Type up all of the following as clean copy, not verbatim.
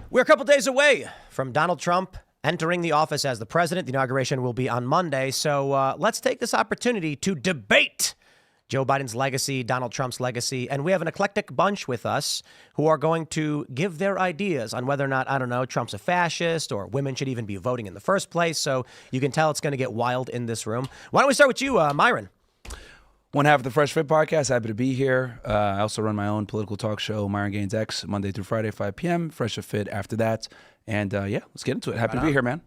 We're a couple days away from Donald Trump entering the office as the president. The inauguration will be on Monday. So let's take this opportunity to debate Joe Biden's legacy, Donald Trump's legacy. And we have an eclectic bunch with us who are going to give their ideas on whether or not, I don't know, Trump's a fascist or women should even be voting in the first place. So you can tell it's going to get wild in this room. Why don't we start with you, Myron? One half of the Fresh Fit podcast. Happy to be here. I also run my own political talk show, Myron Gaines X, Monday through Friday, 5 p.m. Fresh Fit after that. And yeah, let's get into it. Happy to be here, man.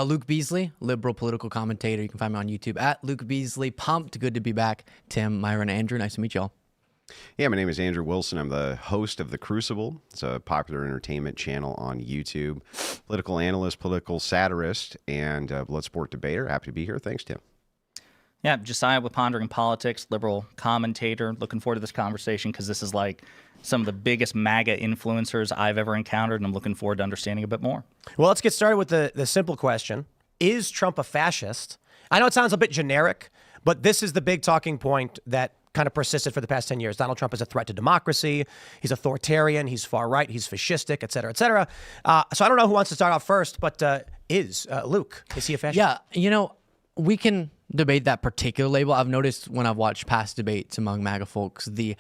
Luke Beasley, liberal political commentator. You can find me on YouTube at Luke Beasley. Pumped. Good to be back. Tim, Myron, Andrew. Nice to meet y'all. Yeah, my name is Andrew Wilson. I'm the host of The Crucible. It's a popular entertainment channel on YouTube. Political analyst, political satirist, and Bloodsport debater. Happy to be here. Thanks, Tim. Yeah, Jessiah with Pondering Politics, liberal commentator. Looking forward to this conversation because this is like some of the biggest MAGA influencers I've ever encountered, and I'm looking forward to understanding a bit more. Well, let's get started with the simple question. Is Trump a fascist? I know it sounds a bit generic, but this is the big talking point that kind of persisted for the past 10 years. Donald Trump is a threat to democracy. He's authoritarian. He's far right. He's fascistic, et cetera, et cetera. So I don't know who wants to start off first, but Luke, is he a fascist? Yeah, you know, we can debate that particular label. I've noticed when I've watched past debates among MAGA folks, the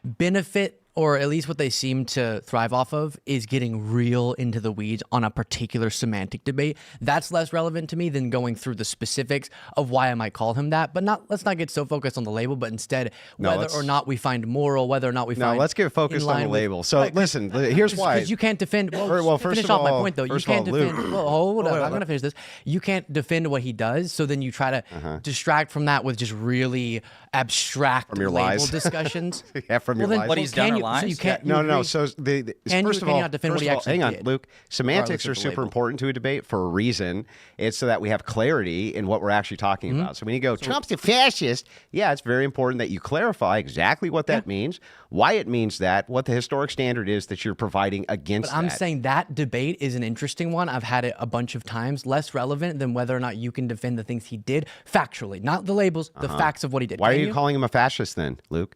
benefit, or at least what they seem to thrive off of, is getting real into the weeds on a particular semantic debate. That's less relevant to me than going through the specifics of why I might call him that. But let's not get so focused on the label, but instead whether or not we find moral, whether or not we find. No, let's get focused on the label. So listen, here's why. Because you can't defend. Well, first finish of off all, my point though. You can't defend. Luke. Well, hold up. I'm going to finish this. You can't defend what he does. So then you try to distract from that with just really abstract from your label lies. discussions. Yeah, from your lies. What he's done or lies? So you can't. No. So first of all, hang on, Luke. Semantics are super important to a debate for a reason. It's so that we have clarity in what we're actually talking about. So when you go, Trump's a fascist, yeah, it's very important that you clarify exactly what that means, why it means that, what the historic standard is that you're providing against that. I'm saying that debate is an interesting one. I've had it a bunch of times. Less relevant than whether or not you can defend the things he did factually, not the labels, the facts of what he did. Why are you calling him a fascist then, Luke?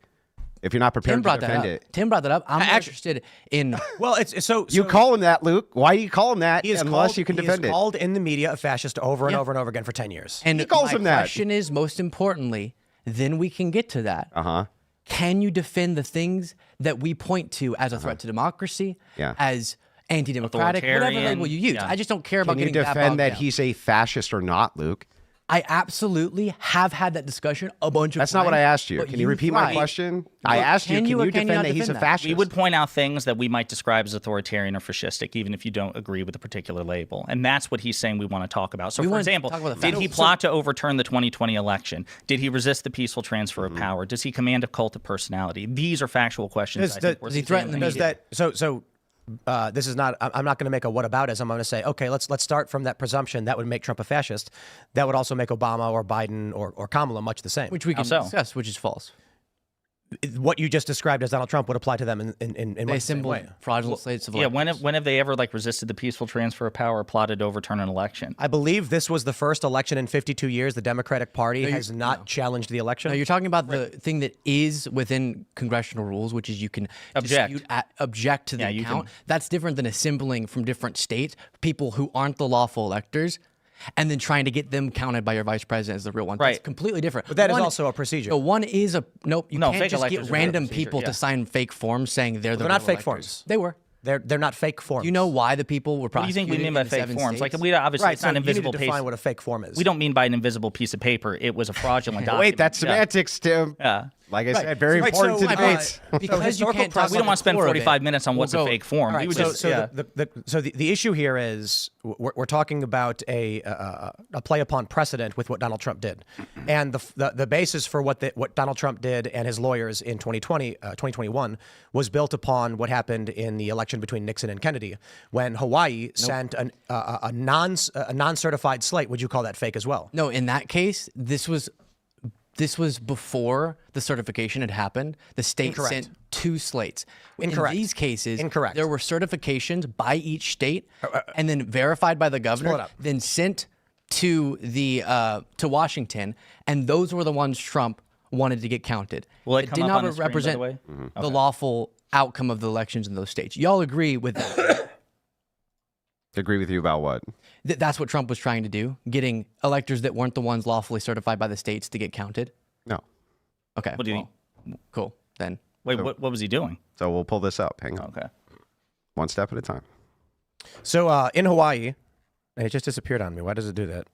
If you're not prepared to defend it. Tim brought that up. I'm interested in. Well, it's so you call him that, Luke. Why do you call him that unless you can defend it? He is called in the media a fascist over and over and over again for 10 years. And he calls him that. My question is, most importantly, then we can get to that. Can you defend the things that we point to as a threat to democracy, as anti-democratic, whatever label you use? I just don't care about getting that bogged down. Can you defend that he's a fascist or not, Luke? I absolutely have had that discussion a bunch of times. That's not what I asked you. Can you repeat my question? I asked you, can you defend that he's a fascist? We would point out things that we might describe as authoritarian or fascistic, even if you don't agree with a particular label. And that's what he's saying we want to talk about. So, for example, did he plot to overturn the 2020 election? Did he resist the peaceful transfer of power? Does he command a cult of personality? These are factual questions. Does he threaten the media? This is not. I'm not going to make a whataboutism. I'm going to say, okay, let's start from that presumption that would make Trump a fascist. That would also make Obama or Biden or Kamala much the same. Which we can discuss, which is false. What you just described as Donald Trump would apply to them in they assembled fraudulent slates of elections. Yeah, when have they ever resisted the peaceful transfer of power or plotted to overturn an election? I believe this was the first election in 52 years. The Democratic Party has not challenged the election. No, you're talking about the thing that is within congressional rules, which is you can object to the account. That's different than assembling from different states people who aren't the lawful electors, and then trying to get them counted by your vice president as the real one. Right. That's completely different. But that is also a procedure. No, one is a you can't just get random people to sign fake forms saying they're not fake electors. Forms. They were. They're not fake forms. You know why the people were What prosecuted? do you think we mean by fake forms? States? Like, we obviously it's not an invisible piece. Define what a fake form is. We don't mean by an invisible piece of paper. It was a fraudulent document. Wait, that's semantics, Tim. Yeah. Like I said, very important to debates. Because you can't we don't want to spend 45 minutes on what's a fake form. Right, the issue here is we're talking about a play upon precedent with what Donald Trump did, and the basis for what Donald Trump did and his lawyers in 2021 was built upon what happened in the election between Nixon and Kennedy, when Hawaii sent a non-certified slate. Would you call that fake as well? No, in that case, this was before the certification had happened. The state sent two slates. Incorrect. In these cases, Incorrect. There were certifications by each state and then verified by the governor, then sent to to Washington, and those were the ones Trump wanted to get counted. Will it did not represent the lawful outcome of the elections in those states. Y'all agree with that? Agree with you about what? That's what Trump was trying to do, getting electors that weren't the ones lawfully certified by the states to get counted. No. Okay. What do you Cool. Then. Wait, what was he doing? So we'll pull this up. Hang on. Okay. One step at a time. So in Hawaii, and it just disappeared on me. Why does it do that?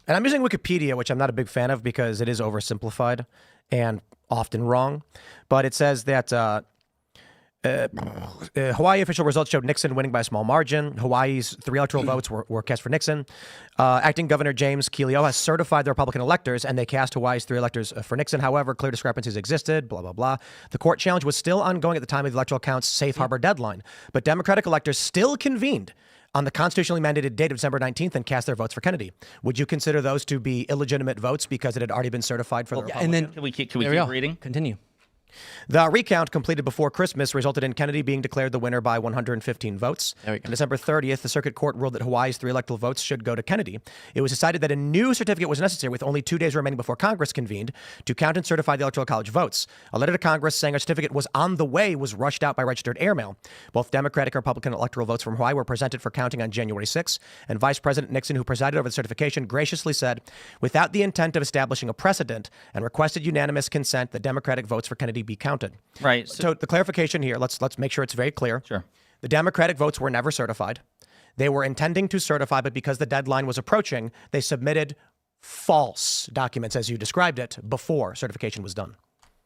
And I'm using Wikipedia, which I'm not a big fan of because it is oversimplified and often wrong. But it says that Hawaii official results showed Nixon winning by a small margin. Hawaii's 3 electoral votes were cast for Nixon. Acting Governor James Keelio has certified the Republican electors, and they cast Hawaii's 3 electors for Nixon. However, clear discrepancies existed, blah, blah, blah. The court challenge was still ongoing at the time of the electoral count's safe harbor deadline, but Democratic electors still convened on the constitutionally mandated date of December 19th and cast their votes for Kennedy. Would you consider those to be illegitimate votes because it had already been certified for the Republican? And then Can we keep reading? Continue. The recount completed before Christmas resulted in Kennedy being declared the winner by 115 votes. On December 30th, the circuit court ruled that Hawaii's 3 electoral votes should go to Kennedy. It was decided that a new certificate was necessary with only 2 days remaining before Congress convened to count and certify the Electoral College votes. A letter to Congress saying a certificate was on the way was rushed out by registered airmail. Both Democratic and Republican electoral votes from Hawaii were presented for counting on January 6th, and Vice President Nixon, who presided over the certification, graciously said, without the intent of establishing a precedent, and requested unanimous consent that Democratic votes for Kennedy be counted. Right. So the clarification here, let's make sure it's very clear. Sure. The Democratic votes were never certified. They were intending to certify, but because the deadline was approaching, they submitted false documents, as you described it, before certification was done.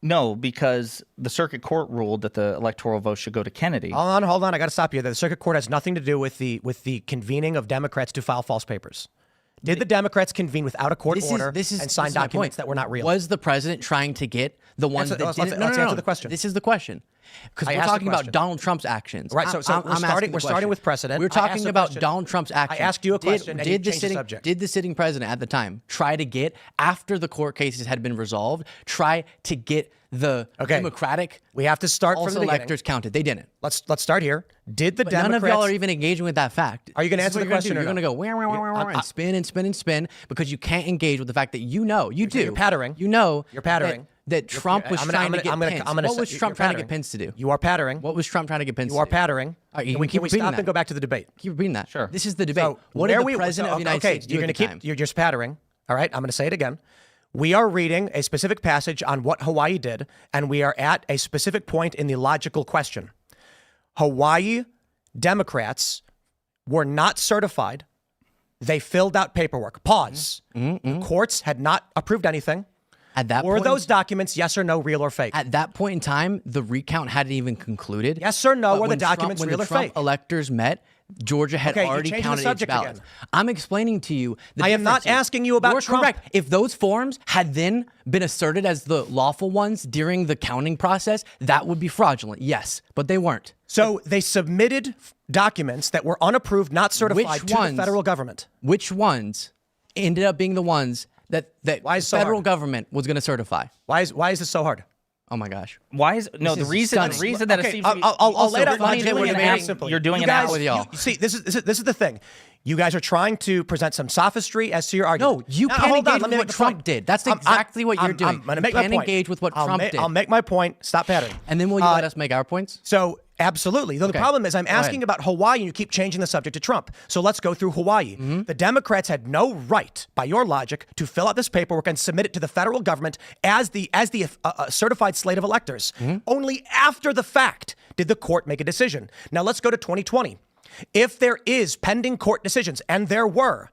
No, because the circuit court ruled that the electoral vote should go to Kennedy. Hold on. I got to stop you. The circuit court has nothing to do with the convening of Democrats to file false papers. Did the Democrats convene without a court order and sign documents that were not real? Was the president trying to get the ones that didn't? Let's answer the question. This is the question. Because we're talking about Donald Trump's actions. Right, so we're starting with precedent. We're talking about Donald Trump's actions. I asked you a question and you changed the subject. Did the sitting president at the time try to get, after the court cases had been resolved, try to get the Democratic we have to start from the electors counted? They didn't. Let's start here. Did the Democrats... None of y'all are even engaging with that fact. Are you going to answer the question or You're going to go and spin and spin and spin because you can't engage with the fact that you do. You're pattering. You know you're pattering. That Trump was trying to get Pence. What was Trump trying to get Pence to do? You are pattering. What was Trump trying to get Pence to do? You are pattering. Can we stop and go back to the debate? Keep repeating that. Sure. This is the debate. So what did the president of the United States do you're at the time? You're just pattering. All right, I'm going to say it again. We are reading a specific passage on what Hawaii did, and we are at a specific point in the logical question. Hawaii Democrats were not certified. They filled out paperwork. Pause. The courts had not approved anything. At that were point, those documents, yes or no, real or fake? At that point in time, the recount hadn't even concluded. Yes or no, were the documents real or fake? When the Trump electors met, Georgia had already counted its ballots. I'm explaining to you the I am not asking you about Trump. Correct. If those forms had then been asserted as the lawful ones during the counting process, that would be fraudulent. Yes, but they weren't. So they submitted documents that were unapproved, not certified to the federal government. Which ones ended up being the ones that the federal government was going to certify? Why is this so hard? Oh my gosh! Why is the reason that it seems to be I'll lay it out You're doing an hour with y'all. You see, this is the thing. You guys are trying to present some sophistry as to your argument. No, you can't engage with what Trump did. That's exactly what you're doing. I'm going to make my point. You can't engage with what Trump did. I'll make my point. Stop pattering. And then will you let us make our points? So absolutely. Though the problem is I'm asking about Hawaii and you keep changing the subject to Trump. So let's go through Hawaii. The Democrats had no right, by your logic, to fill out this paperwork and submit it to the federal government as the certified slate of electors. Only after the fact did the court make a decision. Now let's go to 2020. If there is pending court decisions, and there were,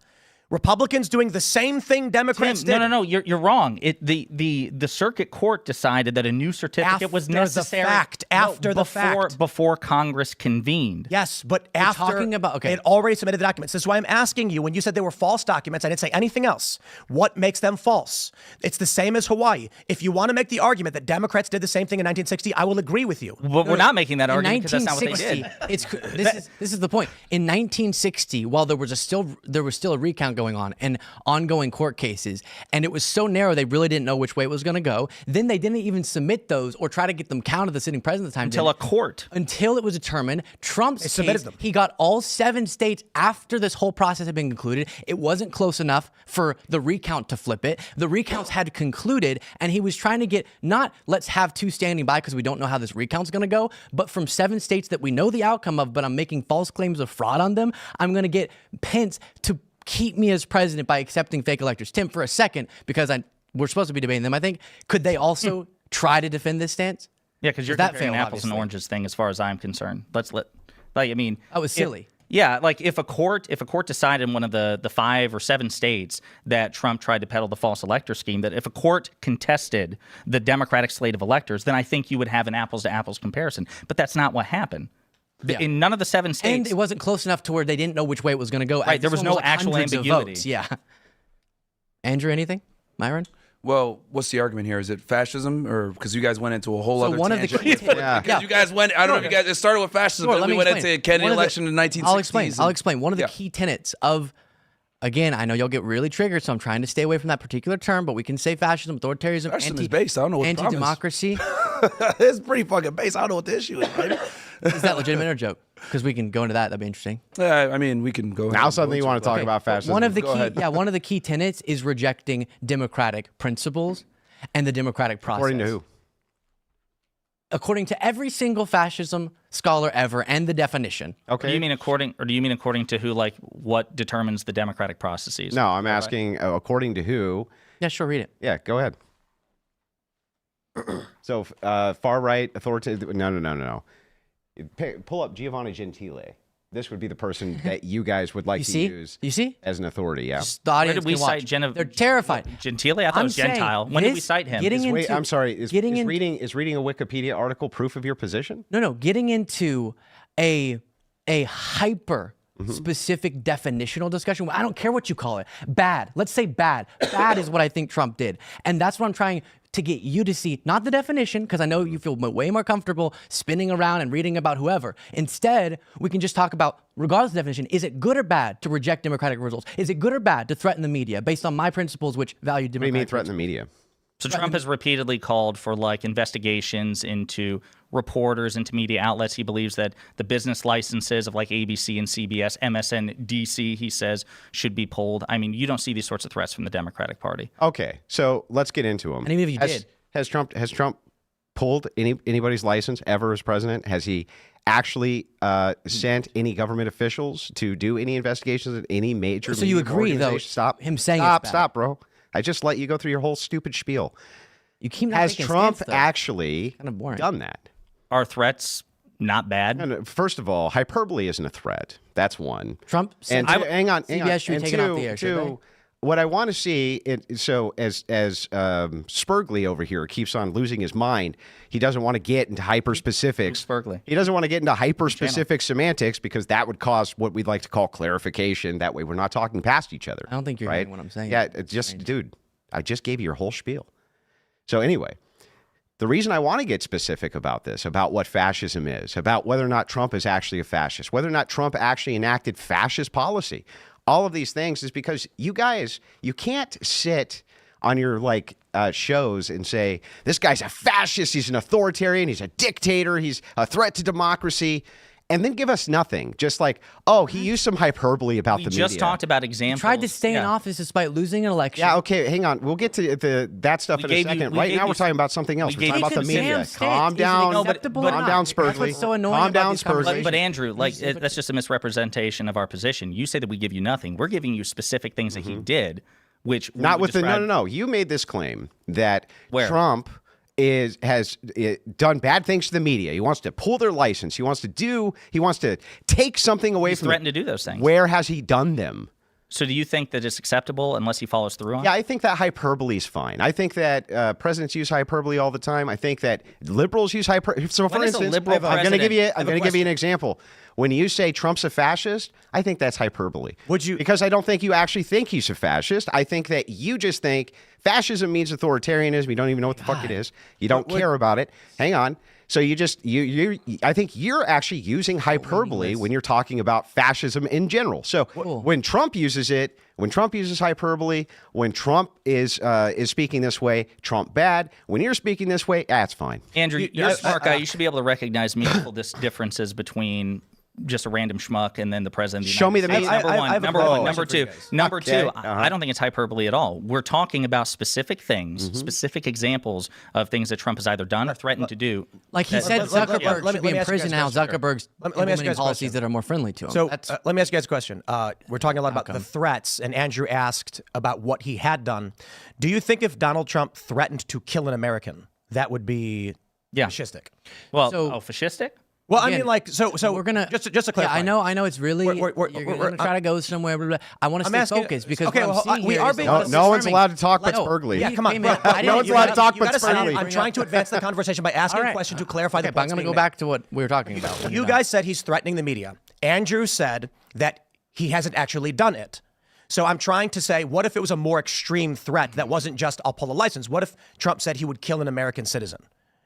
Republicans doing the same thing Democrats did. No, you're wrong. The circuit court decided that a new certificate was necessary. After the fact. Before Congress convened. Yes, but after talking about, they had already submitted the documents. This is why I'm asking you, when you said they were false documents, I didn't say anything else. What makes them false? It's the same as Hawaii. If you want to make the argument that Democrats did the same thing in 1960, I will agree with you. But we're not making that argument because that's not what they did. This is the point. In 1960, while there was still a recount going on and ongoing court cases. And it was so narrow, they really didn't know which way it was going to go. Then they didn't even submit those or try to get them counted. The sitting president at the time until it was determined. Trump's case, he got all 7 states after this whole process had been concluded. It wasn't close enough for the recount to flip it. The recounts had concluded, and he was trying to get not let's have 2 standing by because we don't know how this recount's going to go, but from 7 states that we know the outcome of, but I'm making false claims of fraud on them. I'm going to get Pence to keep me as president by accepting fake electors. Tim, for a second, because we're supposed to be debating them, I think, could they also try to defend this stance? Yeah, because you're comparing apples and oranges thing as far as I'm concerned. I mean, that was silly. Yeah, like if a court decided in one of the 5 or 7 states that Trump tried to peddle the false elector scheme, that if a court contested the Democratic slate of electors, then I think you would have an apples to apples comparison. But that's not what happened. Yeah. In none of the 7 states. And it wasn't close enough to where they didn't know which way it was going to go. Right, there was no actual ambiguity. Yeah. Andrew, anything? Myron? Well, what's the argument here? Is it fascism, or because you guys went into a whole other tangent? Because you guys went. I don't know if you guys. It started with fascism, but we went into Kennedy election in the 1960s. I'll explain. One of the key tenets of, again, I know you'll get really triggered, so I'm trying to stay away from that particular term, but we can say fascism, authoritarianism, is based. I don't know what anti-democracy. It's pretty fucking base. I don't know what the issue is, baby. Is that legitimate or a joke? Because we can go into that. That'd be interesting. Yeah, I mean, we can go. Now suddenly you want to talk about fascism. One of the key tenets is rejecting democratic principles and the democratic process. According to who? According to every single fascism scholar ever and the definition. Okay. Do you mean according to who, like what determines the democratic processes? No, I'm asking according to who. Yeah, sure, read it. Yeah, go ahead. So far right authoritative. No. Pull up Giovanni Gentile. This would be the person that you guys would like to use. You see? As an authority, yeah. Where did we cite They're terrified. Gentile? I thought it was Gentile. When did we cite him? I'm sorry. Is reading a Wikipedia article proof of your position? No. Getting into a hyper specific definitional discussion. I don't care what you call it. Bad. Let's say bad. Bad is what I think Trump did. And that's what I'm trying to get you to see, not the definition, because I know you feel way more comfortable spinning around and reading about whoever. Instead, we can just talk about, regardless of the definition, is it good or bad to reject democratic results? Is it good or bad to threaten the media based on my principles, which value democratic? What do you mean threaten the media? So Trump has repeatedly called for like investigations into reporters, into media outlets. He believes that the business licenses of like ABC and CBS, MSNBC, he says, should be pulled. I mean, you don't see these sorts of threats from the Democratic Party. Okay, so let's get into them. And even if you did. Has Trump pulled anybody's license ever as president? Has he actually sent any government officials to do any investigations at any major So you agree, though, Stop. Him saying Stop, bro. I just let you go through your whole stupid spiel. You keep not Has making Trump sense, though. actually kind of boring. done that? Are threats not bad? And first of all, hyperbole isn't a threat. That's one. Trump and hang on. CBS should be taken off the air. Two, what I want to see, so as Spurgley over here keeps on losing his mind, he doesn't want to get into hyper-specifics. Spurgley. He doesn't want to get into hyper-specific semantics because that would cause what we'd like to call clarification. That way we're not talking past each other. I don't think you're hearing what I'm saying. Yeah, dude, I just gave you your whole spiel. So anyway, the reason I want to get specific about this, about what fascism is, about whether or not Trump is actually a fascist, whether or not Trump actually enacted fascist policy, all of these things is because you guys, you can't sit on your shows and say, this guy's a fascist, he's an authoritarian, he's a dictator, he's a threat to democracy, and then give us nothing. Just like, oh, he used some hyperbole about the media. We just talked about examples. He tried to stay in office despite losing an election. Yeah, okay, hang on. We'll get to that stuff in a second. Right now we're talking about something else. We're talking about the media. Calm down. Calm down, Spurgley. That's what's so annoying Calm down, about these conversations. But Andrew, that's just a misrepresentation of our position. You say that we give you nothing. We're giving you specific things that he did, which not with the no. You made this claim that Trump has done bad things to the media. He wants to pull their license. He wants to take something away from them. He's threatened to do those things. Where has he done them? So do you think that it's acceptable unless he follows through on it? Yeah, I think that hyperbole is fine. I think that presidents use hyperbole all the time. I think that liberals use hyperbole. So for instance, I'm going to give you an example. When you say Trump's a fascist, I think that's hyperbole. Because I don't think you actually think he's a fascist. I think that you just think fascism means authoritarianism. You don't even know what the fuck it is. You don't care about it. Hang on. So I think you're actually using hyperbole when you're talking about fascism in general. So when Trump uses it, when Trump uses hyperbole, when Trump is speaking this way, Trump bad. When you're speaking this way, that's fine. Andrew, you're a smart guy. You should be able to recognize meaningful differences between just a random schmuck and then the president of the Show me United the States. meaning. Number one. Number two. Number Okay. two. I don't think it's hyperbole at all. We're talking about specific things, specific examples of things that Trump has either done or threatened to do. Like he said, Zuckerberg should be in prison now. Zuckerberg's implementing policies that are more friendly to him. So let me ask you guys a question. We're talking a lot about the threats, and Andrew asked about what he had done. Do you think if Donald Trump threatened to kill an American, that would be fascistic? Well, fascistic? Well, I mean, like, so we're gonna just to clarify. Yeah, I know. It's really you're gonna try to go somewhere. Blah, blah. I want to stay focused because we are being no one's allowed to talk but Spurgley. Yeah, come on. No one's allowed to talk but Spurgley. I'm trying to advance the conversation by asking a question to clarify the point. I'm gonna go back to what we were talking about. You guys said he's threatening the media. Andrew said that he hasn't actually done it. So I'm trying to say, what if it was a more extreme threat that wasn't just I'll pull a license? What if Trump said he would kill an American citizen?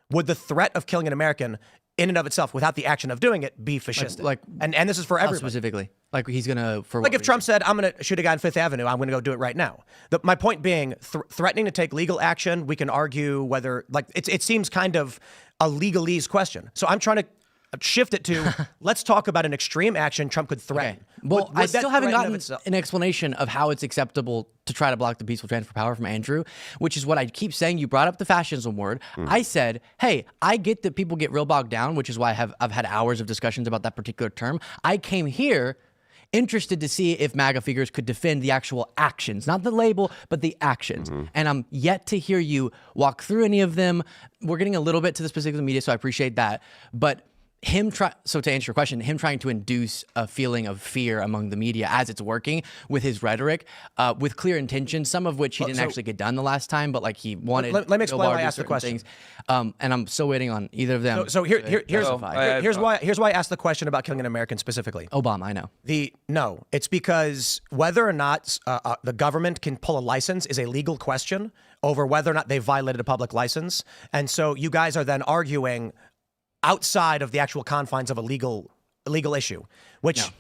Would the threat of killing an American in and of itself, without the action of doing it, be fascistic? And this is for everybody. Specifically, like he's gonna if Trump said, "I'm gonna shoot a guy on Fifth Avenue," I'm gonna go do it right now. My point being, threatening to take legal action, we can argue whether it seems kind of a legalese question. So I'm trying to shift it to let's talk about an extreme action Trump could threaten. Okay. Well, I still haven't gotten an explanation of how it's acceptable to try to block the peaceful transfer of power from Andrew, which is what I keep saying. You brought up the fascism word. I said, hey, I get that people get real bogged down, which is why I've had hours of discussions about that particular term. I came here interested to see if MAGA figures could defend the actual actions, not the label, but the actions. And I'm yet to hear you walk through any of them. We're getting a little bit to the specifics of the media, so I appreciate that. But so to answer your question, him trying to induce a feeling of fear among the media as it's working with his rhetoric, with clear intentions, some of which he didn't actually get done the last time, but like he wanted. Let me explain why I asked the question. Things. And I'm still waiting on either of them. So here's why I asked the question about killing an American specifically. Obama, I know. No, it's because whether or not the government can pull a license is a legal question over whether or not they violated a public license, and so you guys are then arguing outside of the actual confines of a legal issue,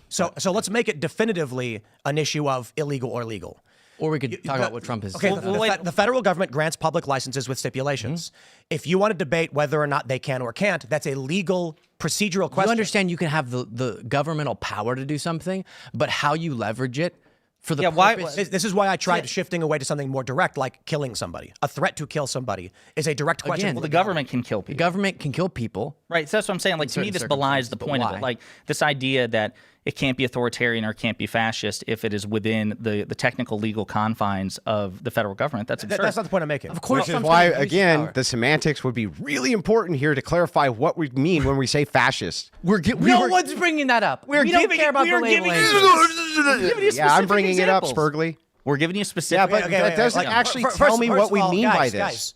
so let's make it definitively an issue of illegal or legal. Or we could talk about what Trump has said. The federal government grants public licenses with stipulations. If you want to debate whether or not they can or can't, that's a legal procedural question. You understand you can have the governmental power to do something, but how you leverage it for the purpose. This is why I tried shifting away to something more direct, like killing somebody. A threat to kill somebody is a direct question. Again, the government can kill people. The government can kill people. Right. So that's what I'm saying. Like, to me, this belies the point of it. Like, this idea that it can't be authoritarian or it can't be fascist if it is within the technical legal confines of the federal government. That's absurd. That's not the point I'm making. Of course. Which is why, again, the semantics would be really important here to clarify what we mean when we say fascist. No one's bringing that up. We don't care about the labeling. Yeah, I'm bringing it up, Spurgley. We're giving you specific. Yeah, but that doesn't actually tell me what we mean by this. Guys,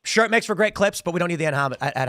sure, it makes for great clips, but we don't need the ad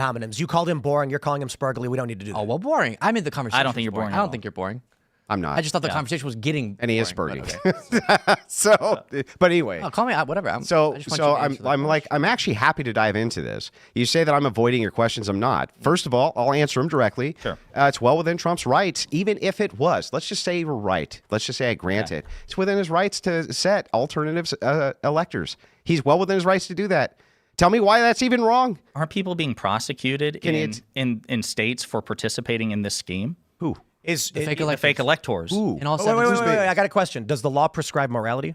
hominems. You called him boring. You're calling him Spurgley. We don't need to do that. Oh, well, boring. I'm in the conversation. I don't think you're boring. I don't think you're boring. I'm not. I just thought the conversation was getting. And he is Spurgley. Okay. So, but anyway. Oh, call me whatever. I'm actually happy to dive into this. You say that I'm avoiding your questions. I'm not. First of all, I'll answer them directly. Sure. It's well within Trump's rights, even if it was. Let's just say you're right. Let's just say I grant it. It's within his rights to set alternatives electors. He's well within his rights to do that. Tell me why that's even wrong. Aren't people being prosecuted in states for participating in this scheme? Who? The fake electors. Ooh. In all wait, I got a question. Does the law prescribe morality?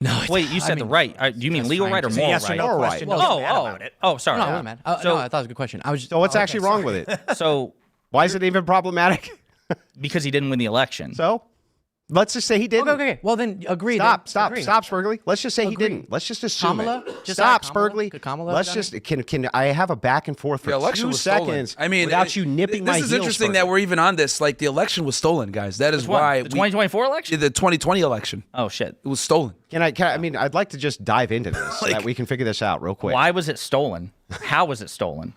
No. Wait, you said the right. Do you mean legal right or moral yes right? Or no question. Sorry. No, I wasn't mad. No, I thought it was a good question. So what's actually wrong with it? So why is it even problematic? Because he didn't win the election. So let's just say he didn't. Okay. Well, then agree. Stop, Spurgley. Let's just say he didn't. Let's just assume Kamala? it. Stop, Spurgley. Could Kamala Let's just can I have a back and forth for 2 seconds? I mean, without you nipping my heels. This is interesting that we're even on this. Like, the election was stolen, guys. That is why the 2024 election. The 2020 election. Oh shit! It was stolen. I mean, I'd like to just dive into this so that we can figure this out real quick. Why was it stolen? How was it stolen?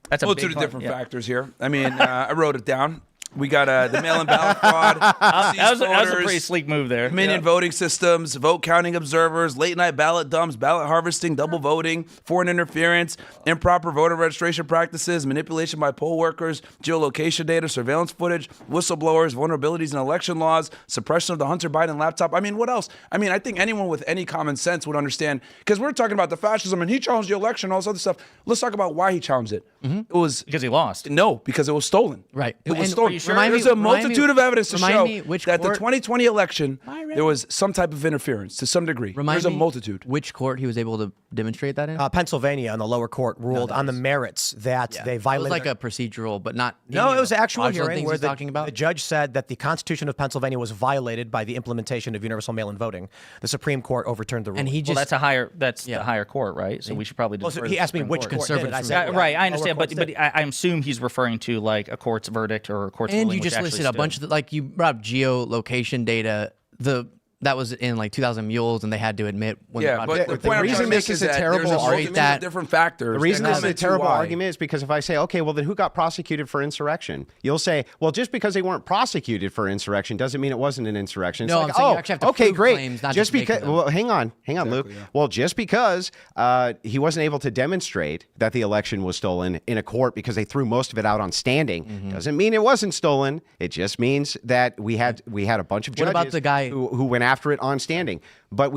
That's a big multitude of different factors here. I mean, I wrote it down. We got the mail-in ballot fraud. That was a pretty sleek move there. Dominion voting systems, vote counting observers, late-night ballot dumps, ballot harvesting, double voting, foreign interference, improper voter registration practices, manipulation by poll workers, geolocation data, surveillance footage, whistleblowers, vulnerabilities in election laws, suppression of the Hunter Biden laptop. I mean, what else? I mean, I think anyone with any common sense would understand, because we're talking about the fascism and he challenged the election, all this other stuff. Let's talk about why he challenged it. It was because he lost. No, because it was stolen. Right. It was And stolen. sure? There's a multitude of evidence to show that the court- 2020 election, Myron? there was some type of interference to some degree. There's a multitude. Which court he was able to demonstrate that in? Pennsylvania, in the lower court, ruled on the merits that they It was violated. like a procedural, but not. No, it was actual fraudulent hearing things where he's talking about. the judge said that the Constitution of Pennsylvania was violated by the implementation of universal mail-in voting. The Supreme Court overturned the rule. And he Well, just that's the higher court, right? So we should probably. Well, defer so to he the asked me Supreme which Court. court did it. I Conservative said, Supreme Right, I lower understand, courts but did. I assume he's referring to like a court's verdict or a court's and ruling, you which just actually listed a stood. bunch of like you brought up geolocation data. That was in like 2,000 mules, and they had to admit when Yeah, but the the point I'm reason trying to this make is is a that terrible there's a argument- multitude of different factors. The reason that this is come a into terrible why. argument is because if I say, okay, well, then who got prosecuted for insurrection? You'll say, well, just because they weren't prosecuted for insurrection doesn't mean it wasn't an insurrection. It's No, like, I'm saying you oh, actually have to okay, prove great. claims, not just just make because, them. well, hang on, Luke. yeah. Well, just because he wasn't able to demonstrate that the election was stolen in a court because they threw most of it out on standing doesn't mean it wasn't stolen. It just means that we had a bunch of What judges about the guy- who went after it on standing. But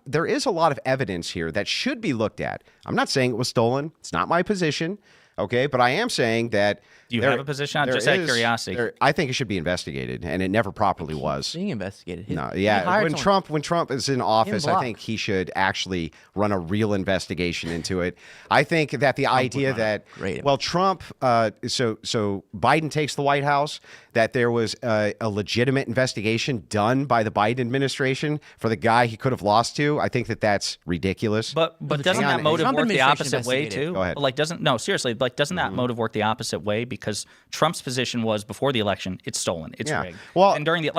there is a lot of evidence here that should be looked at. I'm not saying it was stolen. It's not my position. Okay, but I am saying that. Do you have a position? Just out of curiosity. I think it should be investigated, and it never properly was. being investigated. No, He yeah. hired someone. When Trump is in office, I block. think he should actually run a real investigation into it. I think that the idea that great Trump, so Biden takes the White House, that there was a legitimate investigation done by the Biden administration for the guy he could have lost to. I think that that's ridiculous. But doesn't Hang that on, motive Trump work the administration opposite way investigated. too? Go ahead. Like doesn't that motive work the opposite way? Because Trump's position was before the election, it's stolen, it's Yeah. rigged. Well, and during the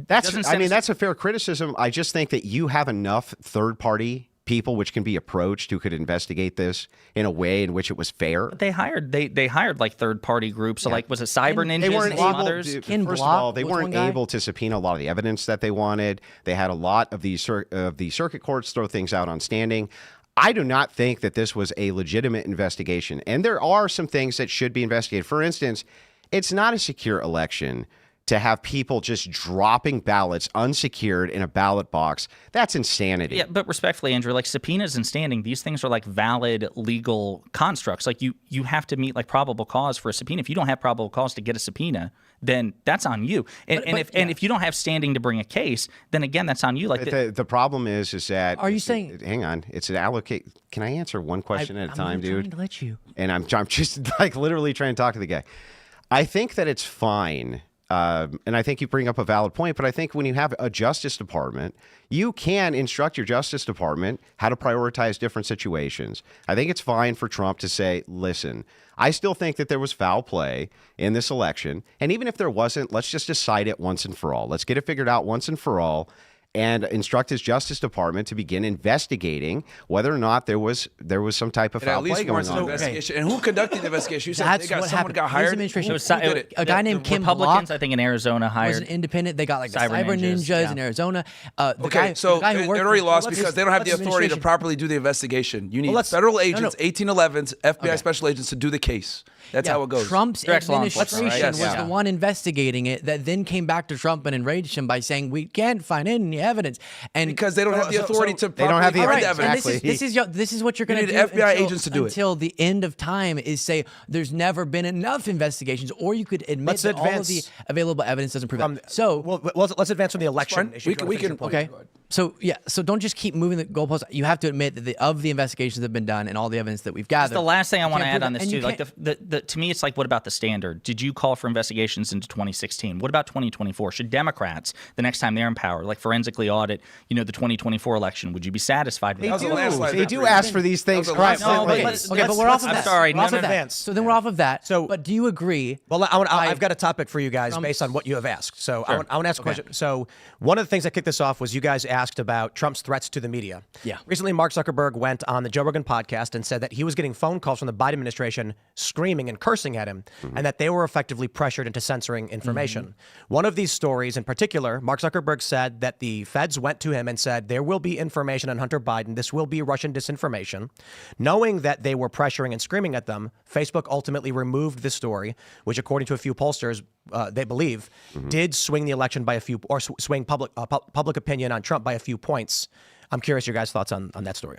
that's a fair criticism. I just think that you have enough third-party people which can be approached who could investigate this in a way in which it was fair. they hired like third party groups. So like was it Cyber Ninjas They weren't and some able others? to, Ken first of Block all, they was weren't one guy. able to subpoena a lot of the evidence that they wanted. They had a lot of the circuit courts throw things out on standing. I do not think that this was a legitimate investigation. And there are some things that should be investigated. For instance, it's not a secure election to have people just dropping ballots unsecured in a ballot box. That's insanity. Yeah, but respectfully, Andrew, like subpoenas and standing, these things are like valid legal constructs. Like you have to meet like probable cause for a subpoena. If you don't have probable cause to get a subpoena, then that's on you. And if you don't have standing to bring a case, then again, that's on you. Like The problem is that Are you saying- hang on, it's an allocate. Can I answer one question at a time, I'm dude? trying to let you. And I'm just like literally trying to talk to the guy. I think that it's fine. And I think you bring up a valid point, but I think when you have a Justice Department, you can instruct your Justice Department how to prioritize different situations. I think it's fine for Trump to say, listen, I still think that there was foul play in this election. And even if there wasn't, let's just decide it once and for all. Let's get it figured out once and for all. And instruct his Justice Department to begin investigating whether or not there was some type of It at foul least play going warrants an on. investigation. And who conducted the investigation? You said That's they got what someone happened. got His hired. administration- Who did it? A guy named Kim Republicans, Block I think in Arizona was hired an independent. They got like the Cyber Cyber Ninjas, Ninjas yeah. in Arizona. Okay, so the guy who it worked already for- lost let's because just- they don't have the let's authority to administration- properly do the investigation. You need let's- federal no. agents, 1811s, FBI special agents to do the case. That's how it goes. Trump's Direct law enforcement, administration right? was Yes. the Yeah. one investigating it that then came back to Trump and enraged him by saying we can't find any evidence. And Because they don't have the authority to They don't have the properly authority- find and evidence. this is what you're going to need do. FBI until, agents to do it. until the end of time is say there's never been enough investigations, or you could admit Let's that all of the advance available evidence doesn't prove that. So well, let's advance from the election fine. issue. We to can- finish your point. okay. So don't just keep moving the goalposts. You have to admit that of the investigations that have been done and all the evidence that we've gathered. the last thing I want to can't add prove on that. this And too. you Like can't- to me, it's like, what about the standard? Did you call for investigations into 2016? What about 2024? Should Democrats, the next time they're in power, like forensically audit, the 2024 election? Would you be satisfied with They that? was a landslide do victory. ask for these things. That was a Christ, landslide wait, victory. Okay, but we're off of I'm that. sorry, We're off no, of no, that. advance. So then we're off of that. So- but do you agree? Well, I've got a topic for you guys based on what you have asked. So I want to ask a question. So one of the things that kicked this off was you guys asked about Trump's threats to the media. Yeah. Recently, Mark Zuckerberg went on the Joe Rogan podcast and said that he was getting phone calls from the Biden administration screaming and cursing at him, and that they were effectively pressured into censoring information. One of these stories in particular, Mark Zuckerberg said that the feds went to him and said, there will be information on Hunter Biden. This will be Russian disinformation. Knowing that they were pressuring and screaming at them, Facebook ultimately removed the story, which according to a few pollsters, they believe, did swing the election by a few, or swing public opinion on Trump by a few points. I'm curious your guys' thoughts on that story.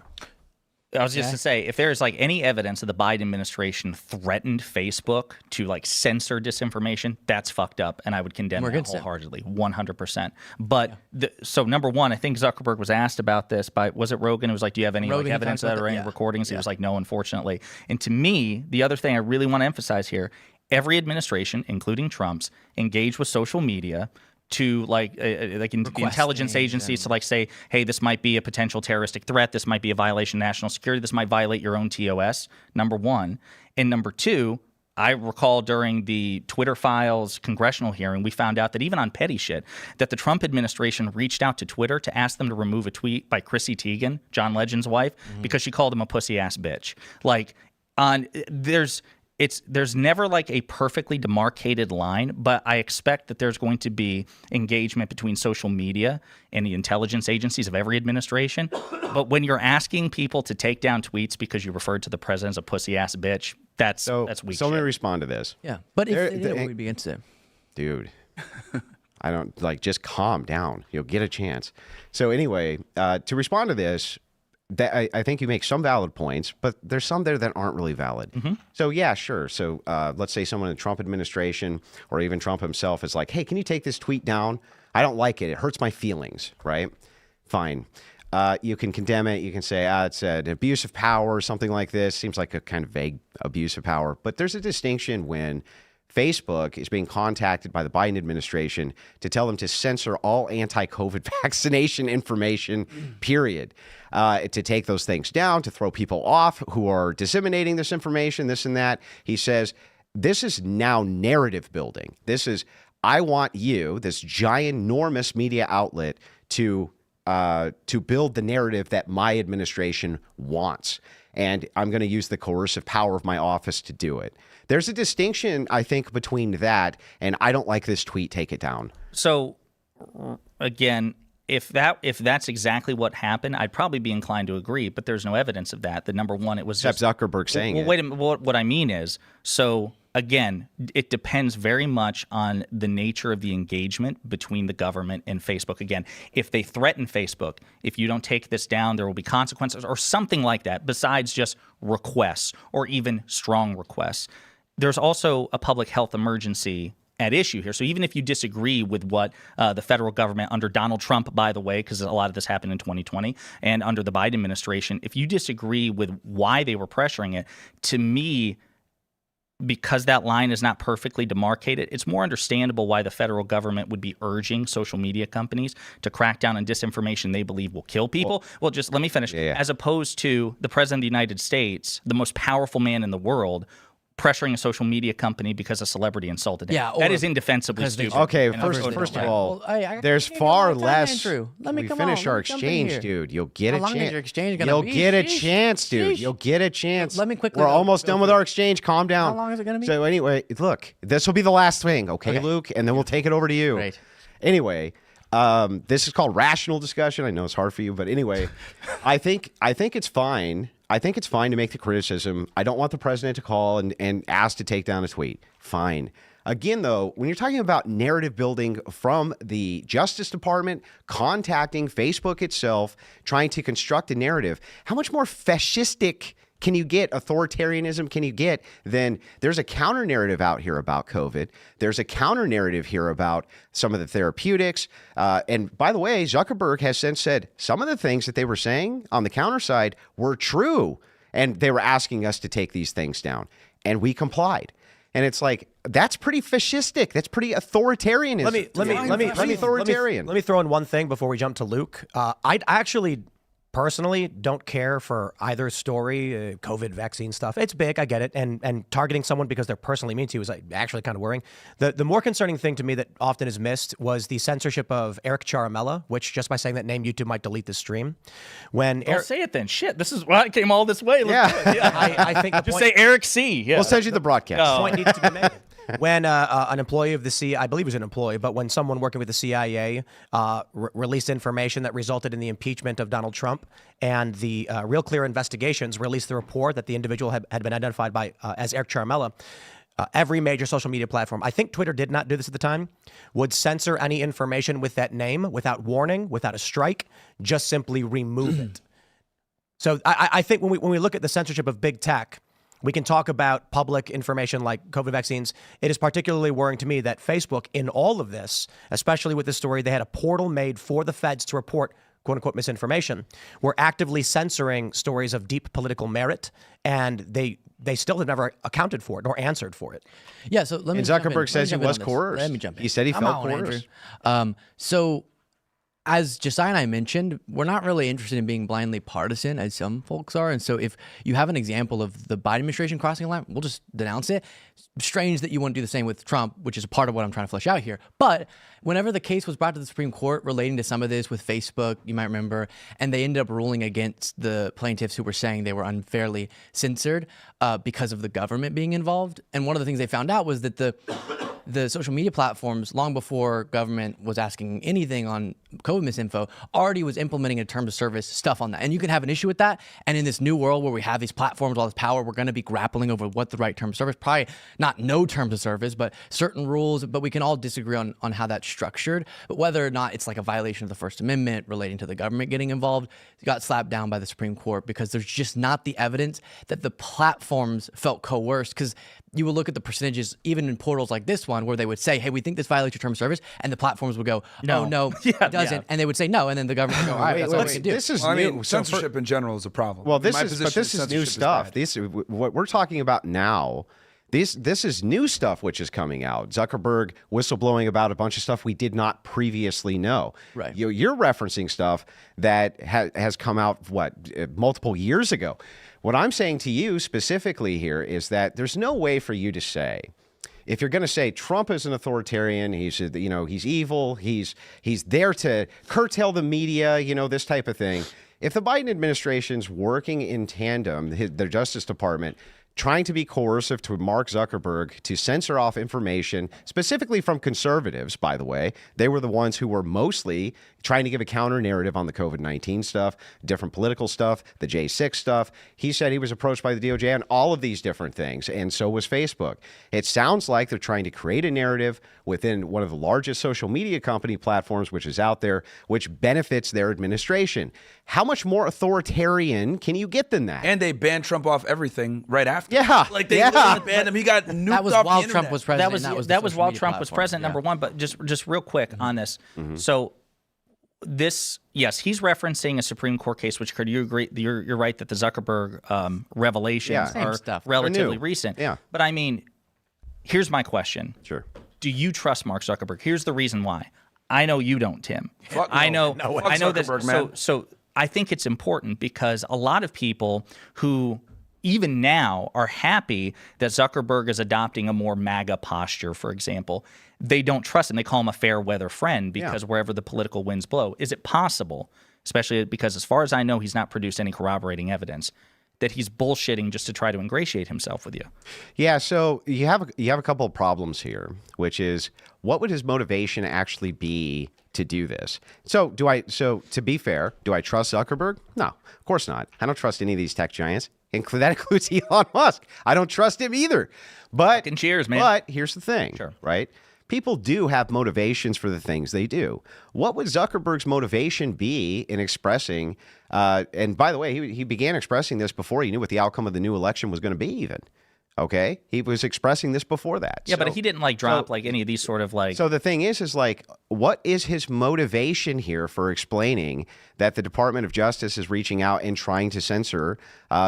I was just to say, if there's like any evidence that the Biden administration threatened Facebook to like censor disinformation, that's fucked up, and I would condemn that wholeheartedly, 100%. But so number one, I think Zuckerberg was asked about this by, was it Rogan? It was like, do you have any like, evidence of that or any recordings? He was like, no, unfortunately. And to me, the other thing I really want to emphasize here, every administration, including Trump's, engaged with social media to like the intelligence agencies to like say, hey, this might be a potential terroristic threat. This might be a violation of national security. This might violate your own TOS, number one. And number two, I recall during the Twitter Files congressional hearing, we found out that even on petty shit, that the Trump administration reached out to Twitter to ask them to remove a tweet by Chrissy Teigen, John Legend's wife, because she called him a pussy ass bitch. Like there's never like a perfectly demarcated line, but I expect that there's going to be engagement between social media and the intelligence agencies of every administration. But when you're asking people to take down tweets because you referred to the president as a pussy ass bitch, that's weak. So let me respond to this. Yeah, but if they did, we'd be against it. Dude, I don't like. Just calm down. You'll get a chance. So anyway, to respond to this. I think you make some valid points, but there's some there that aren't really valid. So yeah, sure. So let's say someone in the Trump administration or even Trump himself is like, hey, can you take this tweet down? I don't like it. It hurts my feelings, right? Fine. You can condemn it. You can say, it's an abuse of power or something like this. Seems like a kind of vague abuse of power. But there's a distinction when Facebook is being contacted by the Biden administration to tell them to censor all anti-COVID vaccination information, period. To take those things down, to throw people off who are disseminating this information, this and that. He says, this is now narrative building. This is, I want you, this giant, enormous media outlet, to build the narrative that my administration wants. And I'm going to use the coercive power of my office to do it. There's a distinction, I think, between that and I don't like this tweet, take it down. So, again, if that's exactly what happened, I'd probably be inclined to agree, but there's no evidence of that. That number one, it was just Zuckerberg saying it. Wait a minute. What I mean is, so again, it depends very much on the nature of the engagement between the government and Facebook. Again, if they threaten Facebook, if you don't take this down, there will be consequences or something like that, besides just requests or even strong requests. There's also a public health emergency at issue here. So even if you disagree with what the federal government under Donald Trump, by the way, because a lot of this happened in 2020, and under the Biden administration, if you disagree with why they were pressuring it, to me, because that line is not perfectly demarcated, it's more understandable why the federal government would be urging social media companies to crack down on disinformation they believe will kill people. Well, just let me finish. As opposed to the president of the United States, the most powerful man in the world, pressuring a social media company because a celebrity insulted him. That is indefensibly stupid. Okay, first of all, there's far less. Let me finish our exchange, dude. You'll get a chance. How long is your exchange gonna be? You'll get a chance, dude. You'll get a chance. Let me quickly. We're almost done with our exchange. Calm down. How long is it going to be? So anyway, look, this will be the last thing, okay, Luke? And then we'll take it over to you. Great. Anyway, this is called rational discussion. I know it's hard for you, but anyway, I think it's fine. I think it's fine to make the criticism. I don't want the president to call and ask to take down a tweet. Fine. Again, though, when you're talking about narrative building from the Justice Department, contacting Facebook itself, trying to construct a narrative, how much more fascistic can you get, authoritarianism can you get, then there's a counter narrative out here about COVID. There's a counter narrative here about some of the therapeutics. And by the way, Zuckerberg has since said some of the things that they were saying on the counter side were true. And they were asking us to take these things down. And we complied. And it's like, that's pretty fascistic. That's pretty authoritarian. Let me throw in one thing before we jump to Luke. I actually personally don't care for either story, COVID vaccine stuff. It's big, I get it. And targeting someone because they're personally mean to you is actually kind of worrying. The more concerning thing to me that often is missed was the censorship of Eric Charamella, which just by saying that name, YouTube might delete the stream. Don't say it then. Shit, this is why I came all this way. I think just say Eric C. Yeah. We'll send you the broadcast. The point needs to be made. When an employee of the CIA, I believe he was an employee, but when someone working with the CIA released information that resulted in the impeachment of Donald Trump, and the Real Clear Investigations released the report that the individual had been identified by as Eric Charamella, every major social media platform, I think Twitter did not do this at the time, would censor any information with that name without warning, without a strike, just simply remove it. So I think when we look at the censorship of big tech, we can talk about public information like COVID vaccines. It is particularly worrying to me that Facebook, in all of this, especially with this story, they had a portal made for the feds to report quote unquote misinformation. We're actively censoring stories of deep political merit, and they still have never accounted for it nor answered for it. Yeah, so let me. And Zuckerberg says he was coerced. Let me jump in. He said he felt coerced. So, as Jessiah and I mentioned, we're not really interested in being blindly partisan, as some folks are. And so if you have an example of the Biden administration crossing a line, we'll just denounce it. Strange that you wouldn't do the same with Trump, which is a part of what I'm trying to flesh out here. But whenever the case was brought to the Supreme Court relating to some of this with Facebook, you might remember, and they ended up ruling against the plaintiffs who were saying they were unfairly censored because of the government being involved. And one of the things they found out was that the social media platforms, long before government was asking anything on COVID misinfo, already was implementing a terms of service stuff on that. And you can have an issue with that. And in this new world where we have these platforms, all this power, we're going to be grappling over what the right terms of service, probably not no terms of service, but certain rules. But we can all disagree on how that's structured. But whether or not it's like a violation of the First Amendment relating to the government getting involved, it got slapped down by the Supreme Court because there's just not the evidence that the platforms felt coerced. Because you will look at the percentages, even in portals like this one, where they would say, hey, we think this violates your term of service. And the platforms would go, no, it doesn't. Yeah. And they would say no. And then the government would go, all right, that's what we can do. This is new. I mean, censorship in general is a problem. Well, this is new stuff. What we're talking about now, this is new stuff which is coming out. Zuckerberg whistleblowing about a bunch of stuff we did not previously know. Right. You're referencing stuff that has come out, multiple years ago. What I'm saying to you specifically here is that there's no way for you to say, if you're going to say Trump is an authoritarian, he's evil, he's there to curtail the media, this type of thing. If the Biden administration's working in tandem, their Justice Department, trying to be coercive to Mark Zuckerberg to censor off information, specifically from conservatives, by the way. They were the ones who were mostly trying to give a counter narrative on the COVID-19 stuff, different political stuff, the J6 stuff. He said he was approached by the DOJ on all of these different things, and so was Facebook. It sounds like they're trying to create a narrative within one of the largest social media company platforms, which is out there, which benefits their administration. How much more authoritarian can you get than that? And they banned Trump off everything right after. Yeah. Like they literally banned him. He got nuked that was off while the Trump internet. was president. That was while Trump was president, number one. But just real quick on this. Mm-hmm. So this, yes, he's referencing a Supreme Court case, which occurred. You agree? You're right that the Zuckerberg revelations are relatively recent. Yeah. But I mean, here's my question. Sure. Do you trust Mark Zuckerberg? Here's the reason why. I know you don't, Tim. I know this. So I think it's important because a lot of people who even now are happy that Zuckerberg is adopting a more MAGA posture, for example. They don't trust him. They call him a fair weather friend because wherever the political winds blow. Is it possible, especially because as far as I know, he's not produced any corroborating evidence, that he's bullshitting just to try to ingratiate himself with you? Yeah, so you have a couple of problems here, which is what would his motivation actually be to do this? So to be fair, do I trust Zuckerberg? No, of course not. I don't trust any of these tech giants. That includes Elon Musk. I don't trust him either. But fucking cheers, man. But here's the thing, right? People do have motivations for the things they do. What would Zuckerberg's motivation be in expressing? And by the way, he began expressing this before he knew what the outcome of the new election was going to be even. Okay, he was expressing this before that. Yeah, but he didn't drop any of these sort of So the thing is what is his motivation here for explaining that the Department of Justice is reaching out and trying to censor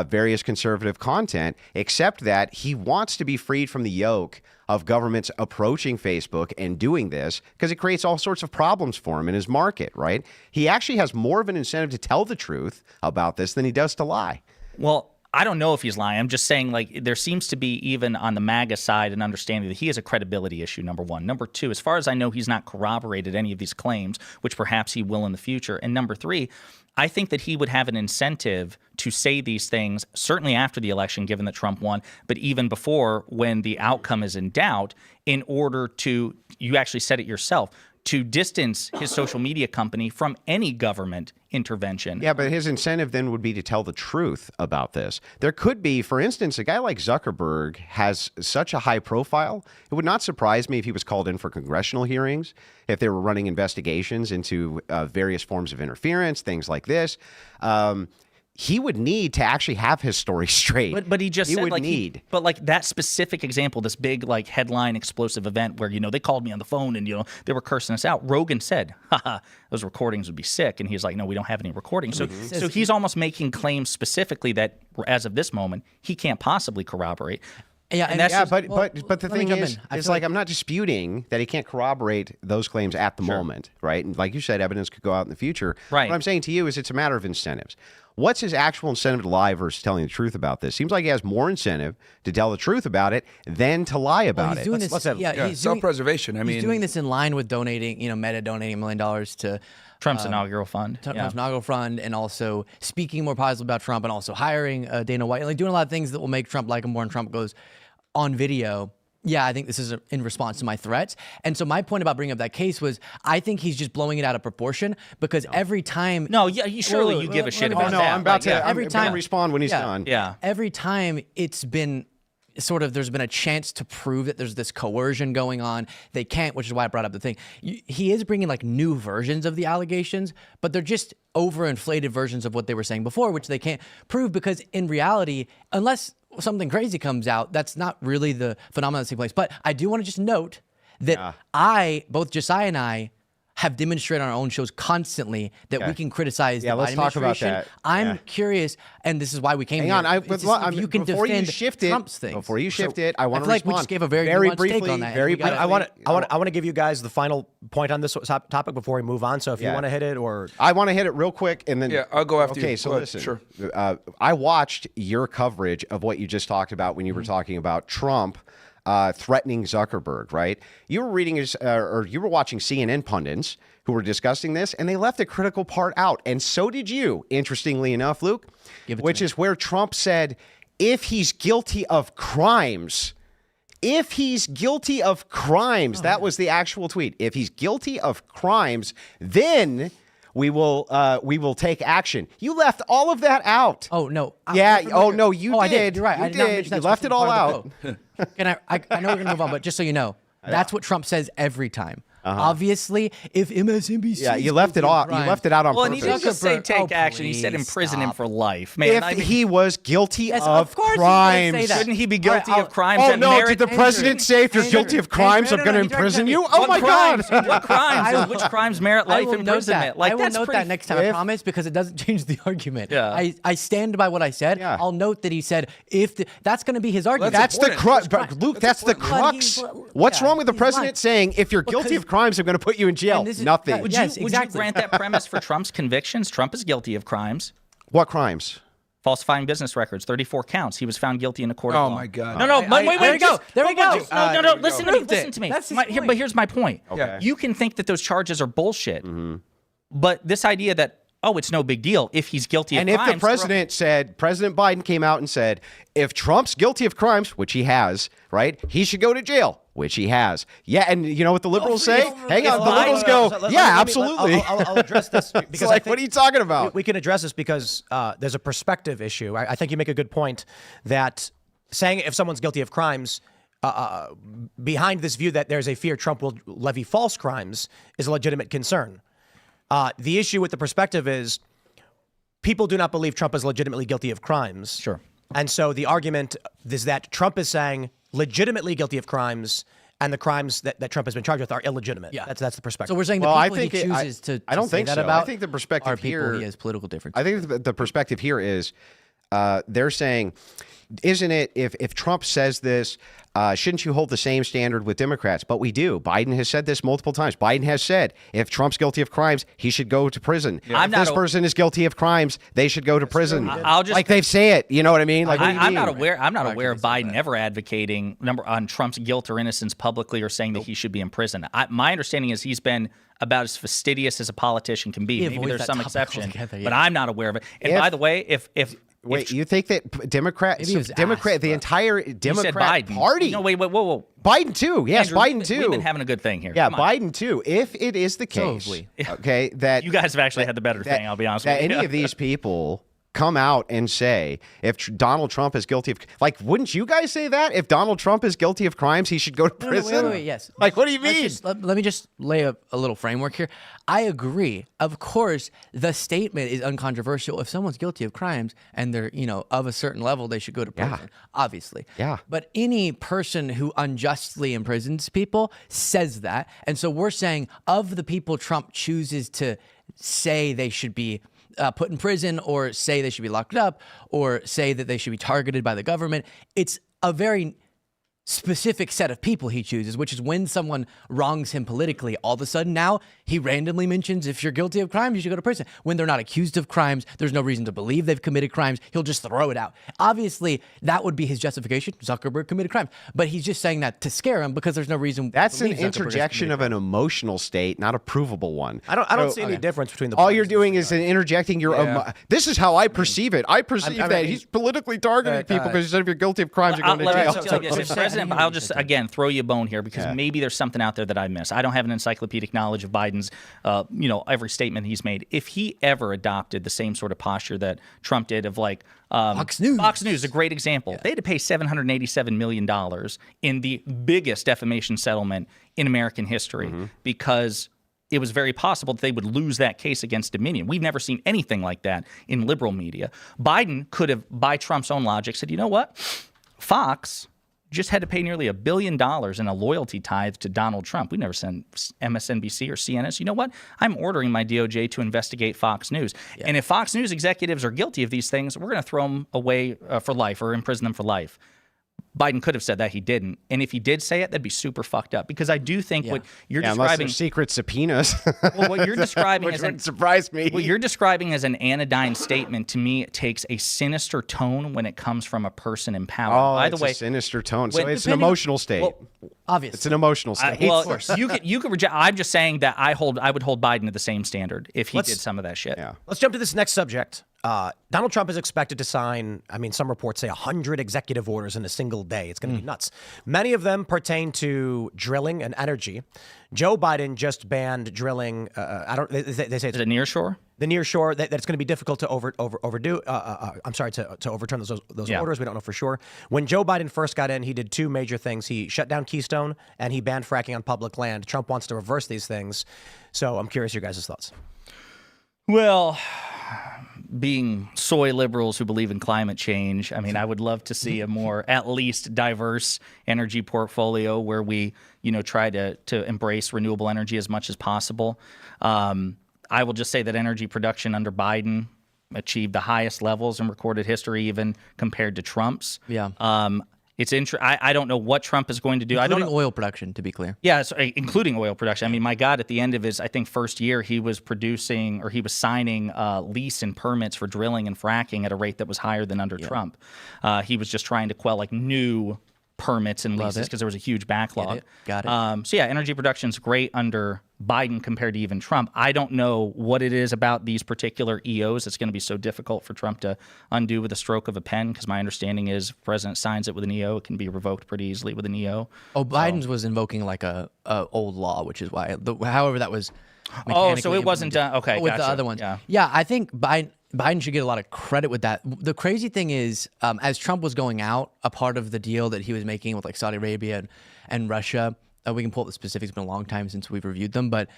various conservative content, except that he wants to be freed from the yoke of governments approaching Facebook and doing this because it creates all sorts of problems for him in his market, right? He actually has more of an incentive to tell the truth about this than he does to lie. Well, I don't know if he's lying. I'm just saying, there seems to be, even on the MAGA side, an understanding that he has a credibility issue, number one. Number two, as far as I know, he's not corroborated any of these claims, which perhaps he will in the future. And number three, I think that he would have an incentive to say these things, certainly after the election, given that Trump won, but even before, when the outcome is in doubt, in order to, you actually said it yourself, to distance his social media company from any government intervention. Yeah, but his incentive then would be to tell the truth about this. There could be, for instance, a guy like Zuckerberg has such a high profile. It would not surprise me if he was called in for congressional hearings, if they were running investigations into various forms of interference, things like this. He would need to actually have his story straight. But he just said would need. But that specific example, this big headline explosive event where they called me on the phone and they were cursing us out. Rogan said, "Haha, those recordings would be sick," and he's like, "No, we don't have any recordings." So he's almost making claims specifically that, as of this moment, he can't possibly corroborate. Yeah, and that's but the thing is I'm not disputing that he can't corroborate those claims at the moment, right? And like you said, evidence could go out in the future. Right. What I'm saying to you is it's a matter of incentives. What's his actual incentive to lie versus telling the truth about this? Seems like he has more incentive to tell the truth about it than to lie about it. Doing this, he's self-preservation. He's doing this in line with donating, Meta donating $1 million to Trump's inaugural fund. Trump's inaugural fund, and also speaking more positively about Trump, and also hiring Dana White, doing a lot of things that will make Trump like him more. And Trump goes on video, yeah, I think this is in response to my threats. And so my point about bringing up that case was, I think he's just blowing it out of proportion because every time. No, yeah, surely you give a shit about that. I'm about to respond when he's done. Yeah. Every time it's been there's been a chance to prove that there's this coercion going on. They can't, which is why I brought up the thing. He is bringing new versions of the allegations, but they're just overinflated versions of what they were saying before, which they can't prove because in reality, unless something crazy comes out, that's not really the phenomenon that's taking place. But I do want to just note that both Jessiah and I, have demonstrated on our own shows constantly that we can criticize the Biden let's talk about that. I'm curious, and this is why we came here. Hang on, you can defend Trump's things. Before you shift it, I want to respond. We just gave a very briefly, take on that. I want to give you guys the final point on this topic before we move on. So if you want to hit it, or I want to hit it real quick, and then I'll go after you. Okay, so listen. Sure. I watched your coverage of what you just talked about when you were talking about Trump threatening Zuckerberg, right? You were reading or you were watching CNN pundits who were discussing this, and they left a critical part out, and so did you, interestingly enough, Luke, which is where Trump said, if he's guilty of crimes, that was the actual tweet. If he's guilty of crimes, then we will take action. You left all of that out. Oh no. You did. I did. You're right. You did. You left it all out. And I know we're gonna move on, but just so you know, that's what Trump says every time. Obviously, if MSNBC, you left it off. You left it out on purpose. Well, and he didn't just say take action. He said imprison him for life. Man, if he was guilty of crimes, shouldn't he be guilty of crimes? Oh no! Did the president say if you're guilty of crimes, I'm going to imprison you? Oh my God! What crimes? Which crimes merit life imprisonment? I will note that next time. I promise, because it doesn't change the argument. Yeah. I stand by what I said. Yeah. I'll note that he said that's going to be his argument. That's the crux, Luke. That's the crux. What's wrong with the president saying if you're guilty of crimes, I'm going to put you in jail? Nothing. Would you grant that premise for Trump's convictions? Trump is guilty of crimes. What crimes? Falsifying business records, 34 counts. He was found guilty in a court of law. Oh my God! No, wait. There we go. No. Listen to me. But here's my point. Okay. You can think that those charges are bullshit, but this idea that it's no big deal if he's guilty of crimes. And if the President Biden came out and said, if Trump's guilty of crimes, which he has, right, he should go to jail, which he has. Yeah, and you know what the liberals say? Hang on, the liberals go, yeah, absolutely. I'll address this because what are you talking about? We can address this because there's a perspective issue. I think you make a good point that saying if someone's guilty of crimes, behind this view that there's a fear Trump will levy false crimes is a legitimate concern. The issue with the perspective is people do not believe Trump is legitimately guilty of crimes. Sure. And so the argument is that Trump is saying legitimately guilty of crimes, and the crimes that Trump has been charged with are illegitimate. Yeah. That's the perspective. So we're saying the people he chooses to I don't say think that so. about I think the perspective are people here, he has political differences. I think the perspective here is they're saying, isn't it, if Trump says this, shouldn't you hold the same standard with Democrats? But we do. Biden has said this multiple times. Biden has said if Trump's guilty of crimes, he should go to prison. Yeah. If this person is guilty of crimes, they should go to prison. I'll just, like they say it. You know what I mean? Like I'm not aware. I'm not aware of Biden ever advocating on Trump's guilt or innocence publicly or saying that he should be in prison. My understanding is he's been about as fastidious as a politician can be. Maybe there's some exception, but I'm not aware of it. And by the way, if Wait, you think that Democrat, the entire Democrat Biden. Party? No, wait, whoa. Biden too. Yes, Andrew, Biden too. We've been having a good thing here. Yeah, Biden too. If it is the case, okay, that you guys have actually had the better thing. I'll be honest with you. That any of these people come out and say if Donald Trump is guilty of, like, wouldn't you guys say that if Donald Trump is guilty of crimes, he should go to prison? Wait, yes. Like, what do you mean? Let me just lay a little framework here. I agree. Of course, the statement is uncontroversial. If someone's guilty of crimes and they're, of a certain level, they should go to prison. Obviously. Yeah. But any person who unjustly imprisons people says that. And so we're saying of the people Trump chooses to say they should be put in prison or say they should be locked up or say that they should be targeted by the government, it's a very specific set of people he chooses, which is when someone wrongs him politically, all of a sudden now he randomly mentions if you're guilty of crimes, you should go to prison. When they're not accused of crimes, there's no reason to believe they've committed crimes. He'll just throw it out. Obviously, that would be his justification. Zuckerberg committed crimes. But he's just saying that to scare him because there's no reason. That's an interjection of an emotional state, not a provable one. I don't see any difference between the all you're doing is interjecting your this is how I perceive it. I perceive that he's politically targeting people because he said if you're guilty of crimes, you're going to jail. I'll just again throw you a bone here because maybe there's something out there that I miss. I don't have an encyclopedic knowledge of Biden's, every statement he's made. If he ever adopted the same sort of posture that Trump did of like Fox News. Fox News, a great example. Yeah. They had to pay $787 million in the biggest defamation settlement in American history because it was very possible that they would lose that case against Dominion. We've never seen anything like that in liberal media. Biden could have, by Trump's own logic, said, you know what? Fox just had to pay nearly $1 billion in a loyalty tithe to Donald Trump. We never sent MSNBC or CNN. So you know what? I'm ordering my DOJ to investigate Fox News. Yeah. And if Fox News executives are guilty of these things, we're going to throw them away for life or imprison them for life. Biden could have said that. He didn't. And if he did say it, that'd be super fucked up. Because I do think what you're describing... secret subpoenas. Well, what you're describing which wouldn't surprise me. What you're describing as an anodyne statement, to me, it takes a sinister tone when it comes from a person in power. By the way, a sinister tone. So it's an emotional state. Well, obviously. It's an emotional state. You could reject... I'm just saying that I would hold Biden to the same standard if he did some of that shit. Yeah. Let's jump to this next subject. Donald Trump is expected to sign, some reports say 100 executive orders in a single day. It's going to be nuts. Many of them pertain to drilling and energy. Joe Biden just banned drilling. They say it's the nearshore. The nearshore. That it's going to be difficult to overdo. To overturn those orders. We don't know for sure. When Joe Biden first got in, he did two major things. He shut down Keystone and he banned fracking on public land. Trump wants to reverse these things. So I'm curious your guys' thoughts. Well, being soy liberals who believe in climate change, I would love to see a more, at least, diverse energy portfolio where we, try to embrace renewable energy as much as possible. I will just say that energy production under Biden achieved the highest levels in recorded history, even compared to Trump's. Yeah. It's I don't know what Trump is going to do. Including I don't know. Oil production, to be clear. Yeah, including oil production. My God, at the end of his, first year, he was signing lease and permits for drilling and fracking at a rate that was higher than under Trump. He was just trying to quell new permits and leases because there was a huge backlog. Got it. Energy production's great under Biden compared to even Trump. I don't know what it is about these particular EOs that's going to be so difficult for Trump to undo with a stroke of a pen, because my understanding is if the president signs it with an EO, it can be revoked pretty easily with an EO. Oh, Biden's was invoking like a old law, which is why, however that was so it wasn't done. Okay, with gotcha. the other ones. Yeah, I think Biden should get a lot of credit with that. The crazy thing is, as Trump was going out, a part of the deal that he was making with like Saudi Arabia and Russia we can pull up the specifics. It's been a long time since we've reviewed them, but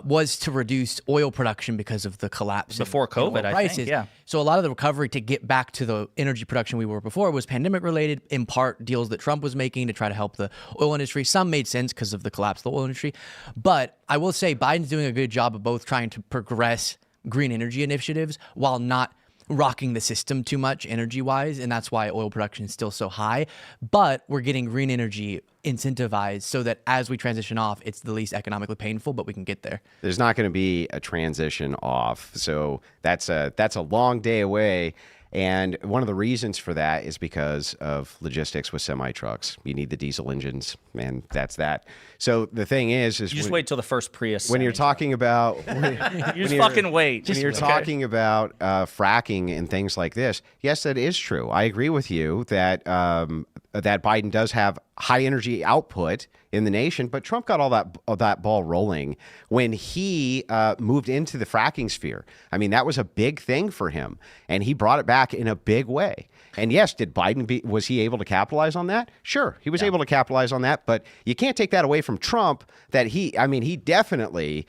was to reduce oil production because of the collapse before COVID, I think. Yeah. So a lot of the recovery to get back to the energy production we were before was pandemic related, in part deals that Trump was making to try to help the oil industry. Some made sense because of the collapse of the oil industry. But I will say Biden's doing a good job of both trying to progress green energy initiatives while not rocking the system too much energy-wise, and that's why oil production is still so high. But we're getting green energy incentivized so that as we transition off, it's the least economically painful, but we can get there. There's not going to be a transition off, so that's a long day away. And one of the reasons for that is because of logistics with semi-trucks. You need the diesel engines, and that's that. So the thing is you just wait till the first Prius. When you're talking about, you just fucking wait. When you're talking about fracking and things like this, yes, that is true. I agree with you that that Biden does have high energy output in the nation, but Trump got all that ball rolling when he moved into the fracking sphere. I mean, that was a big thing for him, and he brought it back in a big way. And yes, was he able to capitalize on that? Sure, he was able to capitalize on that, but you can't take that away from Trump. That he definitely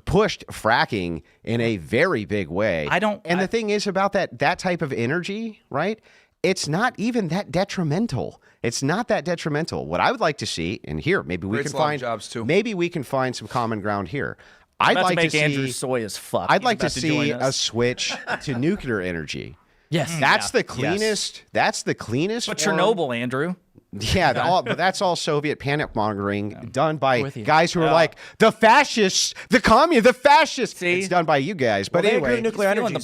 pushed fracking in a very big way. The thing is about that type of energy, right? It's not even that detrimental. It's not that detrimental. What I would like to see, and here maybe we can find jobs too. Maybe we can find some common ground here. I'd like to see Andrew soy as fuck. I'd like to see a switch to nuclear energy. Yes, that's the cleanest. Yes. That's the cleanest. But Chernobyl, Andrew. Yeah, but that's all Soviet panic mongering done by guys who are like the fascists, the communists, the fascists. See? It's done by you guys. But anyway, nuclear energy.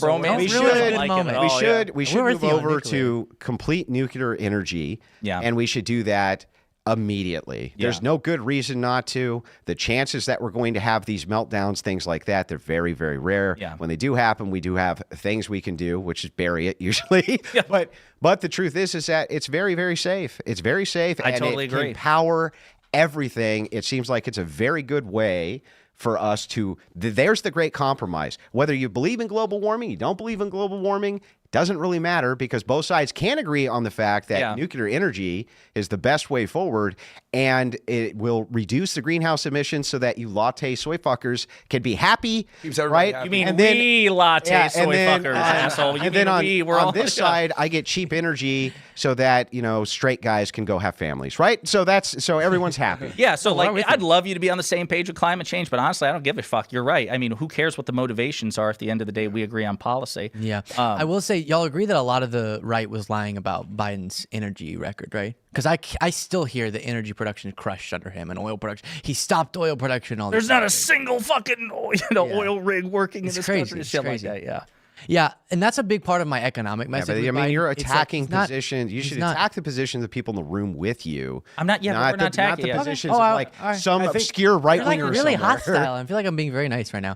We should move over to complete nuclear energy. Yeah, and we should do that immediately. Yeah. There's no good reason not to. The chances that we're going to have these meltdowns, things like that, they're very, very rare. Yeah. When they do happen, we do have things we can do, which is bury it usually. Yeah. But the truth is that it's very, very safe. It's very safe. I totally agree. Can power everything. It seems like it's a very good way for us to, there's the great compromise. Whether you believe in global warming, you don't believe in global warming, doesn't really matter because both sides can agree on the fact that nuclear energy is the best way forward, and it will reduce the greenhouse emissions so that you latte soy fuckers can be happy, right? Happy. You mean we latte soy fuckers, asshole. You and then on this side, I get cheap energy so that, straight guys can go have families, right? So everyone's happy. Yeah, so I'd love you to be on the same page with climate change, but honestly, I don't give a fuck. You're right. I mean, who cares what the motivations are at the end of the day? We agree on policy. Yeah. I will say, y'all agree that a lot of the right was lying about Biden's energy record, right? Because I still hear the energy production crushed under him and oil production. He stopped oil production all the time. There's not a single fucking oil rig working in this country. Shit like that, yeah. Yeah, and that's a big part of my economic message. Yeah, but you're attacking positions. You should attack the positions of people in the room with you. I'm not. Yeah, we're not attacking. Not the positions of some obscure right winger. You're really hostile. I feel like I'm being very nice right now.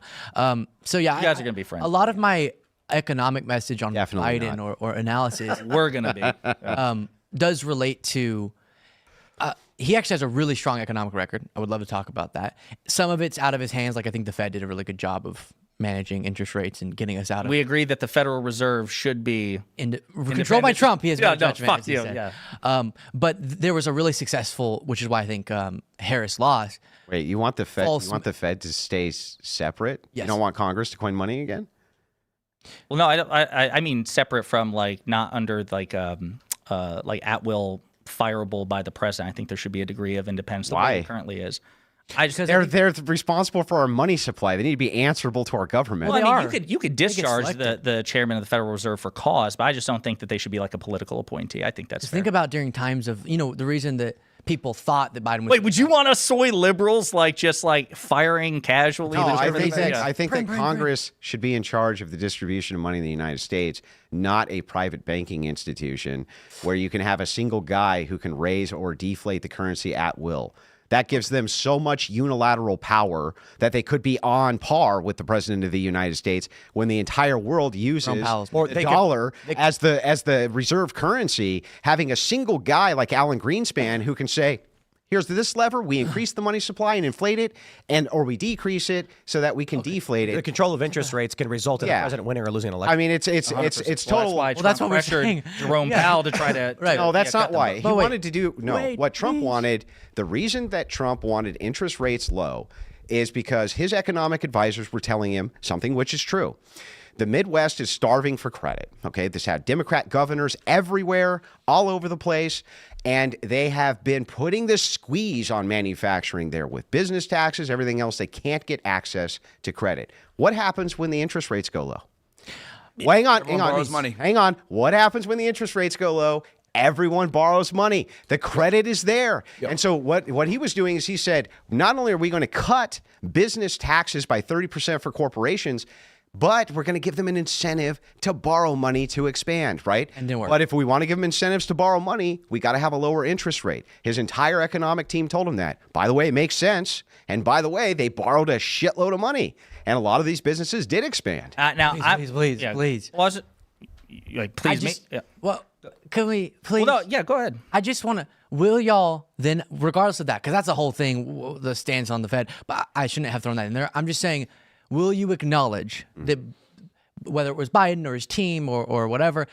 So yeah, you guys are gonna be friends. A lot of my economic message on Biden or analysis, we're gonna be, does relate to. He actually has a really strong economic record. I would love to talk about that. Some of it's out of his hands. Like I think the Fed did a really good job of managing interest rates and getting us out of. We agree that the Federal Reserve should be controlled by Trump. He has no judgment. Fuck you. Yeah. But there was a really successful, which is why I think Harris lost. Wait, you want the Fed? You want the Fed to stay separate? Yes. You don't want Congress to coin money again? Well, no, I mean separate from not under like at will fireable by the president. I think there should be a degree of independence. The way it currently is. They're responsible for our money supply. They need to be answerable to our government. Well, I mean, you could discharge the chairman of the Federal Reserve for cause, but I just don't think that they should be like a political appointee. I think that's fair. Think about during times of the reason that people thought that Biden was. Wait, would you want us soy liberals just firing casually? No, I think that Congress should be in charge of the distribution of money in the United States, not a private banking institution where you can have a single guy who can raise or deflate the currency at will. That gives them so much unilateral power that they could be on par with the president of the United States when the entire world uses the dollar as the reserve currency. Having a single guy like Alan Greenspan who can say, Here's this lever. We increase the money supply and inflate it, or we decrease it so that we can deflate it. The control of interest rates can result in the president winning or losing an election. I mean, it's total. Well, that's why Trump pressured Jerome Powell to try to. Right. No, that's not why. He wanted to do. No, Wait, what Trump please. wanted. The reason that Trump wanted interest rates low is because his economic advisors were telling him something which is true. The Midwest is starving for credit. Okay, this had Democrat governors everywhere, all over the place, and they have been putting this squeeze on manufacturing there with business taxes, everything else. They can't get access to credit. What happens when the interest rates go low? Well, hang on. What happens when the interest rates go low? Everyone borrows money. The credit is there. Yep. And so what he was doing is he said, not only are we going to cut business taxes by 30% for corporations, but we're going to give them an incentive to borrow money to expand, right? And didn't work. But if we want to give them incentives to borrow money, we got to have a lower interest rate. His entire economic team told him that. By the way, it makes sense. And by the way, they borrowed a shitload of money. And a lot of these businesses did expand. Please. Was it? Please, Well, can we please? Well, no, go ahead. I just want to. Will y'all then, regardless of that, because that's the whole thing, the stance on the Fed. But I shouldn't have thrown that in there. I'm just saying, will you acknowledge that whether it was Biden or his team or whatever,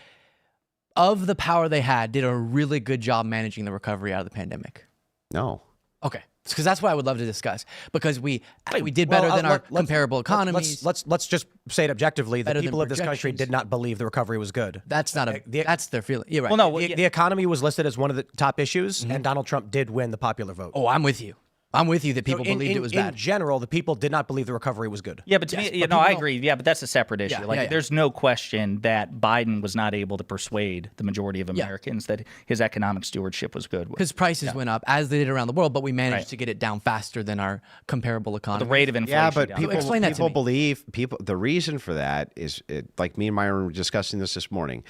of the power they had, did a really good job managing the recovery out of the pandemic? No. Okay. Because that's what I would love to discuss. Because we did better than our comparable economies. Let's just say it objectively. The people of this country did not believe the recovery was good. That's not that's their feeling. You're right. Well, no, the economy was listed as one of the top issues, and Donald Trump did win the popular vote. Oh, I'm with you. I'm with you that people believed it was bad. In general, the people did not believe the recovery was good. Yeah, but to me, I agree. Yeah, but that's a separate issue. There's no question that Biden was not able to persuade the majority of Americans that his economic stewardship was good. Because prices went up, as they did around the world, but we managed to get it down faster than our comparable economy. The rate of inflation. Yeah, but people believe the reason for that is, like me and Myron were discussing this morning.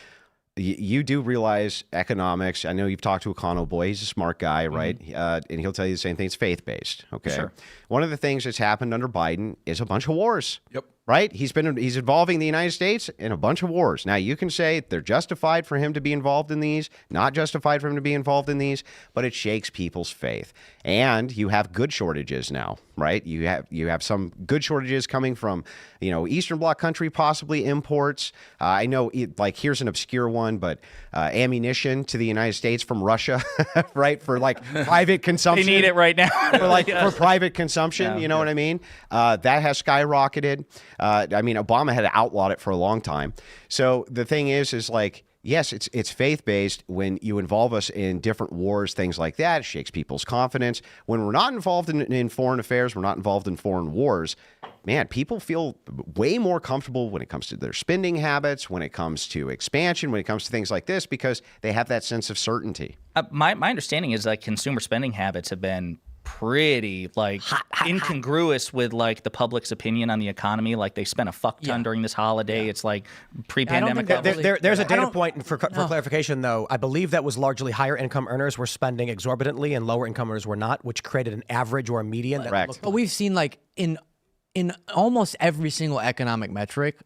You do realize economics. I know you've talked to a Econo boy. He's a smart guy, right? And he'll tell you the same thing. It's faith-based, okay? Sure. One of the things that's happened under Biden is a bunch of wars. Yep. Right? He's involving the United States in a bunch of wars. Now, you can say they're justified for him to be involved in these, not justified for him to be involved in these, but it shakes people's faith. And you have good shortages now, right? You have some good shortages coming from, Eastern Bloc country, possibly imports. I know, here's an obscure one, but ammunition to the United States from Russia, right? For private consumption. They need it right now. for private consumption, you know what I mean? That has skyrocketed. Obama had outlawed it for a long time. So the thing is yes, it's faith-based. When you involve us in different wars, things like that, it shakes people's confidence. When we're not involved in foreign affairs, we're not involved in foreign wars, man, people feel way more comfortable when it comes to their spending habits, when it comes to expansion, when it comes to things like this, because they have that sense of certainty. My understanding is consumer spending habits have been pretty incongruous with the public's opinion on the economy. They spent a fuck ton during this holiday. It's pre-pandemic levels. There's a data point for clarification, though. I believe that was largely higher income earners were spending exorbitantly and lower income earners were not, which created an average or a median. Correct. But we've seen in almost every single economic metric,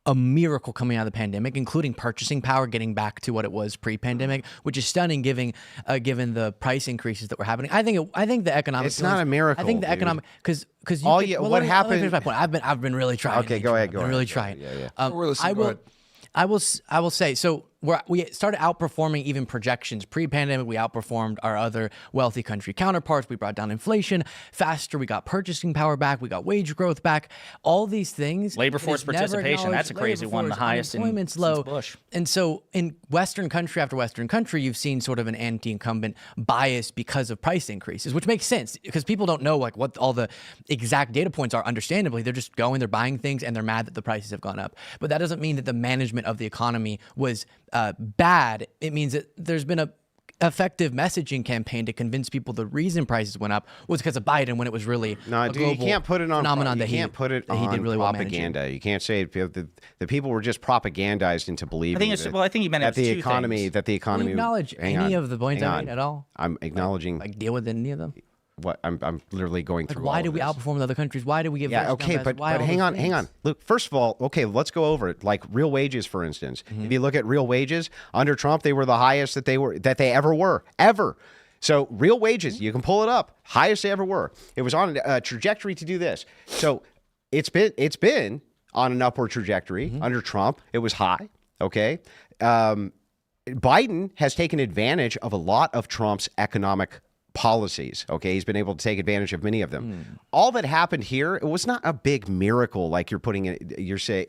a miracle coming out of the pandemic, including purchasing power getting back to what it was pre-pandemic, which is stunning given the price increases that were happening. I think the economic. It's not a miracle. I think the economic because what happened? Let me finish my point. I've been really trying. Okay, go ahead. Really trying. Yeah. I will say so. We started outperforming even projections. Pre-pandemic, we outperformed our other wealthy country counterparts. We brought down inflation faster. We got purchasing power back. We got wage growth back. All these things. Labor force participation, that's a crazy one, the highest unemployment's low. Since Bush. And so in Western country after Western country, you've seen sort of an anti-incumbent bias because of price increases, which makes sense because people don't know what all the exact data points are. Understandably, they're just they're buying things, and they're mad that the prices have gone up. But that doesn't mean that the management of the economy was bad. It means that there's been a effective messaging campaign to convince people the reason prices went up was because of Biden, when it was really a global you can't put it on phenomenon you can't put it on did really propaganda. Well, you can't say the people were just propagandized into believing. I think you meant that the two economy things. that the economy. Do you acknowledge any of the points I made at all? I'm acknowledging. Deal with any of them. What I'm literally going through. Why did we outperform the other countries? Why did we get? Yeah, okay, but hang on. Look, first of all, okay, let's go over it. Real wages, for instance. If you look at real wages under Trump, they were the highest that they ever were. So real wages, you can pull it up, highest they ever were. It was on a trajectory to do this. So it's been on an upward trajectory under Trump. It was high. Okay. Biden has taken advantage of a lot of Trump's economic policies. Okay. He's been able to take advantage of many of them. All that happened here, it was not a big miracle like you're putting it. You're saying,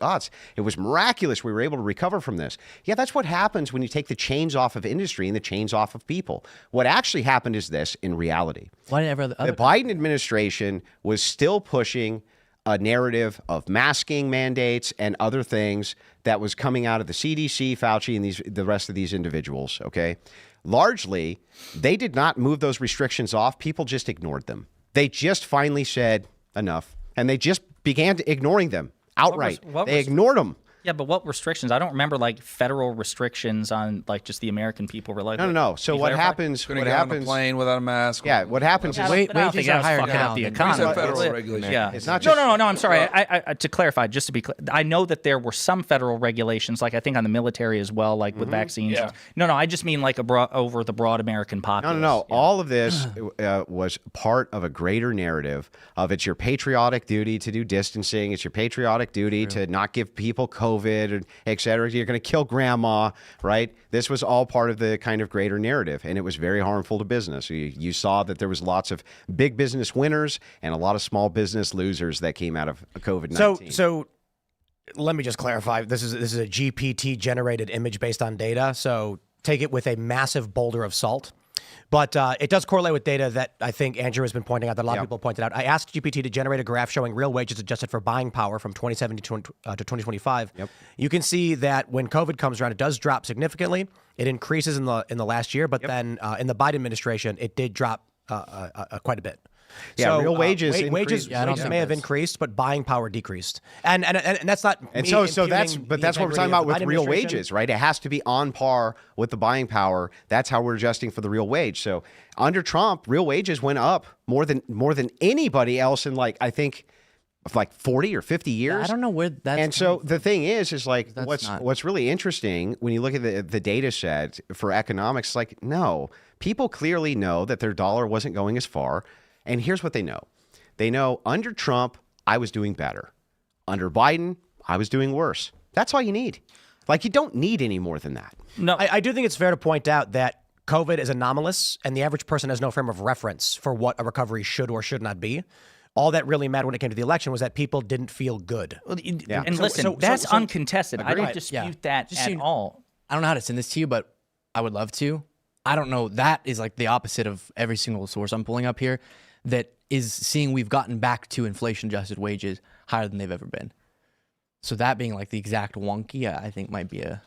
it was miraculous. We were able to recover from this. Yeah, that's what happens when you take the chains off of industry and the chains off of people. What actually happened is this in reality. The Biden administration was still pushing a narrative of masking mandates and other things that was coming out of the CDC, Fauci, and the rest of these individuals, okay? Largely, they did not move those restrictions off. People just ignored them. They just finally said enough, and they just began ignoring them outright. They ignored them. Yeah, but what restrictions? I don't remember like federal restrictions on like just the American people. Were like no. So what happens? Couldn't get on a plane without a mask. Yeah, what happens is wages are higher now. The economy. Federal regulation. Yeah, it's not just no. I'm sorry. I to clarify, just to be clear, I know that there were some federal regulations, like I think on the military as well, like with vaccines. Yeah. No, I just mean like over the broad American populace. No. Yeah. All of this was part of a greater narrative of it's your patriotic duty to do distancing. It's your patriotic duty to not give people COVID, and et cetera. You're going to kill grandma, right? This was all part of the kind of greater narrative, and it was very harmful to business. You saw that there was lots of big business winners and a lot of small business losers that came out of COVID-19. So let me just clarify. This is a GPT-generated image based on data, so take it with a massive boulder of salt. But it does correlate with data that I think Andrew has been pointing out, that a lot of people pointed out. I asked GPT to generate a graph showing real wages adjusted for buying power from 2017 to 2025. Yep. You can see that when COVID comes around, it does drop significantly. It increases in the last year, but then in the Biden administration, it did drop quite a bit. Yeah, so, real wages wages may have increased, but buying power decreased, and that's not. And so that's what we're talking about with real wages, right? It has to be on par with the buying power. That's how we're adjusting for the real wage. So under Trump, real wages went up more than anybody else in I think 40 or 50 years. I don't know where that's. And so the thing is like what's really interesting when you look at the data set for economics, no, people clearly know that their dollar wasn't going as far. And here's what they know. They know under Trump, I was doing better. Under Biden, I was doing worse. That's all you need. You don't need any more than that. No, I do think it's fair to point out that COVID is anomalous and the average person has no frame of reference for what a recovery should or should not be. All that really mattered when it came to the election was that people didn't feel good. And listen, that's uncontested. I don't dispute that at all. I don't know how to send this to you, but I would love to. I don't know. That is the opposite of every single source I'm pulling up here. That is seeing we've gotten back to inflation-adjusted wages higher than they've ever been. So that being the exact wonky, I think might be a...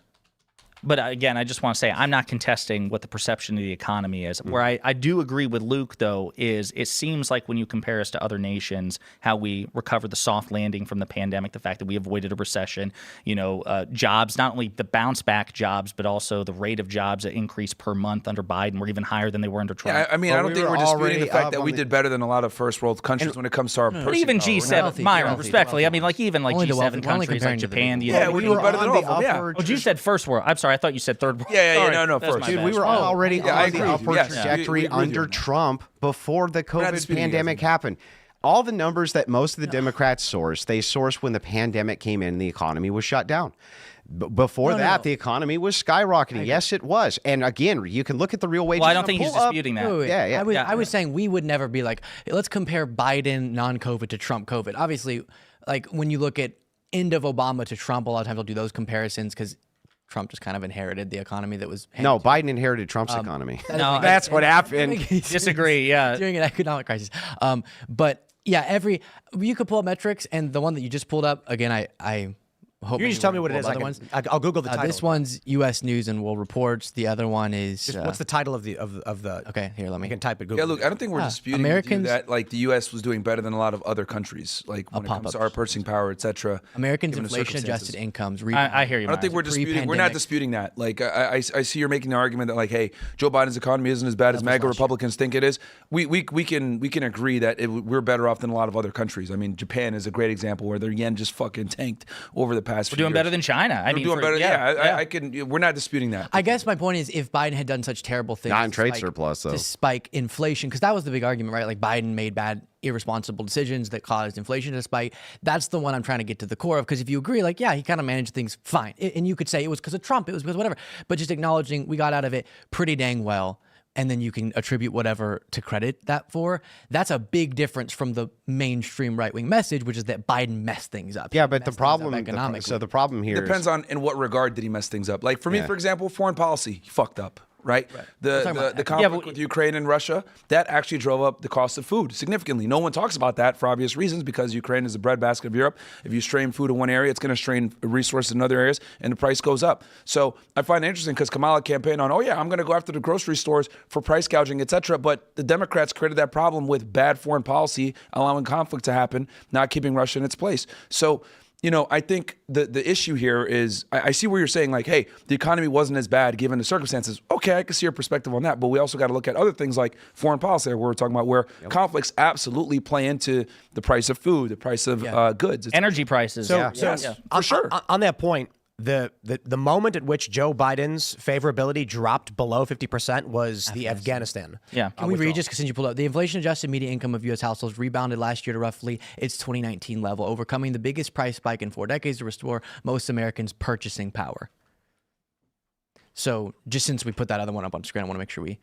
But again, I just want to say I'm not contesting what the perception of the economy is. Where I do agree with Luke, though, is it seems like when you compare us to other nations, how we recovered the soft landing from the pandemic, the fact that we avoided a recession, jobs, not only the bounce back jobs, but also the rate of jobs that increased per month under Biden were even higher than they were under Trump. Yeah, I don't think we're disputing the fact that we did better than a lot of first world countries when it comes to our But even G7, Myron, respectfully, even G7 countries like Japan, we were better than all of them. Yeah. Oh, you said first world. I'm sorry. I thought you said third world. Yeah, no, first. Dude, we were already on the upward trajectory under Trump before the COVID pandemic happened. All the numbers that most of the Democrats source, they sourced when the pandemic came in, the economy was shut down. Before that, the economy was skyrocketing. Yes, it was. And again, you can look at the real wages. Well, I don't think he's disputing that. Wait. I was saying we would never be let's compare Biden non-COVID to Trump COVID. Obviously, when you look at end of Obama to Trump, a lot of times we'll do those comparisons because Trump just kind of inherited the economy that was... No, Biden inherited Trump's economy. No, that's what happened. Disagree, yeah. During an economic crisis. But yeah, you could pull up metrics, and the one that you just pulled up, again, I hope... You just tell me what it is. I'll Google the title. This one's U.S. News and World Reports. The other one is... what's the title of the... Okay, here, let me... You can type it. Google. Yeah, look, I don't think we're disputing that the U.S. was doing better than a lot of other countries, when it comes to our purchasing power, et cetera. Americans' inflation-adjusted incomes... I hear you. I don't think we're disputing... We're not disputing that. I see you're making the argument that, hey, Joe Biden's economy isn't as bad as MAGA Republicans think it is. We can agree that we're better off than a lot of other countries. I mean, Japan is a great example where their yen just fucking tanked over the past We're few doing years. better than China. We're doing better. I can. We're not disputing that. I guess my point is, if Biden had done such terrible things, non-trade surplus though, to spike inflation, because that was the big argument, right? Like Biden made bad, irresponsible decisions that caused inflation to spike. That's the one I'm trying to get to the core of. Because if you agree, like, yeah, he kind of managed things fine, and you could say it was because of Trump, it was because whatever, but just acknowledging we got out of it pretty dang well. And then you can attribute whatever to credit that for. That's a big difference from the mainstream right-wing message, which is that Biden messed things up. Yeah, but the problem, so the problem here depends on in what regard did he mess things up. Like for me, for example, foreign policy, he fucked up. Right? The conflict with Ukraine and Russia, that actually drove up the cost of food significantly. No one talks about that for obvious reasons, because Ukraine is the breadbasket of Europe. If you strain food in one area, it's going to strain resources in other areas, and the price goes up. So I find it interesting because Kamala campaigned on, I'm going to go after the grocery stores for price gouging, etc. But the Democrats created that problem with bad foreign policy, allowing conflict to happen, not keeping Russia in its place. So I think the issue here is I see where you're saying, like, hey, the economy wasn't as bad given the circumstances. Okay, I can see your perspective on that. But we also got to look at other things like foreign policy, where we're talking about where conflicts absolutely play into the price of food, the price of goods. Energy prices. For sure. On that point, the moment at which Joe Biden's favorability dropped below 50% was the Afghanistan. Yeah. Can we read, just since you pulled up, the inflation-adjusted median income of U.S. households rebounded last year to roughly its 2019 level, overcoming the biggest price spike in 4 decades to restore most Americans' purchasing power. So just since we put that other one up on screen, I want to make sure we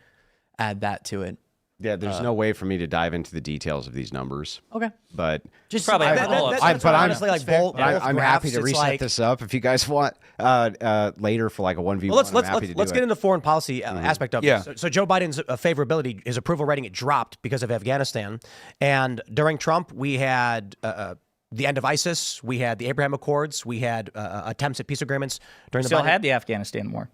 add that to it. Yeah, there's no way for me to dive into the details of these numbers. Okay. But just probably honestly, like I'm happy to reset this up if you guys want later for like a 1v1. Let's get into the foreign policy aspect of it. So Joe Biden's favorability, his approval rating, it dropped because of Afghanistan. And during Trump, we had the end of ISIS, we had the Abraham Accords, we had attempts at peace agreements during the Still had the Afghanistan war.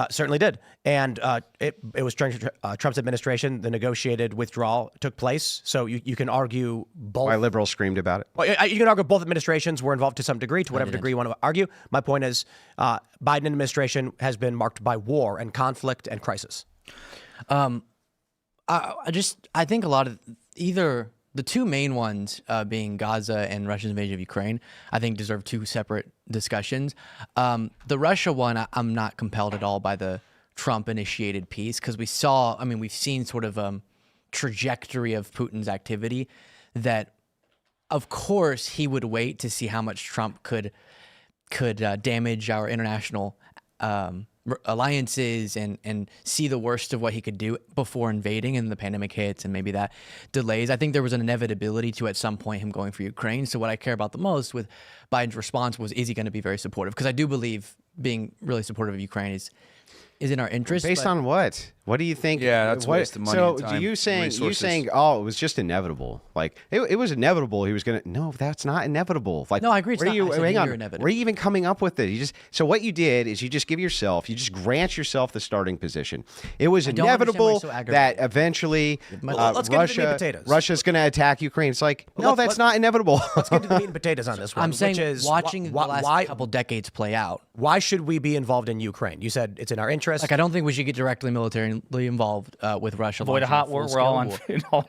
Certainly did. And it was during Trump's administration, the negotiated withdrawal took place. So you can argue both. Why liberals screamed about it. Well, you can argue both administrations were involved to some degree, to whatever degree you want to argue. My point is, Biden administration has been marked by war and conflict and crisis. I think a lot of either the two main ones being Gaza and Russia's invasion of Ukraine, I think deserve two separate discussions. The Russia one, I'm not compelled at all by the Trump-initiated peace, because we've seen sort of trajectory of Putin's activity that, of course, he would wait to see how much Trump could damage our international alliances and see the worst of what he could do before invading, and the pandemic hits and maybe that delays. I think there was an inevitability to at some point him going for Ukraine. So what I care about the most with Biden's response was, is he going to be very supportive? Because I do believe being really supportive of Ukraine is in our interest. Based on what? What do you think? Yeah, that's a waste of money. So and time, do you saying, it was just inevitable? Like it was inevitable. He was gonna. No, that's not inevitable. Like, no, I agree. Hang on. Where are you even coming up with it? So what you did is you just grant yourself the starting position. It was inevitable that eventually Russia's going to attack Ukraine. It's like, no, that's not inevitable. Let's get to the meat and potatoes on this one. I'm saying, watching the last couple decades play out. Why should we be involved in Ukraine? You said it's in our interest. Like, I don't think we should get directly militarily involved with Russia. Avoid a hot war. We're all in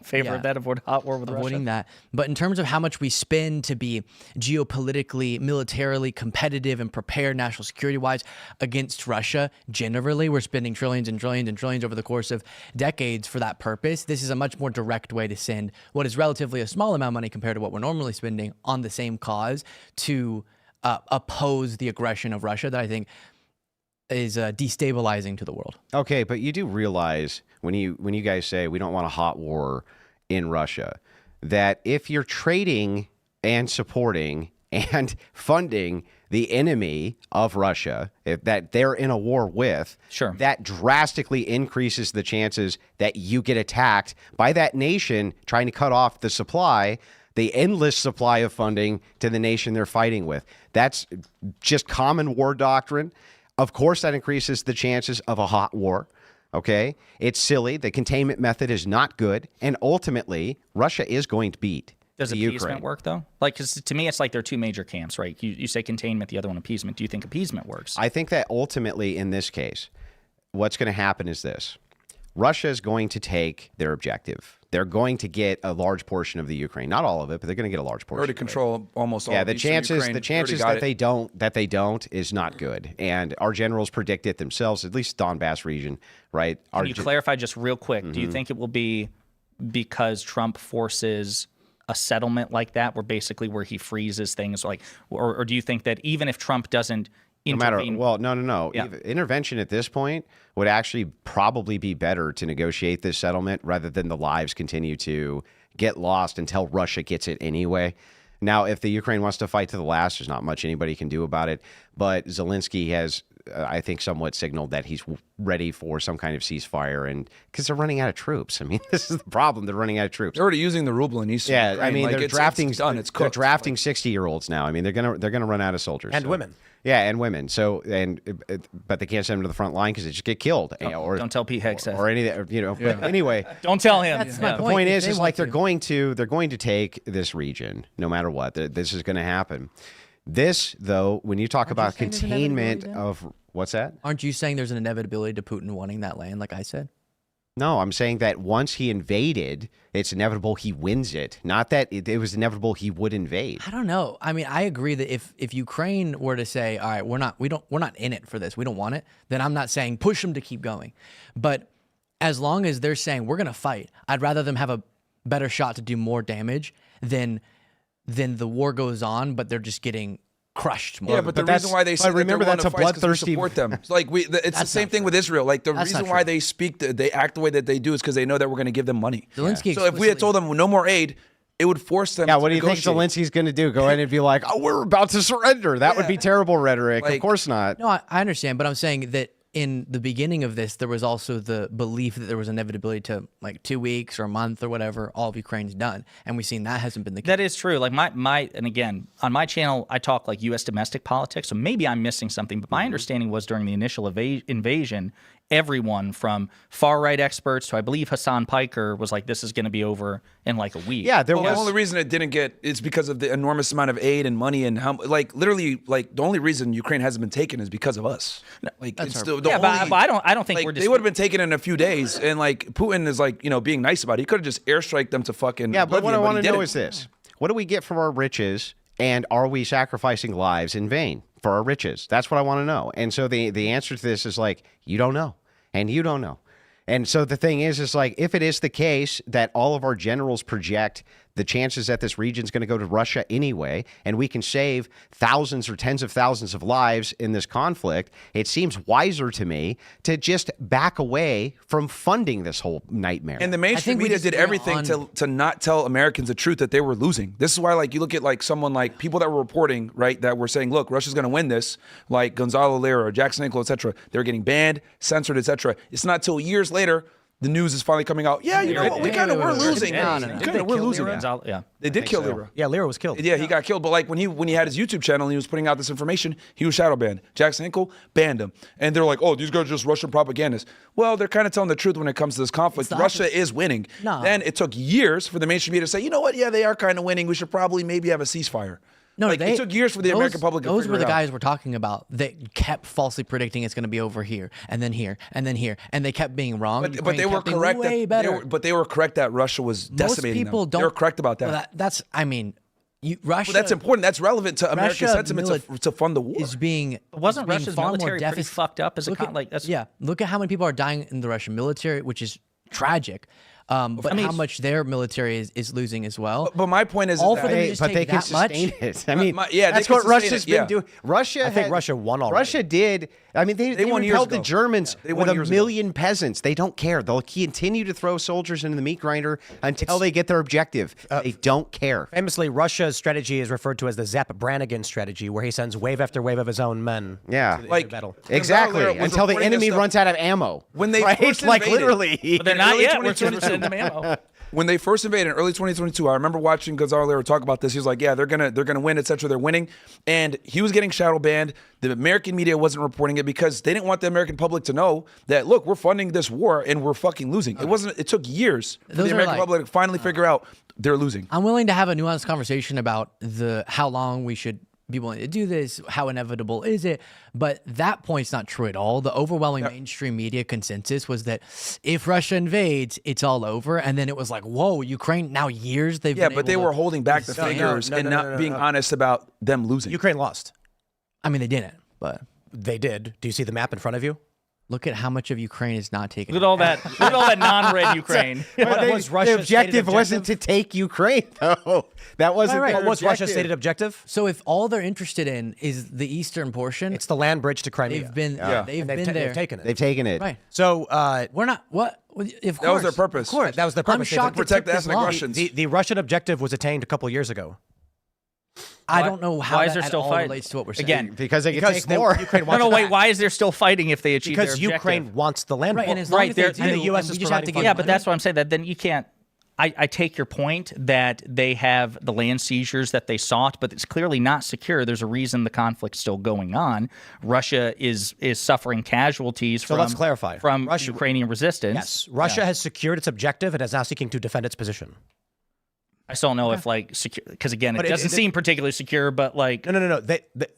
favor of that. Avoid a hot war with Avoiding Russia. that. But in terms of how much we spend to be geopolitically, militarily competitive and prepared national security-wise against Russia, generally, we're spending trillions and trillions and trillions over the course of decades for that purpose. This is a much more direct way to send what is relatively a small amount of money compared to what we're normally spending on the same cause to oppose the aggression of Russia that I think is destabilizing to the world. Okay, but you do realize when you guys say we don't want a hot war in Russia, that if you're trading and supporting and funding the enemy of Russia that they're in a war with, sure, that drastically increases the chances that you get attacked by that nation trying to cut off the supply, the endless supply of funding to the nation they're fighting with. That's just common war doctrine. Of course, that increases the chances of a hot war. Okay? It's silly. The containment method is not good. And ultimately, Russia is going to beat Does Ukraine. Appeasement work, though? Like, because to me, it's like there are two major camps, right? You say containment, the other one appeasement. Do you think appeasement works? I think that ultimately, in this case, what's going to happen is this. Russia is going to take their objective. they're going to get a large portion of the Ukraine. Not all of it, but they're going to get a large portion. Already control almost all. Yeah, of the chances that they don't is not good. And our generals predict it themselves, at least Donbass region, right? Can you clarify just real quick? Do you think it will be because Trump forces a settlement like that, where he freezes things, or do you think that even if Trump doesn't intervene? No. Yeah. Intervention at this point would actually probably be better to negotiate this settlement rather than the lives continue to get lost until Russia gets it anyway. Now, if the Ukraine wants to fight to the last, there's not much anybody can do about it. But Zelensky has, I think, somewhat signaled that he's ready for some kind of ceasefire, and because they're running out of troops. I mean, this is the problem. They're running out of troops. They're already using the ruble in Eastern Ukraine. I mean, they're drafting. It's done. It's cooked. They're drafting 60-year-olds now. I mean, they're gonna run out of soldiers and women. Yeah, and women. So but they can't send them to the front line because they just get killed. Don't tell Pete Hegseth. or any, But anyway, don't tell him. That's my the point. point is like they're going to take this region no matter what. This is going to happen. This, though, when you talk about containment of what's that? Aren't you saying there's an inevitability to Putin wanting that land, like I said? No, I'm saying that once he invaded, it's inevitable he wins it. Not that it was inevitable he would invade. I don't know. I mean, I agree that if Ukraine were to say, all right, we're not in it for this, we don't want it, then I'm not saying push them to keep going. But as long as they're saying we're going to fight, I'd rather them have a better shot to do more damage than the war goes on, but they're just getting crushed more. Yeah, but the reason why they say remember that that's a bloodthirsty. Support them. It's like it's the same thing with Israel. Like the reason why they act the way that they do is because they know that we're going to give them money. Zelensky So if we had told them no more aid, it would force them. Yeah, to what do you think Zelensky's going to do? Go in and be like, "Oh, we're about to surrender." That would be terrible rhetoric. Of course not. No, I understand, but I'm saying that in the beginning of this, there was also the belief that there was inevitability to like 2 weeks or a month or whatever, all of Ukraine's done. And we've seen that hasn't been the case. That is true. Like and again, on my channel, I talk like U.S. domestic politics, so maybe I'm missing something, but my understanding was during the initial invasion, everyone from far-right experts to I believe Hassan Piker was like, this is going to be over in like a week. Yeah, the only reason it didn't get is because of the enormous amount of aid and money and how literally the only reason Ukraine hasn't been taken is because of us. Like it's still but I don't think they would have been taken in a few days, and like Putin is being nice about it. He could have just airstriked them to fucking but what I want to know is this: what do we get from our riches, and are we sacrificing lives in vain for our riches? That's what I want to know. And so the answer to this is like, you don't know, and you don't know. And so the thing is like, if it is the case that all of our generals project the chances that this region is going to go to Russia anyway, and we can save thousands or tens of thousands of lives in this conflict, it seems wiser to me to just back away from funding this whole nightmare. And the mainstream media did everything to not tell Americans the truth that they were losing. This is why, you look at someone like people that were reporting, right, that were saying, look, Russia's going to win this, like Gonzalo Lira or Jackson Hinkle, etc. They were getting banned, censored, etc. It's not till years later the news is finally coming out. Yeah, you know what? We kind of were losing. We're losing. Yeah, they did kill Lira. Yeah, Lira was killed. Yeah, he got killed. But when he had his YouTube channel and he was putting out this information, he was shadow banned. Jackson Hinkle banned him, and they're like, "Oh, these guys are just Russian propagandists." Well, they're kind of telling the truth when it comes to this conflict. Russia is winning. No. Then it took years for the mainstream media to say, "You know what? Yeah, they are kind of winning. We should probably maybe have a ceasefire." No, it took years for the American public to figure it out. Those were the guys we're talking about that kept falsely predicting it's going to be over here, and then here, and then here, and they kept being wrong. But they were correct. They were correct that Russia was decimating them. Most people don't. They were correct about that. Russia. But that's important. That's relevant to American sentiment to fund the war. Wasn't Russia's military pretty fucked up as look at how many people are dying in the Russian military, which is tragic. But how much their military is losing as well. But my point is, all for them to just take they can that much. sustain it. I mean, that's what Russia's been doing. I think Russia won already. Russia did. I mean, they won years held ago. the Germans They with won a years million peasants. They don't care. They'll continue to throw soldiers into the meat grinder until they get their objective. They don't care. Famously, Russia's strategy is referred to as the Zap Brannigan strategy, where he sends wave after wave of his own men. Yeah, to battle. Exactly. Until the enemy runs out of ammo. When they first invaded, literally. But they're not yet. We're trying to send them ammo. When they first invaded in early 2022, I remember watching Gonzalo Lira talk about this. He was like, "Yeah, they're gonna win, etc. They're winning," and he was getting shadow banned. The American media wasn't reporting it because they didn't want the American public to know that, look, we're funding this war and we're fucking losing. It wasn't. It took years for the American public to finally figure out they're losing. I'm willing to have a nuanced conversation about how long we should be willing to do this? How inevitable is it? But that point's not true at all. The overwhelming mainstream media consensus was that if Russia invades, it's all over. And then it was like, whoa, Ukraine, now years they've been but they were holding back the figures and not being honest about them losing. Ukraine lost. I mean, they didn't, but they did. Do you see the map in front of you? Look at how much of Ukraine is not taken. Look at all that non-red Ukraine. The objective wasn't to take Ukraine, though. That wasn't What was Russia's stated objective? So if all they're interested in is the eastern portion, it's the land bridge to Crimea. They've been there. They've taken it. They've taken it. Right. So we're not. What? Of course. That was their purpose. Of course. That was their purpose. I'm shocked to protect it took this ethnic long. Russians. The Russian objective was attained a couple years ago. I don't know how why that is there at still all fighting? relates to what we're saying. Again, Because they can take more. Ukraine wants wait. Why is there still fighting if they achieve their because objective? Ukraine wants the land. Right, and as long as they do, and the U.S. and is we just have to providing give funding. but that's what I'm saying. That then you can't. I take your point that they have the land seizures that they sought, but it's clearly not secure. There's a reason the conflict's still going on. Russia is suffering casualties from. let's clarify. From Ukrainian resistance. Yes, Russia has secured its objective and is now seeking to defend its position. I still don't know if secure, because again, it doesn't seem particularly secure. But No.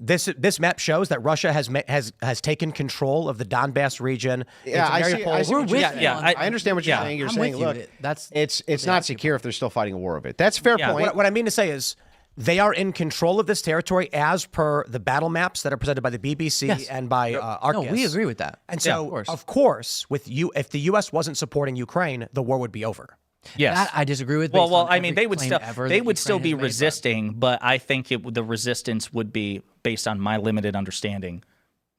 This map shows that Russia has taken control of the Donbass region. Yeah, I see what you're saying. I understand what you're saying. You're I'm saying, with you. look, it's not secure if they're still fighting a war of it. That's a fair point. What I mean to say is they are in control of this territory as per the battle maps that are presented by the BBC and by Arcus. No, we agree with that. And so, of course, if the U.S. wasn't supporting Ukraine, the war would be over. yes, That I disagree with. Well, I mean, they would still be resisting, but I think the resistance would be based on my limited understanding,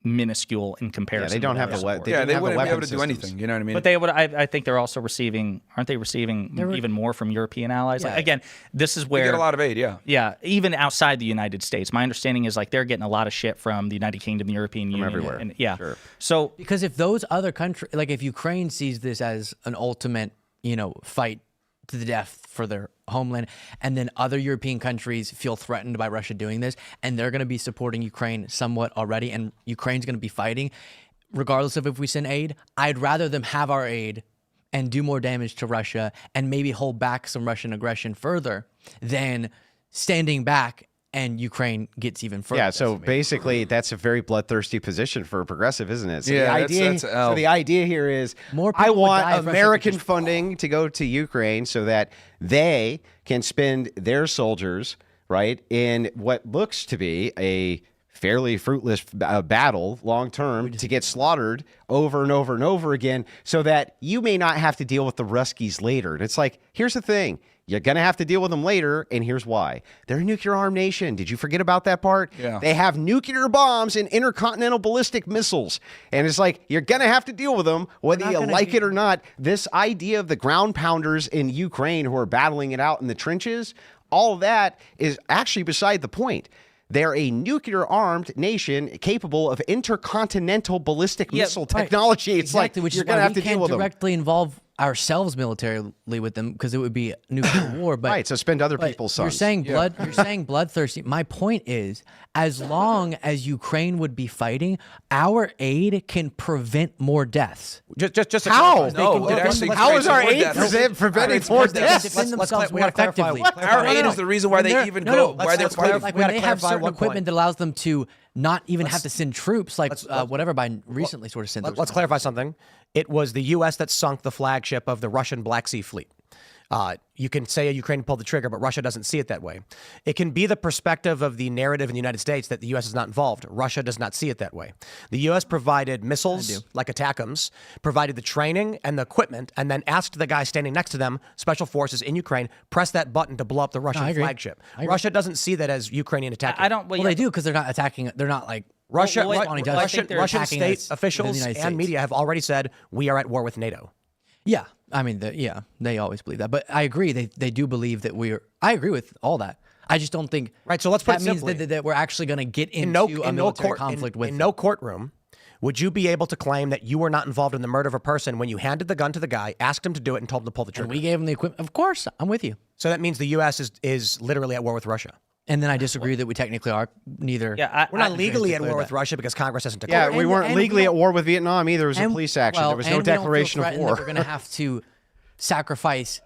minuscule in comparison. Yeah, they don't have the weapon. They wouldn't be able to do anything. You know what I mean? But they would. I think they're also receiving. Aren't they receiving even more from European allies? Yeah. Like, again, this is where they get a lot of aid. Yeah. Yeah, even outside the United States, my understanding is like they're getting a lot of shit from the United Kingdom, the European Union, everywhere. And, yeah. Sure. So because if those other countries, like if Ukraine sees this as an ultimate, fight to the death for their homeland, and then other European countries feel threatened by Russia doing this, and they're going to be supporting Ukraine somewhat already, and Ukraine's going to be fighting, regardless of if we send aid, I'd rather them have our aid and do more damage to Russia and maybe hold back some Russian aggression further than standing back and Ukraine gets even further. Yeah, so basically that's a very bloodthirsty position for a progressive, isn't it? So Yeah, the idea here is More people I would want die if Russia American could just funding to go to Ukraine so that they can spend their soldiers, right, in what looks to be a fairly fruitless battle long term to get slaughtered over and over and over again so that you may not have to deal with the Ruskies later. And it's like, here's the thing. You're going to have to deal with them later, and here's why. They're a nuclear-armed nation. Did you forget about that part? Yeah. They have nuclear bombs and intercontinental ballistic missiles. And it's like, you're going to have to deal with them, whether you like it or not. This idea of the ground pounders in Ukraine who are battling it out in the trenches, all of that is actually beside the point. They're a nuclear-armed nation capable of intercontinental ballistic missile technology. It's exactly, like which you're is going to why have we to deal can't with them. directly involve ourselves militarily with them because it would be nuclear war. But Right, so spend other but people's You're sons. saying You're saying bloodthirsty. My point is, as long as Ukraine would be fighting, our aid can prevent more deaths. Just to How? clarify, No, it actually How creates is our more aid deaths. preventing It's more more deaths? Defend let's themselves we more gotta clarify. effectively. Our aid No, is the reason why they even go why they're fighting. Like we when gotta they have clarify certain one equipment point. that allows them to not even have to send troops, like whatever Biden recently sort of sent. Let's clarify something. It was the U.S. that sunk the flagship of the Russian Black Sea Fleet. You can say Ukraine pulled the trigger, but Russia doesn't see it that way. It can be the perspective of the narrative in the United States that the U.S. is not involved. Russia does not see it that way. The U.S. provided missiles like ATACMS, provided the training and the equipment, and then asked the guy standing next to them, special forces in Ukraine, press that button to blow up the Russian flagship. Russia doesn't see that as Ukrainian attack. I don't. Well, they do because they're not attacking. They're not like Russian attacking state us officials in the United and States. media have already said we are at war with NATO. Yeah, I mean, they always believe that. But I agree, they do believe that we're. I agree with all that. I just don't think. Right. So let's put that it means simply. that we're actually going to get into a military conflict with. In no courtroom would you be able to claim that you were not involved in the murder of a person when you handed the gun to the guy, asked him to do it, and told him to pull the trigger. And we gave them the equipment. Of course, I'm with you. So that means the U.S. is literally at war with Russia. And then I disagree that we technically are neither. Yeah, We're not legally at war with Russia because Congress hasn't declared. Yeah, we weren't legally at war with Vietnam either. It was a police action. Well, there was no and we don't feel declaration of threatened war. that we're going to have to sacrifice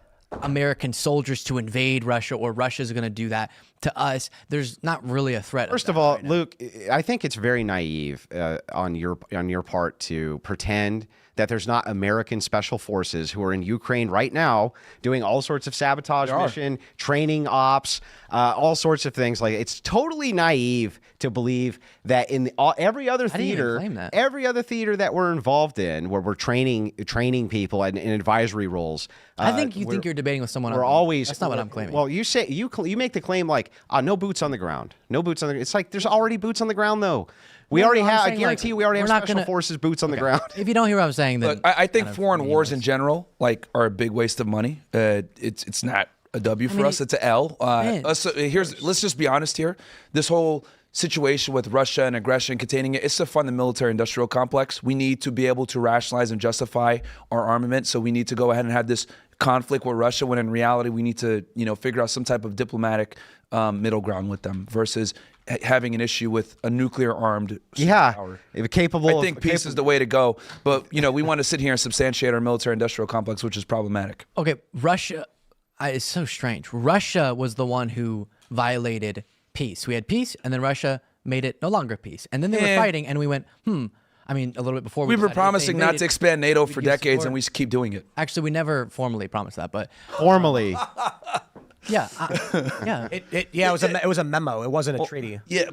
American soldiers to invade Russia or Russia's going to do that to us. There's not really a threat. First of all, Luke, I think it's very naive on your part to pretend that there's not American special forces who are in Ukraine right now doing all sorts of sabotage mission, training ops, all sorts of things. Like, it's totally naive to believe that in every other theater that we're involved in, where we're training people in advisory roles. I think you think you're debating with someone. We're always. That's not what I'm claiming. Well, you say you make the claim like no boots on the ground, no boots on the. It's like there's already boots on the ground though. We already have. I guarantee we already have special forces boots on the ground. If you don't hear what I'm saying, then look, I think foreign wars in general are a big waste of money. It's not a W for us. It's an L. Let's just be honest here. This whole situation with Russia and aggression, containing it, it's to fund the military-industrial complex. We need to be able to rationalize and justify our armament. So we need to go ahead and have this conflict with Russia, when in reality we need to figure out some type of diplomatic middle ground with them versus having an issue with a nuclear-armed power. Capable. I think peace is the way to go. But we want to sit here and substantiate our military-industrial complex, which is problematic. Okay, Russia. It's so strange. Russia was the one who violated peace. We had peace, and then Russia made it no longer peace. And then they were fighting, and we went, I mean, a little bit before we were promising not to expand NATO for decades, and we keep doing it. Actually, we never formally promised that, but formally. Yeah, it was a memo. It wasn't a treaty. Yeah.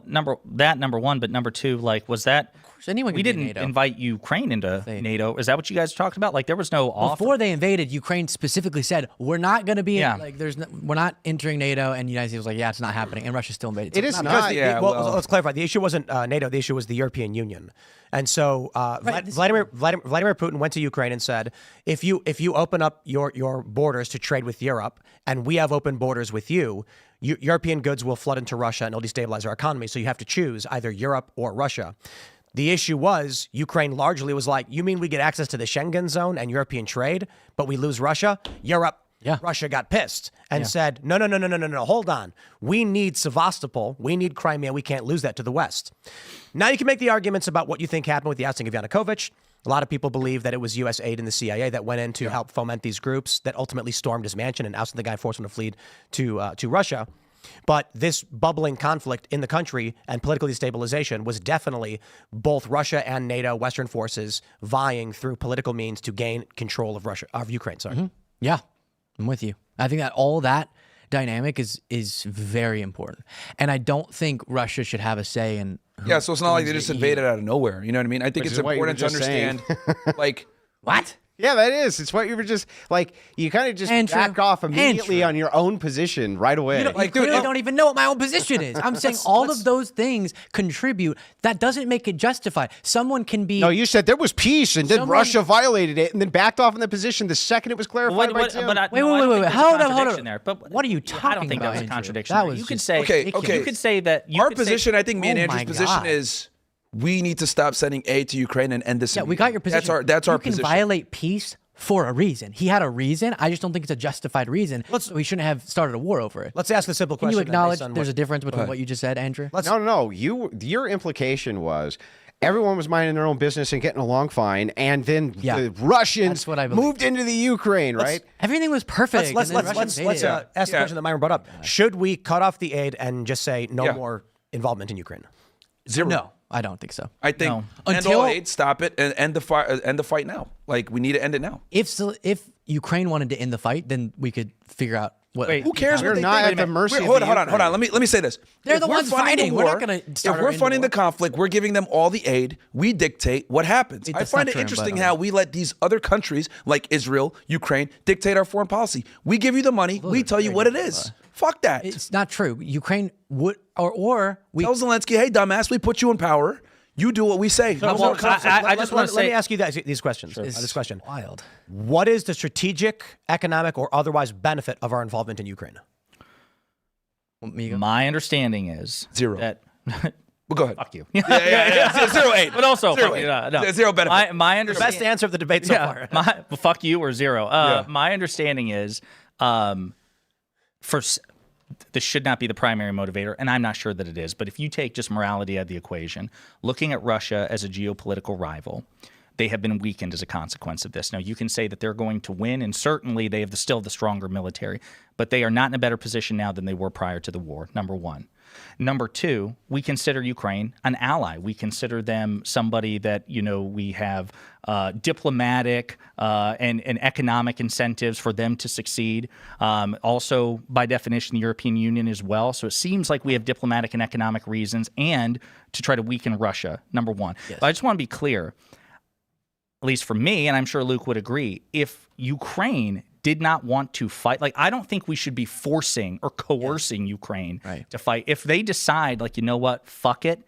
Number one, but number two, was that? Anyone we didn't invite Ukraine into NATO. Is that what you guys talked about? There was no offer. Before they invaded, Ukraine specifically said, we're not going to be we're not entering NATO, and the United States was like, yeah, it's not happening, and Russia still invaded. It is not. Let's clarify. The issue wasn't NATO. The issue was the European Union. And so Vladimir Putin went to Ukraine and said, if you open up your borders to trade with Europe, and we have open borders with you, European goods will flood into Russia and it'll destabilize our economy. So you have to choose either Europe or Russia. The issue was Ukraine largely was like, you mean we get access to the Schengen zone and European trade, but we lose Russia? Russia got pissed and said, no, hold on. We need Sevastopol. We need Crimea. We can't lose that to the West. Now you can make the arguments about what you think happened with the ousting of Yanukovych. A lot of people believe that it was U.S. aid and the CIA that went in to help foment these groups that ultimately stormed his mansion and ousted the guy, forced him to flee to Russia. But this bubbling conflict in the country and political destabilization was definitely both Russia and NATO, Western forces, vying through political means to gain control of Ukraine. Sorry. Mm-hmm. Yeah, I'm with you. I think that all that dynamic is very important. And I don't think Russia should have a say in... Yeah, so it's not like they just invaded out of nowhere. You know what I mean? I think it's important to understand, What? Yeah, that is. It's what you were just you kind of just back off immediately on your own position right away. You don't even know what my own position is. I'm saying all of those things contribute. That doesn't make it justified. Someone can be... No, you said there was peace and then Russia violated it and then backed off in the position the second it was clarified by Tim. Wait. Hold on. There. But what are you talking about? I don't think that was a contradiction. That was you could say... Okay. You could say that... Our position, I think me and Andrew's position is... We need to stop sending aid to Ukraine and end this. Yeah, we got your position. That's our position. You can violate peace for a reason. He had a reason. I just don't think it's a justified reason. We shouldn't have started a war over it. Let's ask the simple question. Can you acknowledge there's a difference between what you just said, Andrew? No. Your implication was everyone was minding their own business and getting along fine, and then the Russians moved into the Ukraine, right? Everything was perfect. Let's ask the question that Myron brought up. Should we cut off the aid and just say no more involvement in Ukraine? Zero. No, I don't think so. I think end all aid, stop it, and end the fight now. We need to end it now. If Ukraine wanted to end the fight, then we could figure out what. Wait, who cares? We're not at the mercy. Hold on. Let me say this. They're the ones fighting. We're not going to start. If we're funding the conflict, we're giving them all the aid. We dictate what happens. I find it interesting how we let these other countries like Israel, Ukraine, dictate our foreign policy. We give you the money. We tell you what it is. Fuck that. It's not true. Ukraine would or we tell Zelensky, hey, dumbass, we put you in power. You do what we say. I just want to let me ask you these questions. This question. Wild. What is the strategic, economic, or otherwise benefit of our involvement in Ukraine? My understanding is zero. That well, go ahead. Fuck you. Yeah. 0 8. But also zero benefit. My understanding. Best answer of the debate so far. Fuck you or zero. My understanding is this should not be the primary motivator, and I'm not sure that it is. But if you take just morality out of the equation, looking at Russia as a geopolitical rival, they have been weakened as a consequence of this. Now, you can say that they're going to win, and certainly they have still the stronger military, but they are not in a better position now than they were prior to the war, number one. Number two, we consider Ukraine an ally. We consider them somebody that, we have diplomatic and economic incentives for them to succeed. Also, by definition, the European Union as well. So it seems like we have diplomatic and economic reasons and to try to weaken Russia, number one. Yes. But I just want to be clear, at least for me, and I'm sure Luke would agree, if Ukraine did not want to fight, I don't think we should be forcing or coercing Ukraine to fight. If they decide, you know what, fuck it,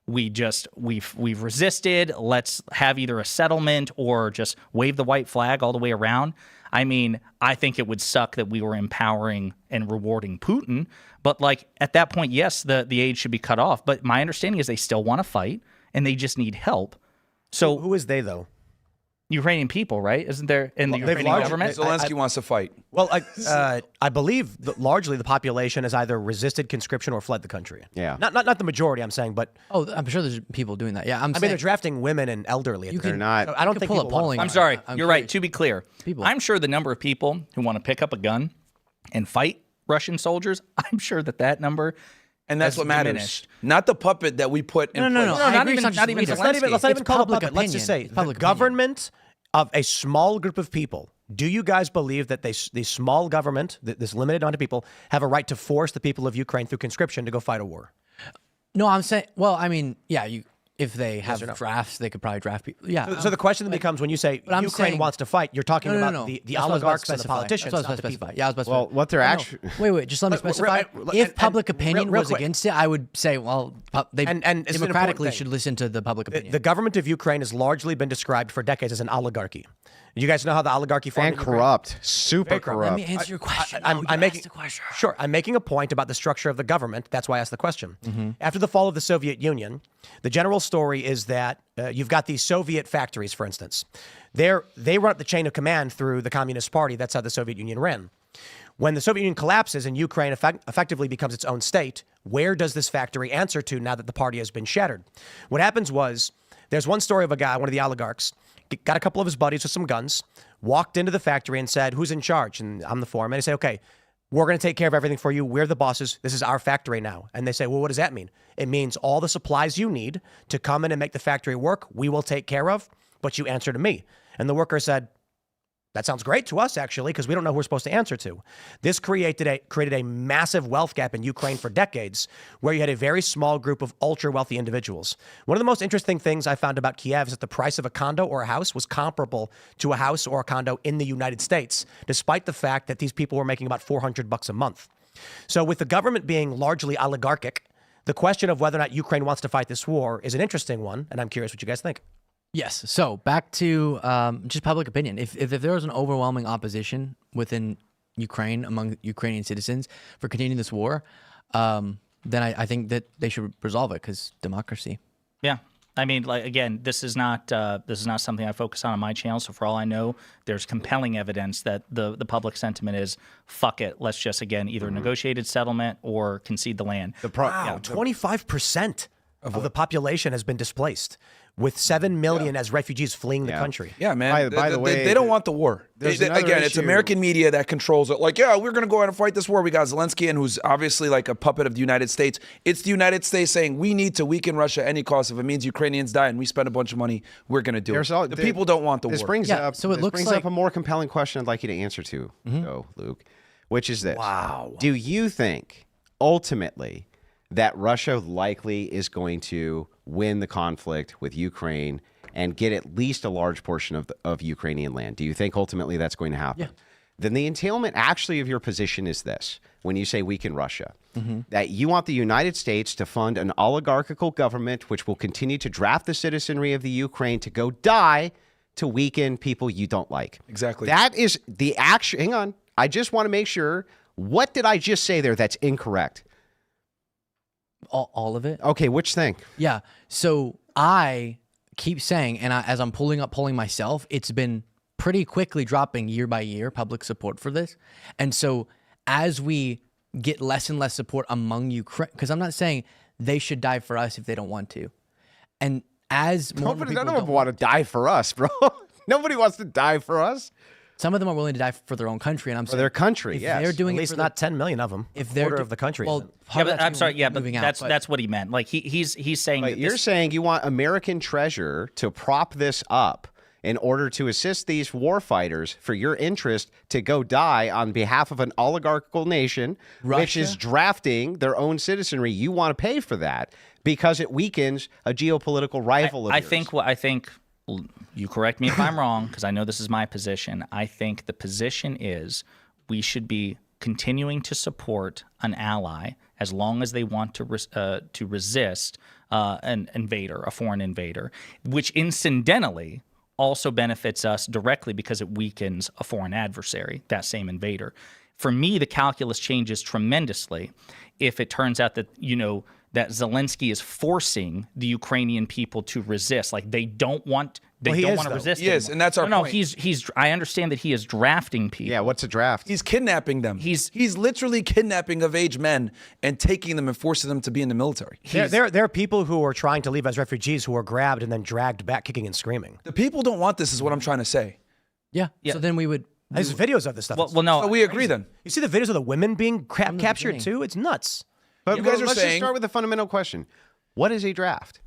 we've resisted, let's have either a settlement or just wave the white flag all the way around. I mean, I think it would suck that we were empowering and rewarding Putin, but at that point, yes, the aid should be cut off. But my understanding is they still want to fight and they just need help. So who is they though? Ukrainian people, right? Isn't there in the Ukrainian government? Zelensky wants to fight. Well, I believe that largely the population has either resisted conscription or fled the country. Yeah, not the majority. I'm saying, but I'm sure there's people doing that. Yeah, I mean, they're drafting women and elderly. They're not. So I don't think pull people a polling. I'm sorry. You're right. To be clear, I'm sure the number of people who want to pick up a gun and fight Russian soldiers, I'm sure that number. And that's what matters. Diminished. Not the puppet that we put in place. No, not even Zelensky. Let's not even call it a puppet. Opinion. Let's just say the government of a small group of people. Do you guys believe that the small government, this limited amount of people, have a right to force the people of Ukraine through conscription to go fight a war? No, I'm saying, well, I mean, yeah, if they have drafts, they could probably draft people. Yeah. So the question then becomes, when you say Ukraine wants to fight, you're talking about the oligarchs and the politicians. That's what I specify. Yeah, I was about to Well, what they're actually... Wait, just let me specify. If public opinion was against it, I would say, well, they democratically should listen to the public opinion. The government of Ukraine has largely been described for decades as an oligarchy. You guys know how the oligarchy formed? And corrupt. Super corrupt. Let me answer your question. I'm making the question. Sure. I'm making a point about the structure of the government. That's why I asked the question. After the fall of the Soviet Union, the general story is that you've got these Soviet factories, for instance. They run up the chain of command through the Communist Party. That's how the Soviet Union ran. When the Soviet Union collapses and Ukraine effectively becomes its own state, where does this factory answer to now that the party has been shattered? What happens was, there's one story of a guy, one of the oligarchs, got a couple of his buddies with some guns, walked into the factory and said, who's in charge? And I'm the foreman. And they say, okay, we're going to take care of everything for you. We're the bosses. This is our factory now. And they say, well, what does that mean? It means all the supplies you need to come in and make the factory work, we will take care of, but you answer to me. And the worker said, that sounds great to us, actually, because we don't know who we're supposed to answer to. This created a massive wealth gap in Ukraine for decades, where you had a very small group of ultra-wealthy individuals. One of the most interesting things I found about Kiev is that the price of a condo or a house was comparable to a house or a condo in the United States, despite the fact that these people were making about $400 a month. So with the government being largely oligarchic, the question of whether or not Ukraine wants to fight this war is an interesting one, and I'm curious what you guys think. Yes. So back to just public opinion. If there was an overwhelming opposition within Ukraine, among Ukrainian citizens, for continuing this war, then I think that they should resolve it, because democracy. Yeah. I mean, again, this is not something I focus on my channel. So for all I know, there's compelling evidence that the public sentiment is, fuck it, let's just, again, either negotiated settlement or concede the land. 25% of the population has been displaced, with 7 million as refugees fleeing the country. Yeah, man. By the way, they don't want the war. Again, it's American media that controls it. We're going to go out and fight this war. We got Zelensky, and who's obviously a puppet of the United States. It's the United States saying we need to weaken Russia at any cost. If it means Ukrainians die and we spend a bunch of money, we're going to do it. The people don't want the war. This brings up a more compelling question I'd like you to answer to, though, Luke, which is this. Wow. Do you think, ultimately, that Russia likely is going to win the conflict with Ukraine and get at least a large portion of Ukrainian land? Do you think ultimately that's going to happen? Yeah. Then the entailment actually of your position is this: when you say weaken Russia, that you want the United States to fund an oligarchical government which will continue to draft the citizenry of the Ukraine to go die to weaken people you don't like. Exactly. That is the action. Hang on. I just want to make sure. What did I just say there that's incorrect? All of it. Okay, which thing? Yeah. So I keep saying, and as I'm polling myself, it's been pretty quickly dropping year by year, public support for this. And so as we get less and less support among Ukraine, because I'm not saying they should die for us if they don't want to. And as more None people of them want to die for us, bro. Nobody wants to die for us. Some of them are willing to die for their own country, and I'm saying their country. if Yes, they're doing At least it for not 10 million of them. if they're quarter of the country. Well, isn't. part of that's I'm sorry. Yeah, but moving out, that's what he meant. Like he's saying. But That you're saying you want American treasure to prop this up in order to assist these war fighters for your interest to go die on behalf of an oligarchical nation, which is drafting their own citizenry. You want to pay for that because it weakens a geopolitical rival of yours. I think. You correct me if I'm wrong, because I know this is my position. I think the position is we should be continuing to support an ally as long as they want to resist an invader, a foreign invader, which incidentally also benefits us directly because it weakens a foreign adversary, that same invader. For me, the calculus changes tremendously if it turns out that, that Zelensky is forcing the Ukrainian people to resist. Like they don't want to resist. Yes, anymore. and that's our no, point. He's. I understand that he is drafting people. Yeah, what's a draft? He's kidnapping them. He's literally kidnapping of age men and taking them and forcing them to be in the military. There are people who are trying to leave as refugees who are grabbed and then dragged back kicking and screaming. The people don't want this is what I'm trying to say. Yeah. So then we would. There's videos of this stuff. Well, no. So we agree then. You see the videos of the women being captured beginning. too? It's nuts. But You guys are let's just saying- start with the fundamental question. What is a draft?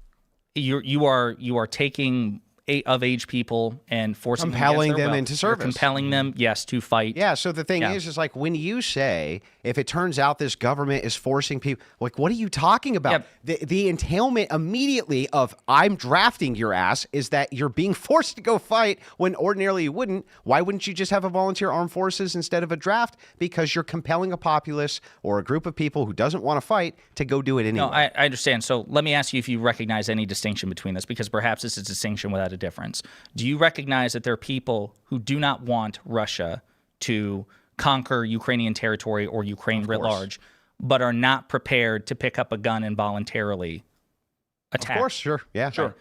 You are taking of age people and forcing Compelling them, against their them will. into You're service. compelling them, yes, to fight. Yeah, so the thing Yeah. is like when you say, if it turns out this government is forcing people, like, what are you talking about? The entailment immediately of I'm drafting your ass is that you're being forced to go fight when ordinarily you wouldn't. Why wouldn't you just have a volunteer armed forces instead of a draft? Because you're compelling a populace or a group of people who doesn't want to fight to go do it anyway. No, I understand. So let me ask you if you recognize any distinction between this, because perhaps this is a distinction without a difference. Do you recognize that there are people who do not want Russia to conquer Ukrainian territory or Ukraine writ large, but are not prepared to pick up a gun and voluntarily attack? Of course, sure. Yeah, sure.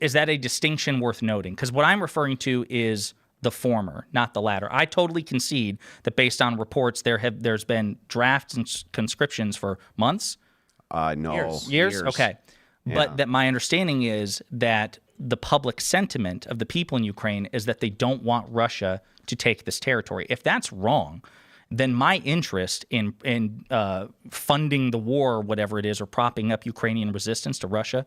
Is that a distinction worth noting? Because what I'm referring to is the former, not the latter. I totally concede that based on reports, there's been drafts and conscriptions for months. No. Years? Okay. But that my understanding is that the public sentiment of the people in Ukraine is that they don't want Russia to take this territory. If that's wrong, then my interest in funding the war or whatever it is, or propping up Ukrainian resistance to Russia,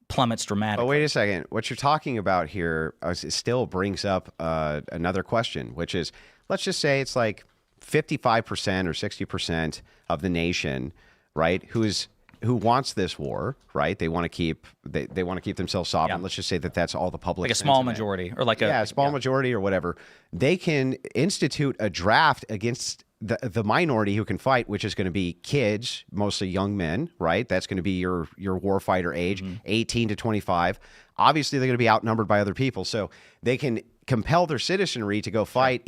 plummets dramatically. Oh, wait a second. What you're talking about here it still brings up another question, which is, let's just say it's like 55% or 60% of the nation, right, who wants this war, right? They want to keep they want to keep themselves sovereign. Yeah. Let's just say that that's all the public like a small sentiment. majority, or like a small majority or whatever. They can institute a draft against the minority who can fight, which is going to be kids, mostly young men, right? That's going to be your warfighter age, 18 to 25. Obviously, they're going to be outnumbered by other people, so they can compel their citizenry to go fight,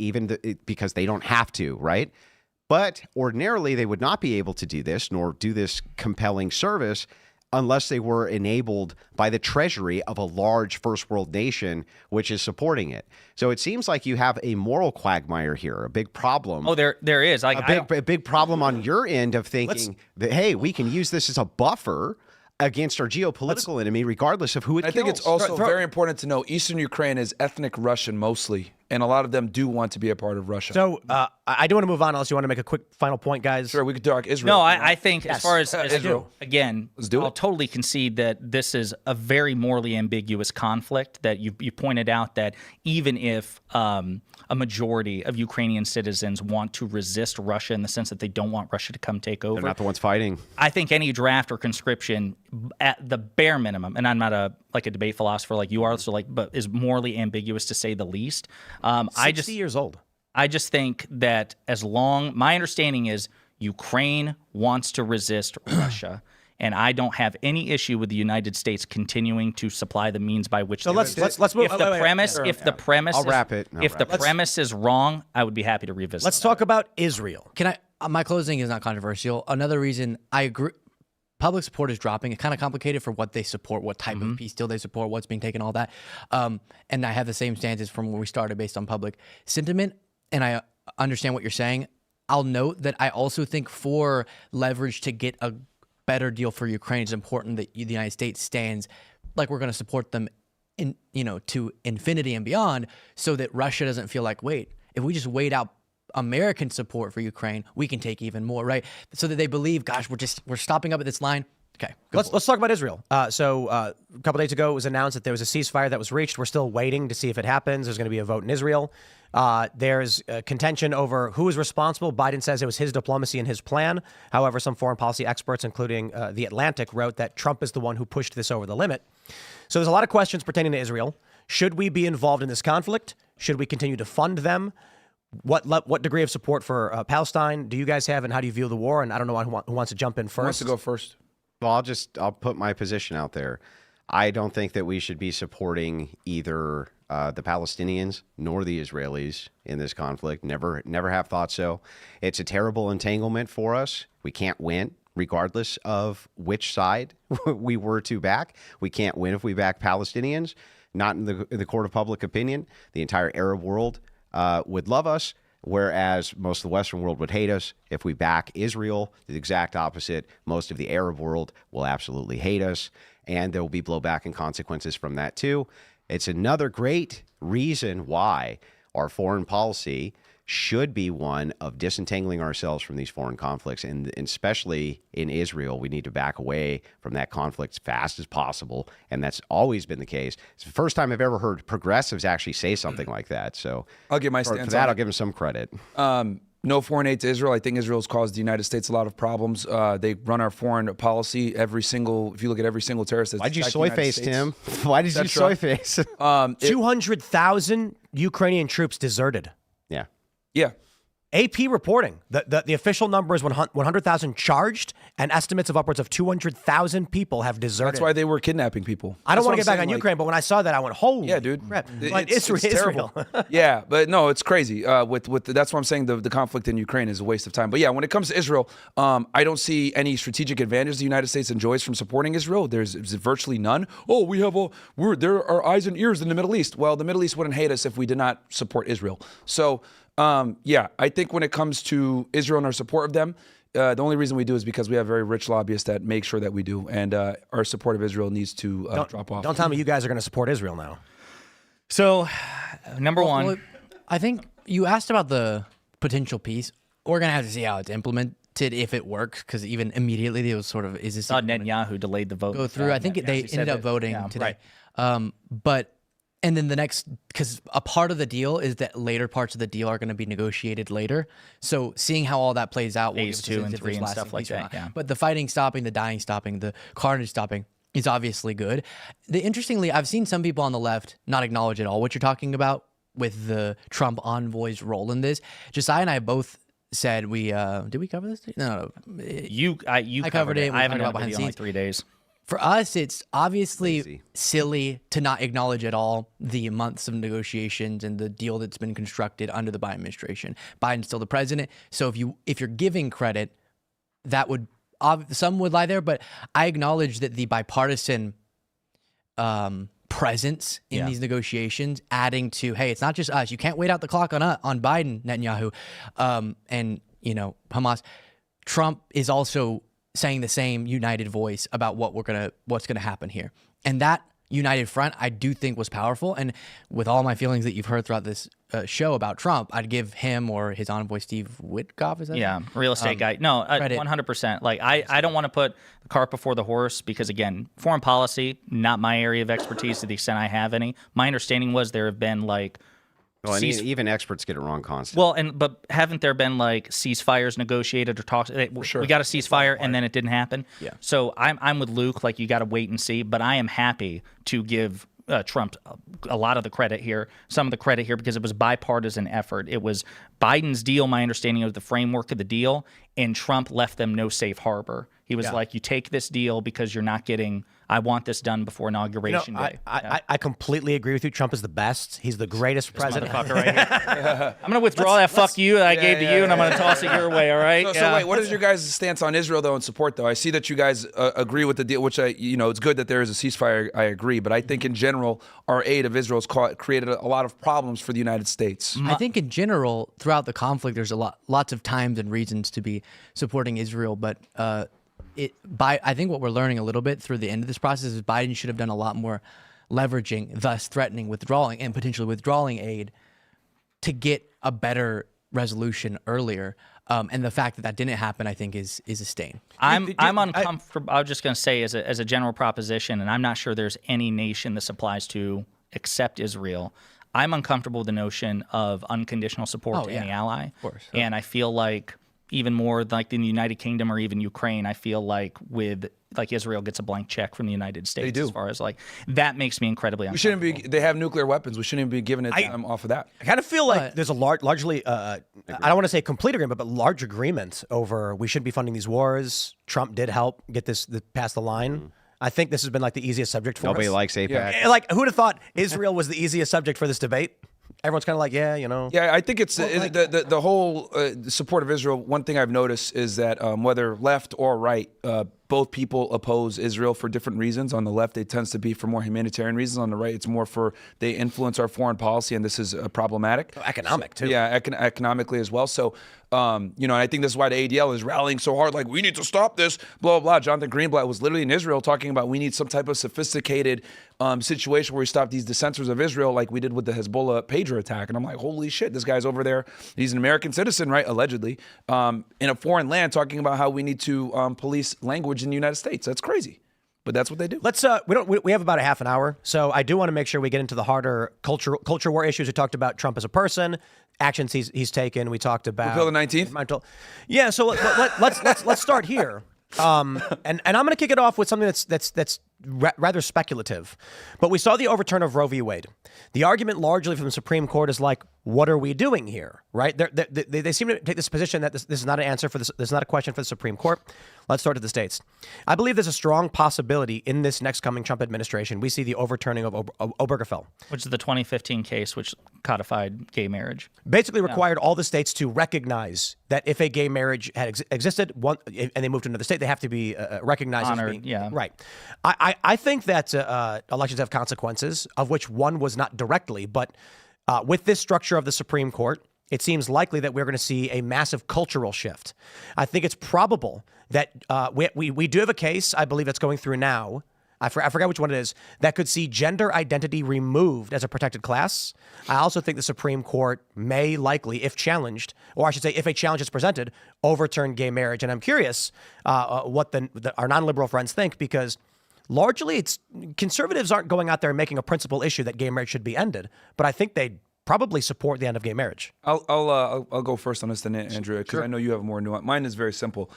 because they don't have to, right? But ordinarily, they would not be able to do this, nor do this compelling service, unless they were enabled by the treasury of a large first world nation, which is supporting it. So it seems like you have a moral quagmire here, a big problem. Oh, there is. A big problem on your end of thinking that, hey, we can use this as a buffer against our geopolitical enemy, regardless of who it kills. I think it's also very important to know Eastern Ukraine is ethnic Russian mostly, and a lot of them do want to be a part of Russia. So I do want to move on, unless you want to make a quick final point, guys. Sure, we could talk Israel. No, I think as far as Israel. Again, I'll totally concede that this is a very morally ambiguous conflict, that you pointed out that even if a majority of Ukrainian citizens want to resist Russia in the sense that they don't want Russia to come take over. They're not the ones fighting. I think any draft or conscription, at the bare minimum, and I'm not a debate philosopher like you are, so but is morally ambiguous to say the least. 60 years old. I just think that my understanding is Ukraine wants to resist Russia. And I don't have any issue with the United States continuing to supply the means by which. So let's move. If the premise is wrong, I would be happy to revisit. Let's talk about Israel. Can I? My closing is not controversial. Another reason I agree. Public support is dropping. It's kind of complicated for what they support, what type of peace deal they support, what's being taken, all that. And I have the same stances from when we started based on public sentiment. And I understand what you're saying. I'll note that I also think for leverage to get a better deal for Ukraine, it's important that the United States stands like we're going to support them to infinity and beyond, so that Russia doesn't feel like, wait, if we just wait out American support for Ukraine, we can take even more, right? So that they believe, gosh, we're stopping up at this line. Okay, let's talk about Israel. So a couple days ago, it was announced that there was a ceasefire that was reached. We're still waiting to see if it happens. There's going to be a vote in Israel. There's contention over who is responsible. Biden says it was his diplomacy and his plan. However, some foreign policy experts, including The Atlantic, wrote that Trump is the one who pushed this over the limit. So there's a lot of questions pertaining to Israel. Should we be involved in this conflict? Should we continue to fund them? What degree of support for Palestine do you guys have, and how do you view the war? And I don't know who wants to jump in first. Who wants to go first? Well, I'll put my position out there. I don't think that we should be supporting either the Palestinians nor the Israelis in this conflict. Never have thought so. It's a terrible entanglement for us. We can't win, regardless of which side we were to back. We can't win if we back Palestinians. Not in the court of public opinion. The entire Arab world would love us, whereas most of the Western world would hate us. If we back Israel, the exact opposite. Most of the Arab world will absolutely hate us, and there will be blowback and consequences from that too. It's another great reason why our foreign policy should be one of disentangling ourselves from these foreign conflicts, and especially in Israel, we need to back away from that conflict as fast as possible, and that's always been the case. It's the first time I've ever heard progressives actually say something like that. So I'll give my stance for that. I'll give them some credit. No foreign aid to Israel. I think Israel's caused the United States a lot of problems. They run our foreign policy. If you look at every single terrorist that's Why'd you attacked soy the United face, States, Tim? Why did you soy face? 200,000 Ukrainian troops deserted. Yeah. Yeah. AP reporting the official number is 100,000 charged, and estimates of upwards of 200,000 people have deserted. That's why they were kidnapping people. I don't want to get back on Ukraine, but when I saw that, I went, "Holy yeah, dude! crap!" It's terrible. Yeah, but no, it's crazy. That's why I'm saying the conflict in Ukraine is a waste of time. But yeah, when it comes to Israel, I don't see any strategic advantage the United States enjoys from supporting Israel. There's virtually none. Oh, there are eyes and ears in the Middle East. Well, the Middle East wouldn't hate us if we did not support Israel. So. Yeah, I think when it comes to Israel and our support of them, the only reason we do is because we have very rich lobbyists that make sure that we do, and our support of Israel needs to drop off. Don't tell me you guys are going to support Israel now. So, number one, well, I think you asked about the potential peace. We're going to have to see how it's implemented, if it works, because even immediately it was sort of, is this Netanyahu delayed the vote. Go through. I think they ended up voting today. Right. And then the next, because a part of the deal is that later parts of the deal are going to be negotiated later. So seeing how all that plays out, phase 2 and 3 and stuff like that. Yeah. But the fighting stopping, the dying stopping, the carnage stopping is obviously good. Interestingly, I've seen some people on the left not acknowledge at all what you're talking about with the Trump envoy's role in this. Jessiah and I both said did we cover this? No. You covered it. I haven't done a video in like 3 days. For us, it's obviously silly to not acknowledge at all the months of negotiations and the deal that's been constructed under the Biden administration. Biden's still the president, so if you're giving credit, that would some would lie there. But I acknowledge that the bipartisan presence in these negotiations, adding to, hey, it's not just us. You can't wait out the clock on Biden, Netanyahu, and Hamas. Trump is also saying the same united voice about what's gonna happen here, and that united front I do think was powerful. And with all my feelings that you've heard throughout this show about Trump, I'd give him or his envoy Steve Witkoff, is that real estate guy. No, 100%. Like I don't want to put the cart before the horse, because again, foreign policy, not my area of expertise to the extent I have any. My understanding was there have been like. Well, and even experts get it wrong constantly. Well, but haven't there been like ceasefires negotiated or talks? Sure. We got a ceasefire and then it didn't happen. Yeah. So I'm with Luke. Like, you got to wait and see. But I am happy to give Trump a lot of the credit here, some of the credit here, because it was bipartisan effort. It was Biden's deal. My understanding of the framework of the deal, and Trump left them no safe harbor. He was like, you take this deal because you're not getting. I want this done before Inauguration Day. I completely agree with you. Trump is the best. He's the greatest president. Motherfucker right here. I'm going to withdraw that fuck you that I gave to you, and I'm going to toss it your way, all right? So wait, what is your guys' stance on Israel, though, and support, though? I see that you guys agree with the deal, which it's good that there is a ceasefire. I agree. But I think in general, our aid of Israel has created a lot of problems for the United States. I think in general, throughout the conflict, there's lots of times and reasons to be supporting Israel. But I think what we're learning a little bit through the end of this process is Biden should have done a lot more leveraging, thus threatening withdrawing and potentially withdrawing aid to get a better resolution earlier. And the fact that that didn't happen, I think, is a stain. I'm uncomfortable. I was just going to say, as a general proposition, and I'm not sure there's any nation this applies to except Israel. I'm uncomfortable with the notion of unconditional support to any ally. Of course. And I feel like even more like in the United Kingdom or even Ukraine, I feel like Israel gets a blank check from the United States. They do. As far as that makes me incredibly uncomfortable. We shouldn't be. They have nuclear weapons. We shouldn't even be giving it to them off of that. I kind of feel like there's a largely, I don't want to say complete agreement, but large agreement over we shouldn't be funding these wars. Trump did help get this past the line. I think this has been like the easiest subject for us. Nobody likes AIPAC. Yeah. Like, who'd have thought Israel was the easiest subject for this debate? Everyone's kind of like, yeah, Yeah, I think it's the whole support of Israel. One thing I've noticed is that whether left or right, both people oppose Israel for different reasons. On the left, it tends to be for more humanitarian reasons. On the right, it's more for they influence our foreign policy, and this is problematic. Economic, too. Yeah, economically as well. So, and I think this is why the ADL is rallying so hard, like, we need to stop this, blah, blah, blah. Jonathan Greenblatt was literally in Israel talking about we need some type of sophisticated situation where we stop these dissenters of Israel like we did with the Hezbollah pager attack. And I'm like, holy shit, this guy's over there. He's an American citizen, right, allegedly, in a foreign land talking about how we need to police language in the United States. That's crazy. But that's what they do. Let's we have about a half an hour, so I do want to make sure we get into the harder culture war issues. We talked about Trump as a person, actions he's taken. We talked about Repeal the 19th. Yeah, so let's start here. And I'm going to kick it off with something that's rather speculative. But we saw the overturn of Roe v. Wade. The argument largely from the Supreme Court is like, what are we doing here, right? They seem to take this position that this is not an answer for this. This is not a question for the Supreme Court. Let's start at the states. I believe there's a strong possibility in this next coming Trump administration we see the overturning of Obergefell, which is the 2015 case which codified gay marriage. Basically required all the states to recognize that if a gay marriage had existed and they moved to another state, they have to be recognized honored, as being right. I think that elections have consequences, of which one was not directly, but with this structure of the Supreme Court, it seems likely that we're going to see a massive cultural shift. I think it's probable that we do have a case, I believe that's going through now. I forgot which one it is, that could see gender identity removed as a protected class. I also think the Supreme Court may likely, if challenged, or I should say if a challenge is presented, overturn gay marriage. And I'm curious what our non-liberal friends think, because largely conservatives aren't going out there and making a principal issue that gay marriage should be ended, but I think they probably support the end of gay marriage. I'll go first on this then, Andrew, because I know you have more nuance. Mine is very simple.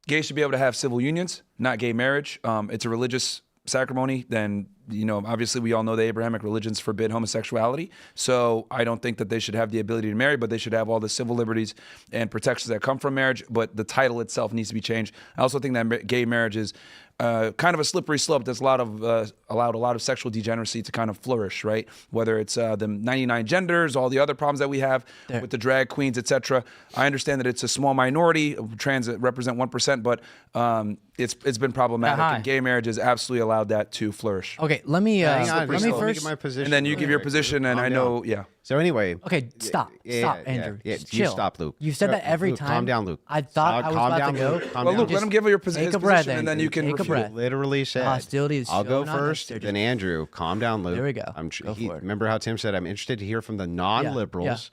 Gays should be able to have civil unions, not gay marriage. It's a religious ceremony. Then, obviously we all know the Abrahamic religions forbid homosexuality. So I don't think that they should have the ability to marry, but they should have all the civil liberties and protections that come from marriage. But the title itself needs to be changed. I also think that gay marriage is kind of a slippery slope that's allowed a lot of sexual degeneracy to kind of flourish, right? Whether it's the 99 genders, all the other problems that we have with the drag queens, etc. I understand that it's a small minority, trans represent 1%, but it's been problematic. And gay marriage has absolutely alled that to flourish. Okay, let me first, my position, and then you give your position, and I know, So anyway, okay, stop, Andrew. You chill. stop, Luke. You said that every Luke, time. Calm down, Luke. I thought I was calm about down, to go. Luke. Calm well, down. Luke, let him give his position, breath, and then you can take a breath. Literally said. Hostility is I'll go not first, necessary. then Andrew. Calm down, Luke. There we go. Go for it. Remember how Tim said, I'm interested to hear from the non-liberals,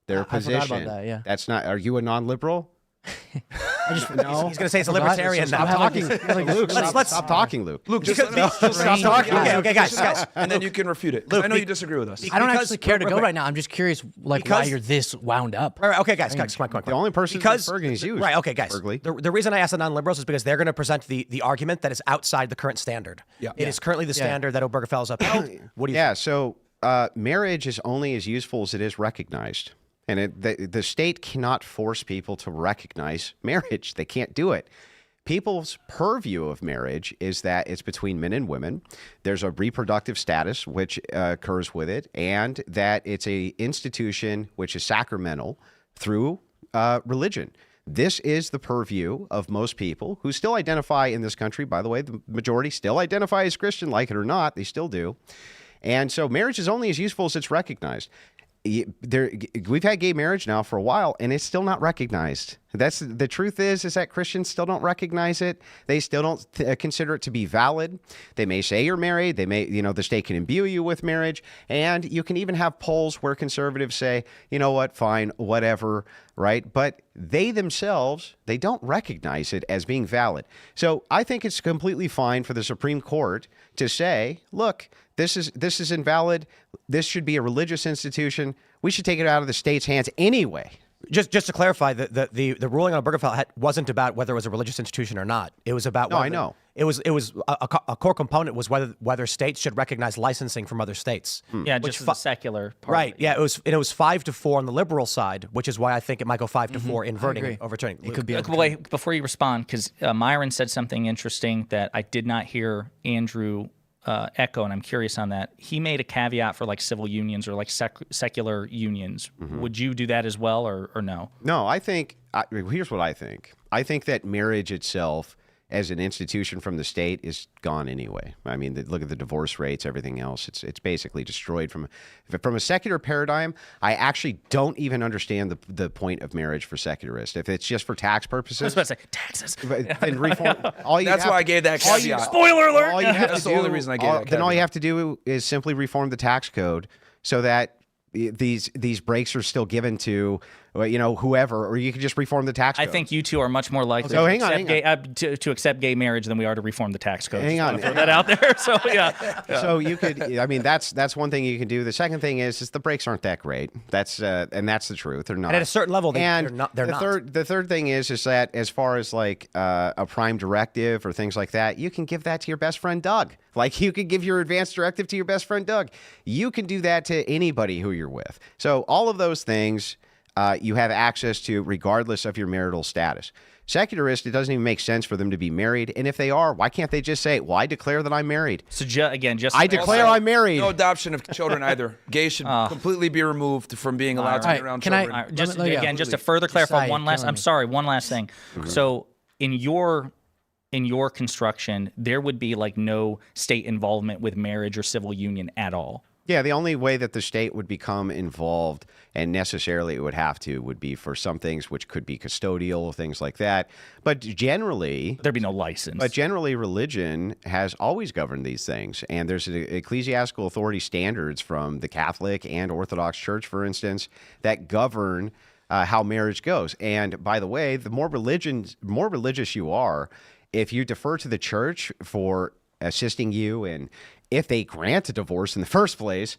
their I position. forgot about that, yeah. That's not, are you a non-liberal? He's going to say it's a libertarian now. Luke, stop talking, Luke. Luke, just stop talking. Okay, guys. And then you can refute it. Luke, I know you disagree with us. I don't actually care to go right now. I'm just curious, why you're this wound up. Right, okay, guys, come on. The only person that's Bergen is you. Right, okay, guys. The reason I asked the non-liberals is because they're going to present the argument that is outside the current standard. It is currently the standard that Obergefell is upheld. What do you think? So marriage is only as useful as it is recognized. And the state cannot force people to recognize marriage. They can't do it. People's purview of marriage is that it's between men and women. There's a reproductive status which occurs with it, and that it's a institution which is sacramental through religion. This is the purview of most people who still identify in this country. By the way, the majority still identify as Christian, like it or not. They still do. And so marriage is only as useful as it's recognized. We've had gay marriage now for a while, and it's still not recognized. That's the truth is that Christians still don't recognize it. They still don't consider it to be valid. They may say you're married. They may, the state can imbue you with marriage. And you can even have polls where conservatives say, you know what, fine, whatever, right? But they themselves, they don't recognize it as being valid. So I think it's completely fine for the Supreme Court to say, look, this is invalid. This should be a religious institution. We should take it out of the state's hands anyway. Just to clarify, the ruling on Obergefell wasn't about whether it was a religious institution or not. It was about I know. It was a core component was whether states should recognize licensing from other states. Yeah, just the secular part. Right. Yeah, it was 5-4 on the liberal side, which is why I think it might go 5-4 inverting and overturning. It could be. Wait, before you respond, because Myron said something interesting that I did not hear Andrew echo, and I'm curious on that. He made a caveat for like civil unions or like secular unions. Would you do that as well, or no? No, I think here's what I think. I think that marriage itself, as an institution from the state, is gone anyway. I mean, look at the divorce rates, everything else. It's basically destroyed from a secular paradigm. I actually don't even understand the point of marriage for secularists. If it's just for tax purposes, I was about to say taxes. Then reform. That's why I gave that caveat. Spoiler alert! That's the only reason I gave that caveat. Then all you have to do is simply reform the tax code so that these breaks are still given to whoever, or you can just reform the tax code. I think you two are much more likely to accept gay marriage than we are to reform the tax code. Hang on. Throw that out there. So yeah. So you could, I mean, that's one thing you can do. The second thing is the breaks aren't that great. That's the truth. They're not. And at a certain level, they're not. The third thing is that as far as like a prime directive or things like that, you can give that to your best friend Doug. Like you could give your advance directive to your best friend Doug. You can do that to anybody who you're with. So all of those things you have access to regardless of your marital status. Secularists, it doesn't even make sense for them to be married. And if they are, why can't they just say, well, I declare that I'm married? So again, I declare I'm married. No adoption of children either. Gays should completely be removed from being allowed to be around children. Just to further clarify, one last thing. So in your construction, there would be like no state involvement with marriage or civil union at all. Yeah, the only way that the state would become involved, and necessarily it would have to, would be for some things which could be custodial, things like that. But generally... There'd be no license. But generally, religion has always governed these things. And there's ecclesiastical authority standards from the Catholic and Orthodox Church, for instance, that govern how marriage goes. And by the way, the more religious you are, if you defer to the church for assisting you in... If they grant a divorce in the first place,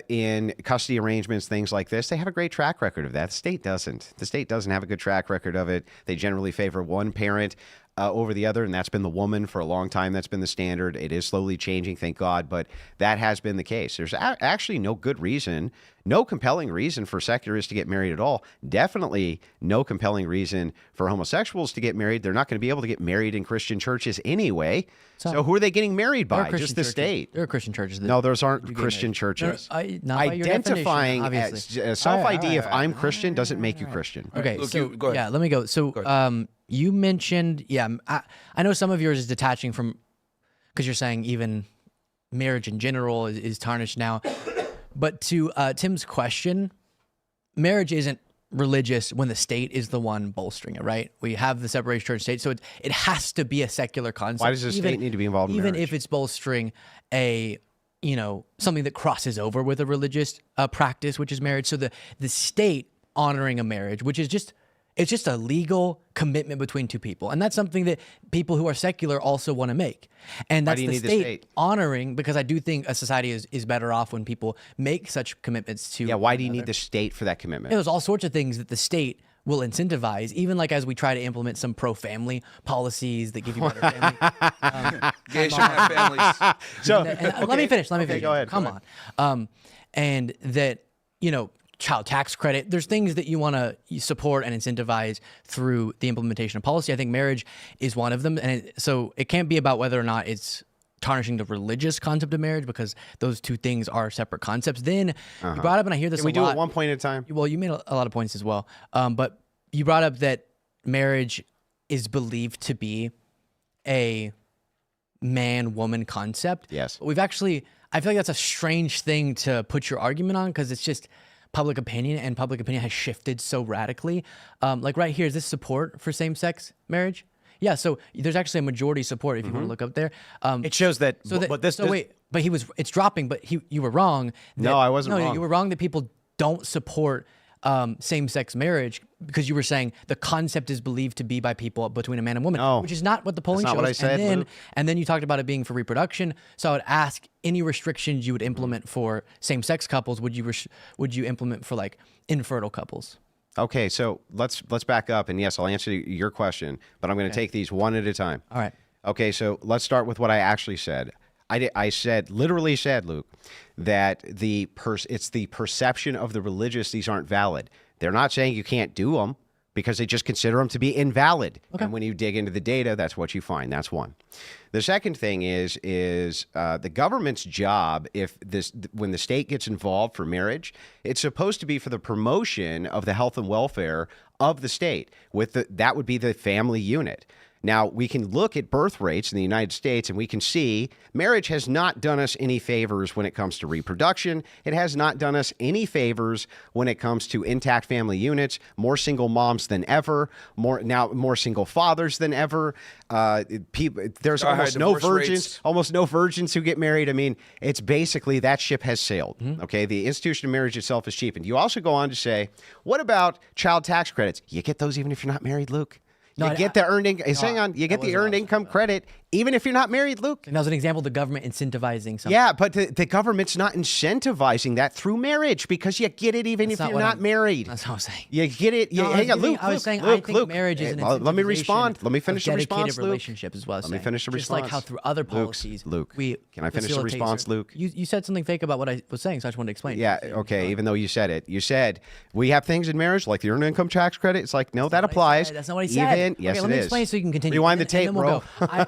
in custody arrangements, things like this, they have a great track record of that. The state doesn't. The state doesn't have a good track record of it. They generally favor one parent over the other, and that's been the woman for a long time. That's been the standard. It is slowly changing, thank God, but that has been the case. There's actually no good reason, no compelling reason for secularists to get married at all. Definitely no compelling reason for homosexuals to get married. They're not going to be able to get married in Christian churches anyway. So who are they getting married by? Just the state. There are Christian churches. No, those aren't Christian churches. Not by your Identifying definition, as self-ID if I'm Christian doesn't make you Christian. Okay, Luke, so go ahead. yeah, let me go. So you mentioned, I know some of yours is detaching from, because you're saying even marriage in general is tarnished now. But to Tim's question, marriage isn't religious when the state is the one bolstering it, right? We have the separation of church and state, so it has to be a secular concept. Why does the state need to be involved in marriage? Even if it's bolstering a, something that crosses over with a religious practice, which is marriage. So the state honoring a marriage, which is it's just a legal commitment between two people. And that's something that people who are secular also want to make. And that's the state honoring, because I do think a society is better off when people make such commitments to. Yeah, why do you need the state for that commitment? There's all sorts of things that the state will incentivize, even like as we try to implement some pro-family policies that give you better family. Gays should have families. So let me finish. Go ahead. Come on. And that, child tax credit. There's things that you want to support and incentivize through the implementation of policy. I think marriage is one of them. And so it can't be about whether or not it's tarnishing the religious concept of marriage, because those two things are separate concepts. Then you brought up, and I hear this a lot. Can we do it one point at a time? Well, you made a lot of points as well. But you brought up that marriage is believed to be a man-woman concept. Yes. But I feel like that's a strange thing to put your argument on, because it's just, public opinion, and public opinion has shifted so radically. Like right here, is this support for same-sex marriage? Yeah, so there's actually a majority support if you want to look up there. It shows that. But it's dropping. But you were wrong. No, I wasn't wrong. You were wrong that people don't support same-sex marriage because you were saying the concept is believed to be by people between a man and woman, which is not what the polling That's shows. not what I said, Luke. And then you talked about it being for reproduction. So I would ask any restrictions you would implement for same-sex couples. Would you implement for like infertile couples? Okay, so let's back up, and yes, I'll answer your question, but I'm going to take these one at a time. All right. Okay, so let's start with what I actually said. I literally said, Luke, that it's the perception of the religious these aren't valid. They're not saying you can't do them because they just consider them to be invalid. Okay. And when you dig into the data, that's what you find. That's one. The second thing is the government's job, when the state gets involved for marriage, it's supposed to be for the promotion of the health and welfare of the state. That would be the family unit. Now, we can look at birth rates in the United States and we can see marriage has not done us any favors when it comes to reproduction. It has not done us any favors when it comes to intact family units, more single moms than ever, more single fathers than ever. There's almost no virgins who get married. I mean, it's basically that ship has sailed. Okay, the institution of marriage itself is cheapened. You also go on to say, what about child tax credits? You get those even if you're not married, Luke? You get the earned income credit even if you're not married, Luke. And that was an example of the government incentivizing something. Yeah, but the government's not incentivizing that through marriage because you get it even if you're not married. That's what I'm saying. You get it. Hang on, Luke. I was saying I think marriage is an incentivization. Let me respond. Let me finish the response, Luke. Relationship as well. Let me finish the response. Just like how through other policies, Luke, can I finish the response, Luke? You said something fake about what I was saying, so I just wanted to explain. Yeah, okay, even though you said it. You said, we have things in marriage like the earned income tax credit. It's like, no, that applies. That's not what I said. Yes, it is. Let me explain so you can continue. Rewind the tape, bro.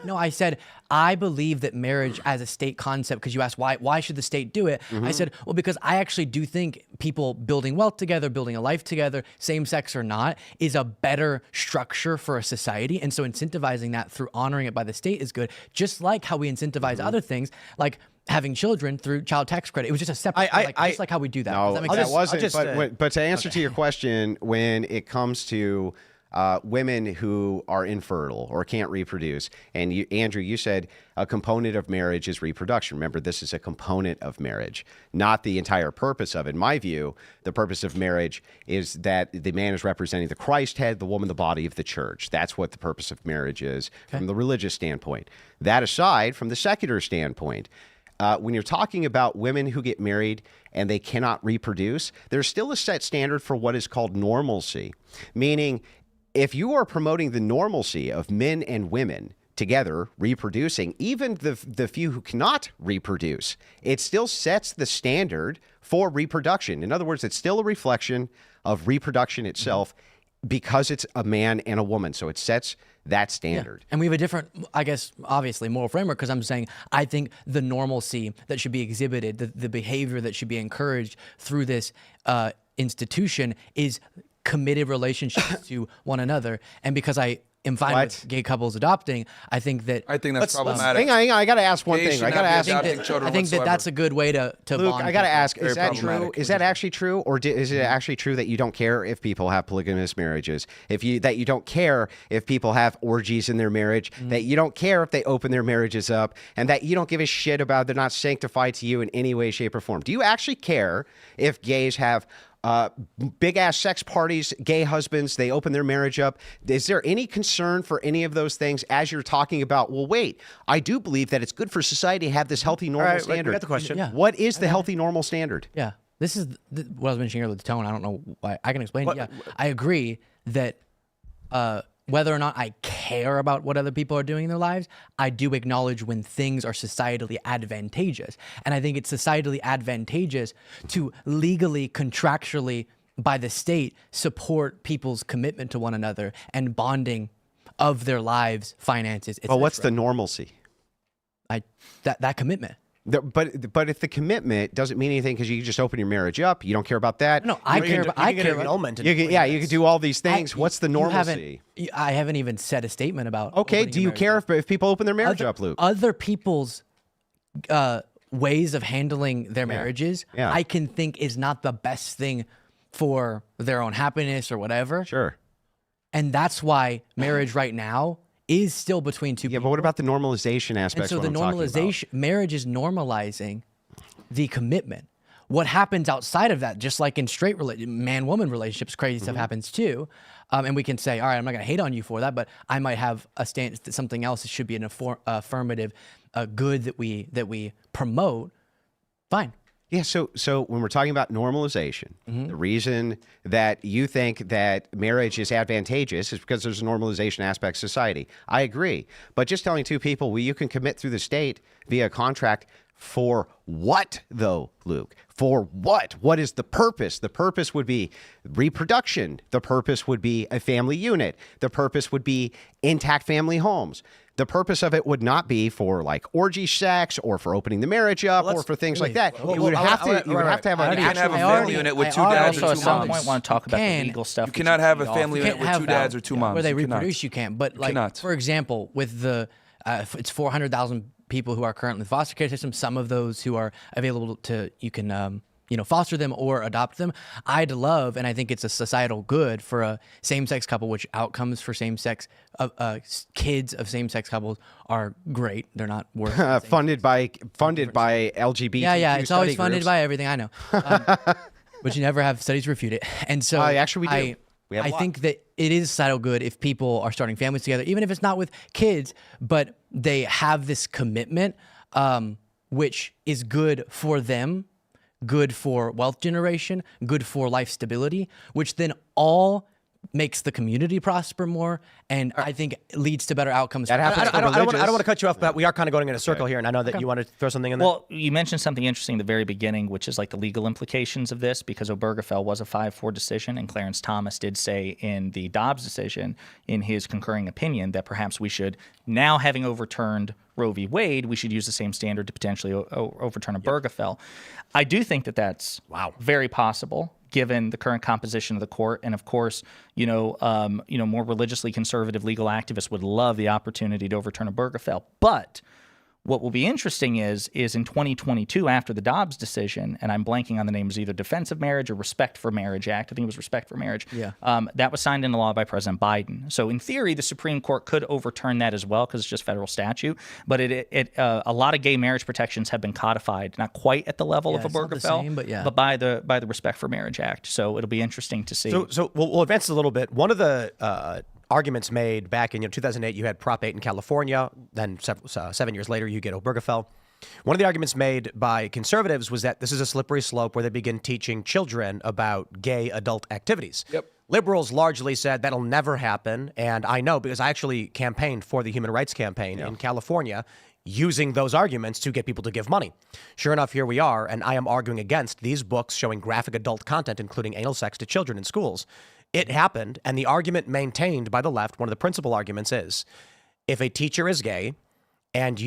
No, I said, I believe that marriage as a state concept, because you asked why should the state do it? I said, well, because I actually do think people building wealth together, building a life together, same sex or not, is a better structure for a society. And so incentivizing that through honoring it by the state is good. Just like how we incentivize other things, like having children through child tax credit. It was just a separate, just like how we do that. No, that wasn't. But to answer to your question, when it comes to women who are infertile or can't reproduce. And Andrew, you said a component of marriage is reproduction. Remember, this is a component of marriage, not the entire purpose of it. In my view, the purpose of marriage is that the man is representing the Christ head, the woman the body of the church. That's what the purpose of marriage is from the religious standpoint. That aside, from the secular standpoint, when you're talking about women who get married and they cannot reproduce, there's still a set standard for what is called normalcy, meaning if you are promoting the normalcy of men and women together reproducing, even the few who cannot reproduce, it still sets the standard for reproduction. In other words, it's still a reflection of reproduction itself because it's a man and a woman. So it sets that standard. Yeah. And we have a different, I guess, obviously moral framework, because I'm saying I think the normalcy that should be exhibited, the behavior that should be encouraged through this institution is committed relationships to one another. And because I am fine with gay couples adopting, I think that's problematic. Hang on, I got to ask one thing. I think that's a good way to Luke, bond. I got to ask, is that true? Is that actually true? Or is it actually true that you don't care if people have polygamous marriages? That you don't care if people have orgies in their marriage, that you don't care if they open their marriages up, and that you don't give a shit about they're not sanctified to you in any way, shape, or form? Do you actually care if gays have big ass sex parties, gay husbands, they open their marriage up? Is there any concern for any of those things as you're talking about, well, wait, I do believe that it's good for society to have this healthy normal standard? We got the question. Yeah. What is the healthy normal standard? Yeah. This is what I was mentioning earlier, the tone. I don't know why. I can explain it. Yeah. I agree that whether or not I care about what other people are doing in their lives, I do acknowledge when things are societally advantageous. And I think it's societally advantageous to legally, contractually, by the state, support people's commitment to one another and bonding of their lives, finances, etc. Well, what's the normalcy? That commitment. But if the commitment doesn't mean anything because you just open your marriage up, you don't care about that. No, I care about annulment. You can do all these things. What's the normalcy? I haven't even said a statement about. Okay, do you care if people open their marriage up, Luke? Other people's ways of handling their marriages, I can think is not the best thing for their own happiness or whatever. Sure. And that's why marriage right now is still between two people. Yeah, but what about the normalization aspect? And so the normalization, marriage is normalizing the commitment. What happens outside of that, just like in straight man-woman relationships, crazy stuff happens too. And we can say, all right, I'm not going to hate on you for that, but I might have a stance that something else should be an affirmative good that we promote. Fine. Yeah, so when we're talking about normalization, the reason that you think that marriage is advantageous is because there's a normalization aspect of society. I agree. But just telling two people, well, you can commit through the state via contract for what, though, Luke? For what? What is the purpose? The purpose would be reproduction. The purpose would be a family unit. The purpose would be intact family homes. The purpose of it would not be for like orgy sex or for opening the marriage up or for things like that. You would have to have an actual family unit with two dads or two moms. Also, at some point, want to talk about the legal stuff. You cannot have a family unit with two dads or two moms. Where they reproduce, you can't. But like, for example, with the it's 400,000 people who are currently in the foster care system. Some of those who are available to you can foster them or adopt them. I'd love, and I think it's a societal good for a same-sex couple, which outcomes for same-sex kids of same-sex couples are great. They're not worth funded by LGBT. Yeah, it's always funded by everything. I know, but you never have studies refute it. And so, actually, we do. I think that it is societal good if people are starting families together, even if it's not with kids, but they have this commitment, which is good for them, good for wealth generation, good for life stability, which then all makes the community prosper more, and I think leads to better outcomes. That happens. I don't want to cut you off, but we are kind of going in a circle here, and I know that you want to throw something in there. Well, you mentioned something interesting at the very beginning, which is like the legal implications of this, because Obergefell was a 5-4 decision, and Clarence Thomas did say in the Dobbs decision, in his concurring opinion, that perhaps we should, now having overturned Roe v. Wade, we should use the same standard to potentially overturn Obergefell. I do think that that's very possible, given the current composition of the court, and of course, more religiously conservative legal activists would love the opportunity to overturn Obergefell. But what will be interesting is in 2022, after the Dobbs decision, and I'm blanking on the names, either Defense of Marriage or Respect for Marriage Act. I think it was Respect for Marriage. Yeah. That was signed into law by President Biden. So in theory, the Supreme Court could overturn that as well, because it's just federal statute. But a lot of gay marriage protections have been codified, not quite at the level of Obergefell, but by the Respect for Marriage Act. So it'll be interesting to see. So we'll advance a little bit. One of the arguments made back in 2008, you had Prop 8 in California. Then 7 years later, you get Obergefell. One of the arguments made by conservatives was that this is a slippery slope where they begin teaching children about gay adult activities. Yep. Liberals largely said that'll never happen. And I know, because I actually campaigned for the Human Rights Campaign in California, using those arguments to get people to give money. Sure enough, here we are, and I am arguing against these books showing graphic adult content, including anal sex, to children in schools. It happened, and the argument maintained by the left, one of the principal arguments is, if a teacher is gay and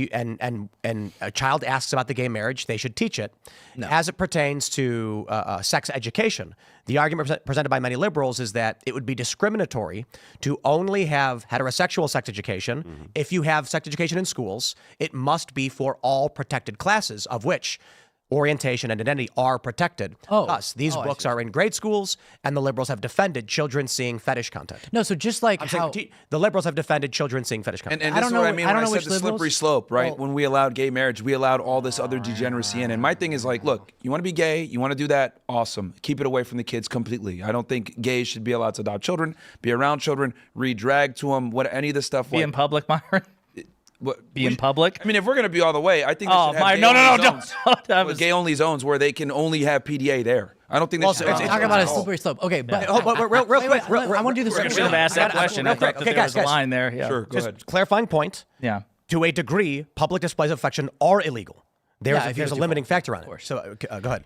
a child asks about the gay marriage, they should teach it. No. As it pertains to sex education, the argument presented by many liberals is that it would be discriminatory to only have heterosexual sex education. Mm-hmm. If you have sex education in schools, it must be for all protected classes, of which orientation and identity are protected. Thus, these books are in grade schools, and the liberals have defended children seeing fetish content. No, so just like the liberals have defended children seeing fetish content. And this is what I mean when I said the slippery slope, right? When we allowed gay marriage, we allowed all this other degeneracy in. And my thing is like, look, you want to be gay, you want to do that, awesome. Keep it away from the kids completely. I don't think gays should be allowed to adopt children, be around children, read drag to them, any of this stuff. Be in public, Myron. In public? I mean, if we're going to be all the way, I think they should have don't. Gay-only zones where they can only have PDA there. I don't think they should. Talk about a slippery slope. Okay, but real quick. I want to do this. We should have asked that question. I thought there was a line there. Yeah. Sure, go ahead. Clarifying point. Yeah. To a degree, public displays of affection are illegal. There's a limiting factor on it. So go ahead.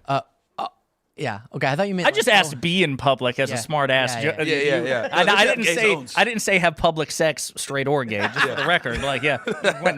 Yeah. Okay. I thought you meant. I just asked be in public as a smart ass. Yeah. I didn't say have public sex, straight or gay. Just for the record,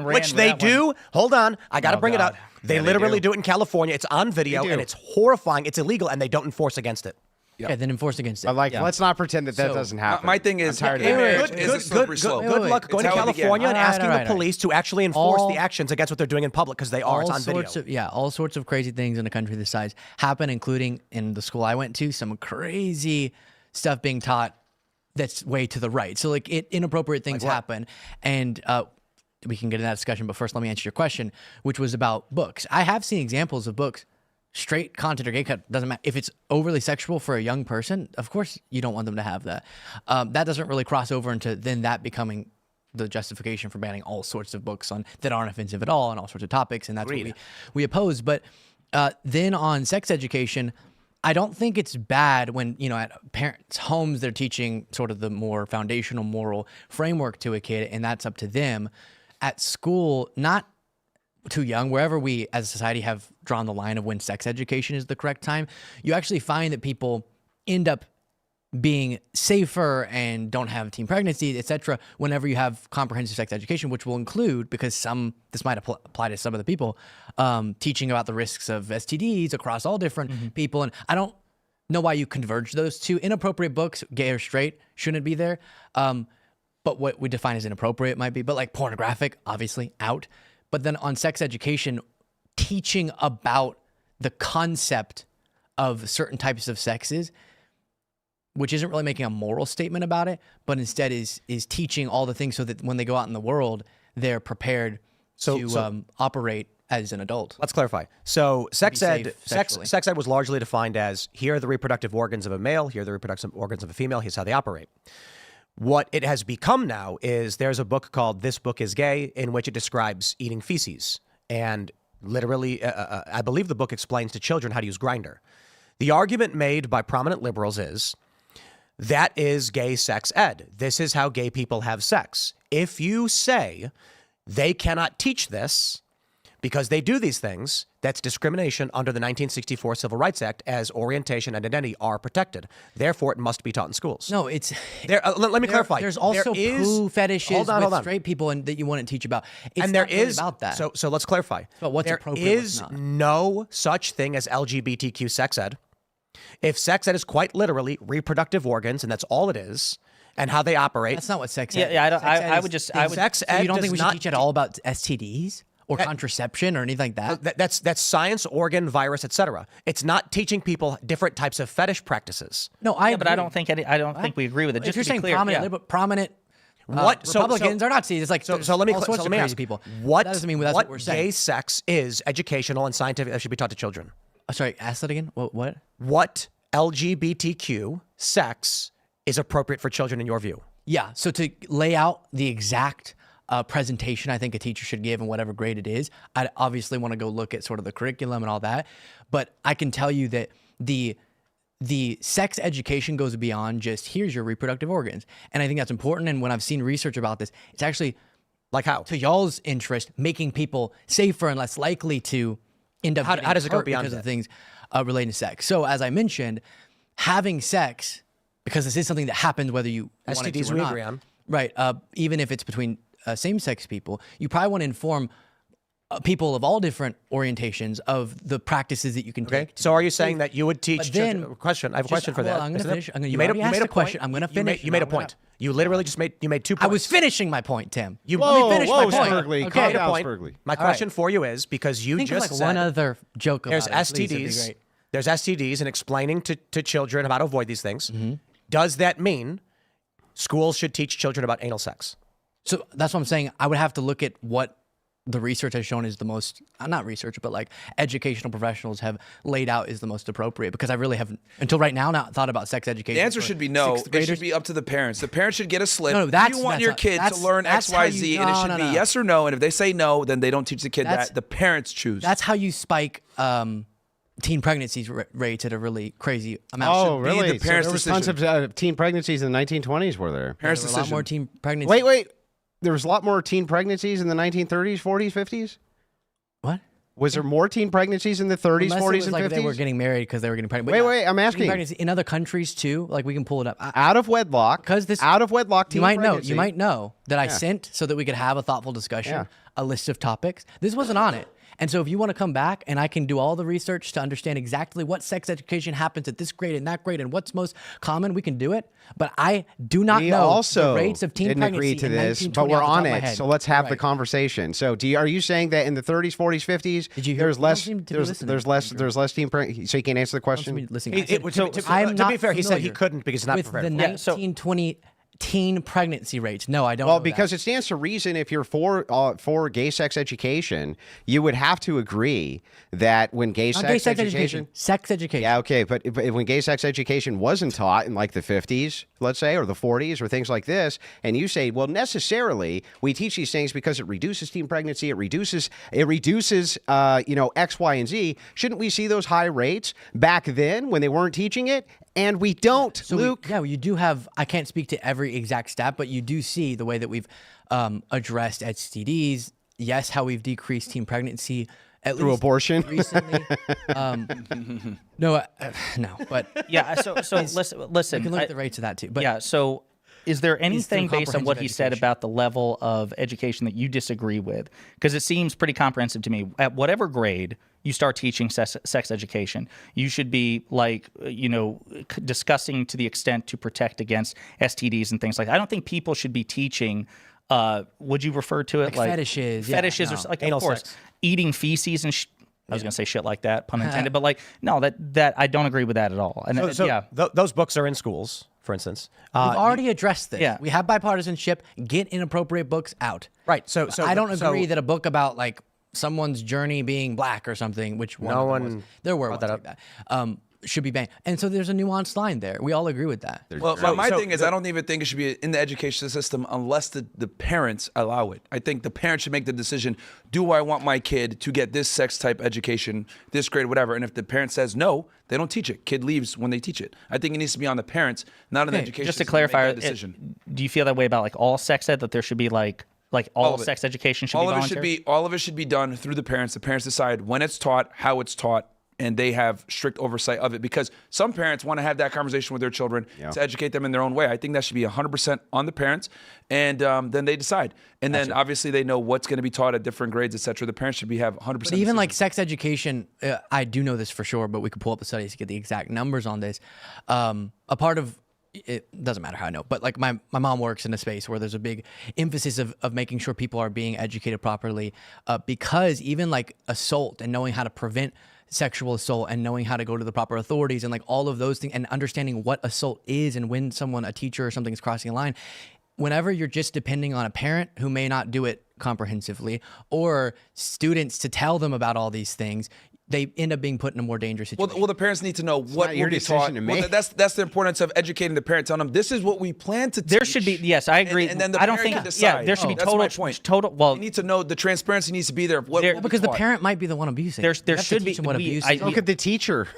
which they do. Hold on, I got to bring it up. They literally do it in California. It's on video and it's horrifying. It's illegal, and they don't enforce against it. Okay, then enforce against it. But let's not pretend that doesn't happen. My thing is, I'm tired of gay that. marriage is a slippery slope. Good luck going to It's how it California began. and asking All right. the police to actually enforce the actions against what they're doing in public because they are. It's on video. All sorts of crazy things in a country this size happen, including in the school I went to, some crazy stuff being taught that's way to the right. So inappropriate things happen, and we can get into that discussion. But first, let me answer your question, which was about books. I have seen examples of books. Straight content or gay content doesn't matter. If it's overly sexual for a young person, of course you don't want them to have that. That doesn't really cross over into then that becoming the justification for banning all sorts of books that aren't offensive at all on all sorts of topics, and that's what we oppose. But then on sex education, I don't think it's bad when at parents' homes they're teaching sort of the more foundational moral framework to a kid, and that's up to them. At school, not too young, wherever we as a society have drawn the line of when sex education is the correct time, you actually find that people end up being safer and don't have teen pregnancies, etc. whenever you have comprehensive sex education, which will include, because this might apply to some of the people, teaching about the risks of STDs across all different people. And I don't know why you converge those two. Inappropriate books, gay or straight, shouldn't be there. But what we define as inappropriate might be, but pornographic, obviously out. But then on sex education, teaching about the concept of certain types of sexes, which isn't really making a moral statement about it, but instead is teaching all the things so that when they go out in the world, they're prepared to operate as an adult. Let's clarify. So sex ed was largely defined as here are the reproductive organs of a male, here are the reproductive organs of a female, here's how they operate. What it has become now is there's a book called This Book is Gay, in which it describes eating feces. And literally, I believe the book explains to children how to use Grindr. The argument made by prominent liberals is that is gay sex ed. This is how gay people have sex. If you say they cannot teach this because they do these things, that's discrimination under the 1964 Civil Rights Act, as orientation and identity are protected. Therefore, it must be taught in schools. No, it's... let me clarify. There's also poo fetishes with straight people that you wouldn't teach about. It's not really about that. So let's clarify. But what's appropriate, what's not. There is no such thing as LGBTQ sex ed. If sex ed is quite literally reproductive organs, and that's all it is, and how they operate... That's not what sex ed is. Yeah, I would just... Sex ed you don't think we should not teach at all about STDs? Or contraception or anything like that? That's science, organ, virus, etc. It's not teaching people different types of fetish practices. No, but I don't think we agree with it. Just if you're to be saying clear, prominent Republicans are Nazis. It's like so let me all sorts of crazy ask people. What that doesn't mean that's what we're saying. Gay sex is educational and scientific that should be taught to children. Sorry, ask that again. What? What LGBTQ sex is appropriate for children in your view? Yeah. So to lay out the exact presentation I think a teacher should give in whatever grade it is, I obviously want to go look at sort of the curriculum and all that. But I can tell you that the sex education goes beyond just here's your reproductive organs. And I think that's important. And when I've seen research about this, it's actually, like how? To y'all's interest, making people safer and less likely to end up how does it go beyond because of things related to sex. So as I mentioned, having sex, because this is something that happens whether you want it to or not. Agree on. Right. Even if it's between same-sex people, you probably want to inform people of all different orientations of the practices that you can take. So are you saying that you would teach children? I have a question for that. I'm going to finish. You made a question. I'm going to finish. You made a point. You literally just made 2 points. I was finishing my point, Tim. Let me finish my point. Spurgley, calm down, Spurgley. My question for you is, because you Think just of like said one other joke about there's STDs. There's STDs, and explaining to children how to avoid these things. Does that mean schools should teach children about anal sex? So that's what I'm saying. I would have to look at what the research has shown is the most, not research, but like educational professionals have laid out is the most appropriate, because I really haven't, until right now, not thought about sex education. The answer should be no. It should be up to the parents. The parents should get a slip. No, if you want your kid to learn X, Y, Z, and it should be yes or no. And if they say no, then they don't teach the kid that. The parents choose. That's how you spike teen pregnancies rates at a really crazy amount. Oh, really? The parents' there was tons of teen pregnancies in the 1920s, were there? Parents' decision. A lot more teen pregnancies. Wait. There was a lot more teen pregnancies in the 1930s, 40s, 50s? What? Was there more teen pregnancies in the 30s, 40s, and 50s? They were getting married because they were getting pregnant. Wait, I'm asking. In other countries too, like we can pull it up. Out of wedlock. Because this out of wedlock teen pregnancy. You might know that I sent so that we could have a thoughtful discussion, a list of topics. This wasn't on it. And so if you want to come back and I can do all the research to understand exactly what sex education happens at this grade and that grade and what's most common, we can do it. But I do not know the rates of teen didn't pregnancy agree to in this, 1920 but we're off the top on of my it. head. So let's have the conversation. So are you saying that in the 30s, 40s, 50s, Did you hear- there's you less don't seem to be there's listening. less teen pregnancy? So you can't answer the question? To be fair, he said he couldn't because he's not with prepared. the for it. 1920 teen pregnancy rates. No, I don't. Well, know because that. it stands to reason if you're for gay sex education, you would have to agree that when Not gay sex education, sex education. Yeah, okay, but when gay sex education wasn't taught in like the 50s, let's say, or the 40s, or things like this, and you say, well, necessarily we teach these things because it reduces teen pregnancy, it reduces X, Y, and Z. Shouldn't we see those high rates back then when they weren't teaching it? And we don't, So Luke. you do have, I can't speak to every exact stat, but you do see the way that we've addressed STDs. Yes, how we've decreased teen pregnancy. Through abortion? Recently. No, but Yeah. So listen. you can look at the rates of that too. But Yeah. So, is there anything based on what he comprehensive said education. about the level of education that you disagree with? Because it seems pretty comprehensive to me. At whatever grade you start teaching sex education, you should be discussing to the extent to protect against STDs and things like that. I don't think people should be teaching. Would you refer to it like fetishes? Fetishes, Yeah, or no. like, Anal of course, sex. eating feces and. I was going to say shit like that, pun intended, but no, that I don't agree with that at all. And Those books are in schools, for instance. We've already addressed this. Yeah. We have bipartisanship. Get inappropriate books out. Right. So I don't agree that a book about like someone's journey being black or something, which No one one was, there were ones that like that, should be banned. And so there's a nuanced line there. We all agree with that. Well, my thing is, I don't even think it should be in the education system unless the parents allow it. I think the parents should make the decision, do I want my kid to get this sex type education, this grade, whatever? And if the parent says no, they don't teach it. Kid leaves when they teach it. I think it needs to be on the parents, not on the education just to system clarify, make that decision. do you feel that way about like all sex ed, that there should be like all of it. sex education should be all of voluntary? it should be all of it should be done through the parents. The parents decide when it's taught, how it's taught, and they have strict oversight of it, because some parents want to have that conversation with their children to educate them in their own way. I think that should be 100% on the parents, and then they decide. And then obviously they know what's going to be taught at different grades, et cetera. The parents should have 100%. But even like sex education, I do know this for sure, but we could pull up the studies to get the exact numbers on this. A part of it doesn't matter how I know, but like my mom works in a space where there's a big emphasis of making sure people are being educated properly, because even like assault and knowing how to prevent sexual assault and knowing how to go to the proper authorities and like all of those things and understanding what assault is and when a teacher or something is crossing a line, whenever you're just depending on a parent who may not do it comprehensively or students to tell them about all these things, they end up being put in a more dangerous situation. Well, the parents need to know what will be taught. Well, that's the importance of educating the parent, telling them this is what we plan to teach. There should be, yes, I agree. And then the I don't parent think, can decide. there should be That's total, my point. well, you need to know the transparency needs to be there. What will be because the taught. parent might be the one abusing. There You have to should teach be- them what we- abuse I- is. Look at the teacher.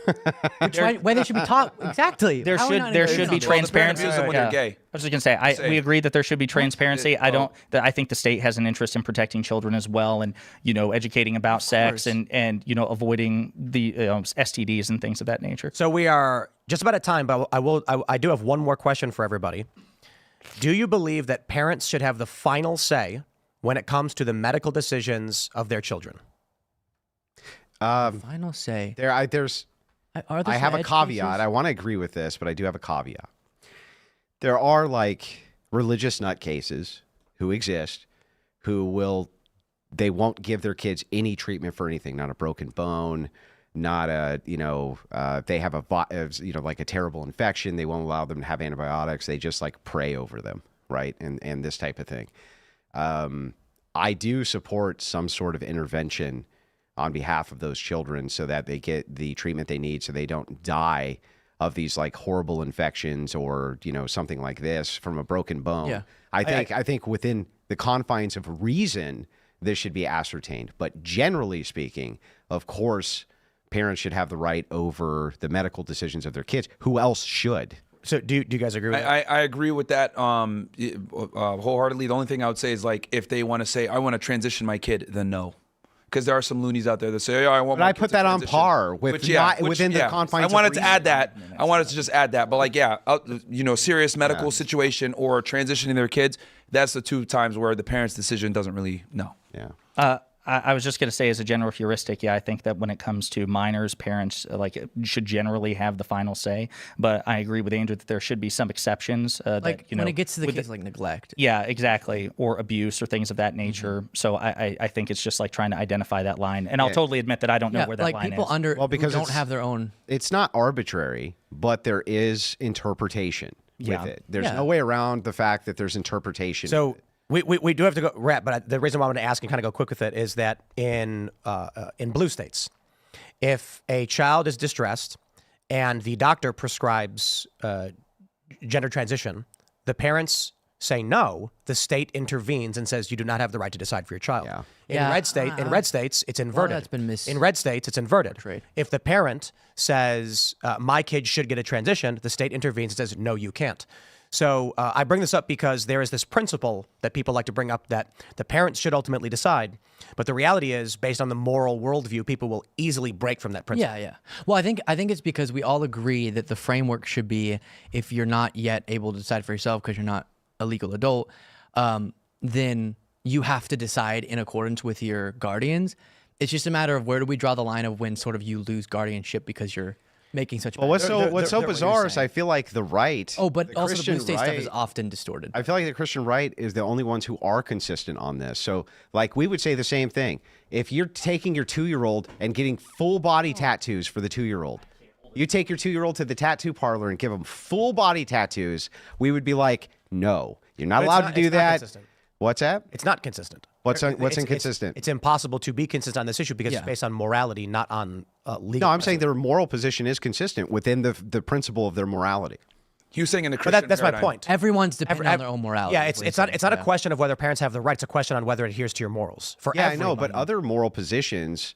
Why they should be taught exactly. there How are we should not there educated should be on this? Well, the parent transparency. abuses them when they're gay. I was just gonna say, we agree that there should be transparency. I think the state has an interest in protecting children as well, and educating about sex and avoiding the STDs and things of that nature. So we are just about at time, but I do have one more question for everybody. Do you believe that parents should have the final say when it comes to the medical decisions of their children? Final say. I have a edge caveat. cases? I want to agree with this, but I do have a caveat. There are like religious nutcases who exist who they won't give their kids any treatment for anything, not a broken bone, not they have like a terrible infection. They won't allow them to have antibiotics. They just like pray over them, right? And this type of thing. I do support some sort of intervention on behalf of those children so that they get the treatment they need so they don't die of these like horrible infections or, something like this from a broken bone. Yeah. I think within the confines of reason, this should be ascertained. But generally speaking, of course, parents should have the right over the medical decisions of their kids. Who else should? So do you guys agree with that? I agree with that wholeheartedly. The only thing I would say is like if they want to say, I want to transition my kid, then no. Because there are some loonies out there that say, I want But my I kid put to that on transition. par with within the confines of I wanted reason. to add that. I wanted to just add that. But like, serious medical situation or transitioning their kids, that's the two times where the parent's decision doesn't really, no. Yeah. I was just going to say, as a general heuristic, I think that when it comes to minors, parents should generally have the final say. But I agree with Andrew that there should be some exceptions. When it gets to the case like neglect. Yeah, exactly, or abuse or things of that nature. So I think it's just like trying to identify that line. And I'll totally admit that I don't know where that line is. People because who don't have their own. It's not arbitrary, but there is interpretation with it. There's no way around the fact that there's interpretation. So. We do have to go wrap, but the reason why I want to ask and kind of go quick with it is that in blue states, if a child is distressed and the doctor prescribes gender transition, the parents say no, the state intervenes and says you do not have the right to decide for your child. In red states, it's inverted. That's been in red states, it's inverted. Portrayed. If the parent says my kid should get a transition, the state intervenes and says no, you can't. So I bring this up because there is this principle that people like to bring up that the parents should ultimately decide. But the reality is, based on the moral worldview, people will easily break from that principle. Yeah. Well, I think it's because we all agree that the framework should be, if you're not yet able to decide for yourself because you're not a legal adult, then you have to decide in accordance with your guardians. It's just a matter of where do we draw the line of when sort of you lose guardianship because you're making such. Well, what's so bizarre is I feel like the right. Oh, but also Christian the blue state right, stuff is often distorted. I feel like the Christian right is the only ones who are consistent on this. So, like, we would say the same thing. If you're taking your 2-year-old and getting full body tattoos for the 2-year-old, you take your 2-year-old to the tattoo parlor and give them full body tattoos, we would be like, no, you're not allowed to do that. What's that? It's not consistent. What's inconsistent? It's impossible to be consistent on this issue because it's based on morality, not on legal. No, I'm saying their moral position is consistent within the principle of their morality. He was saying in the Christian that's paradigm. my point. Everyone's dependent on their own morality. Yeah, it's not a question of whether parents have the right. It's a question on whether it adheres to your morals. I know, but other moral positions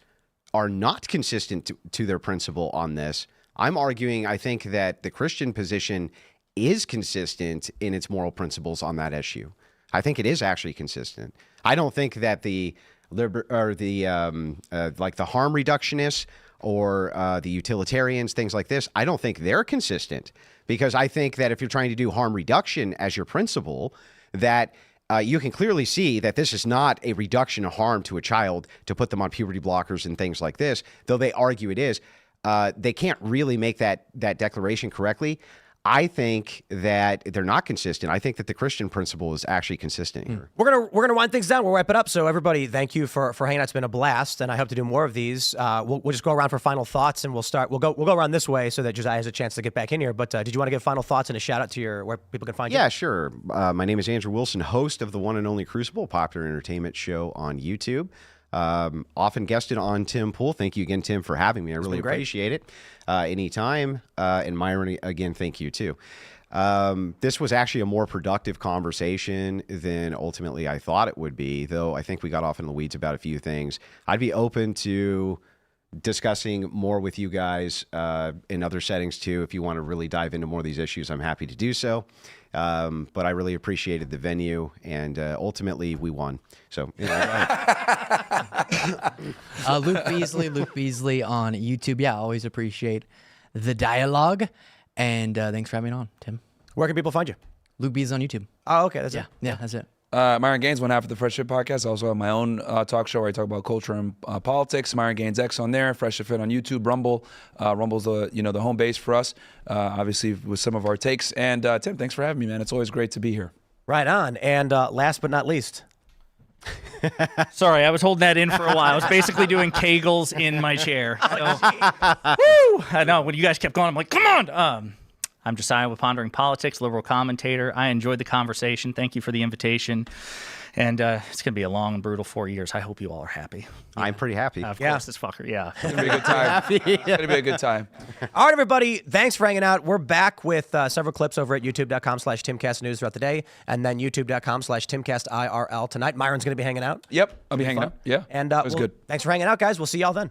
are not consistent to their principle on this. I'm arguing, I think that the Christian position is consistent in its moral principles on that issue. I think it is actually consistent. I don't think that the harm reductionists or the utilitarians, things like this, I don't think they're consistent, because I think that if you're trying to do harm reduction as your principle, that you can clearly see that this is not a reduction of harm to a child to put them on puberty blockers and things like this, though they argue it is. They can't really make that declaration correctly. I think that they're not consistent. I think that the Christian principle is actually consistent here. We're gonna wind things down. We'll wrap it up. So everybody, thank you for hanging out. It's been a blast, and I hope to do more of these. We'll just go around for final thoughts, and we'll go around this way so that Josiah has a chance to get back in here. But did you want to give final thoughts and a shout out to where people can find you? Yeah, sure. My name is Andrew Wilson, host of the one and only Crucible, popular entertainment show on YouTube. Often guested on Tim Pool. Thank you again, Tim, for having me. I really appreciate it. Anytime. And Myron, again, thank you too. This was actually a more productive conversation than ultimately I thought it would be, though I think we got off in the weeds about a few things. I'd be open to discussing more with you guys in other settings too. If you want to really dive into more of these issues, I'm happy to do so. But I really appreciated the venue, and ultimately we won. So, Luke Beasley on YouTube. Yeah, always appreciate the dialogue, and thanks for having me on, Tim. Where can people find you? Luke Beasley on YouTube. Oh, okay, that's it. Yeah, that's it. Myron Gaines, one half of the Fresh Fit podcast. I also have my own talk show where I talk about culture and politics. Myron Gaines X on there. Fresh Fit on YouTube. Rumble. Rumble's the home base for us, obviously with some of our takes. And Tim, thanks for having me, man. It's always great to be here. Right on. And last but not least. Sorry, I was holding that in for a while. I was basically doing Kegels in my chair. So, woo! I know when you guys kept going, I'm like, come on. I'm Jessiah with Pondering Politics, liberal commentator. I enjoyed the conversation. Thank you for the invitation. And it's going to be a long and brutal 4 years. I hope you all are happy. I'm pretty happy. Of course, this fucker, yeah. It's going to be a good time. It's going to be a good time. All right, everybody. Thanks for hanging out. We're back with several clips over at youtube.com/TimCastNews throughout the day, and then youtube.com/TimCastIRL tonight. Myron's going to be hanging out. Yep, I'll be hanging out. Yeah, And it was good. Thanks for hanging out, guys. We'll see y'all then.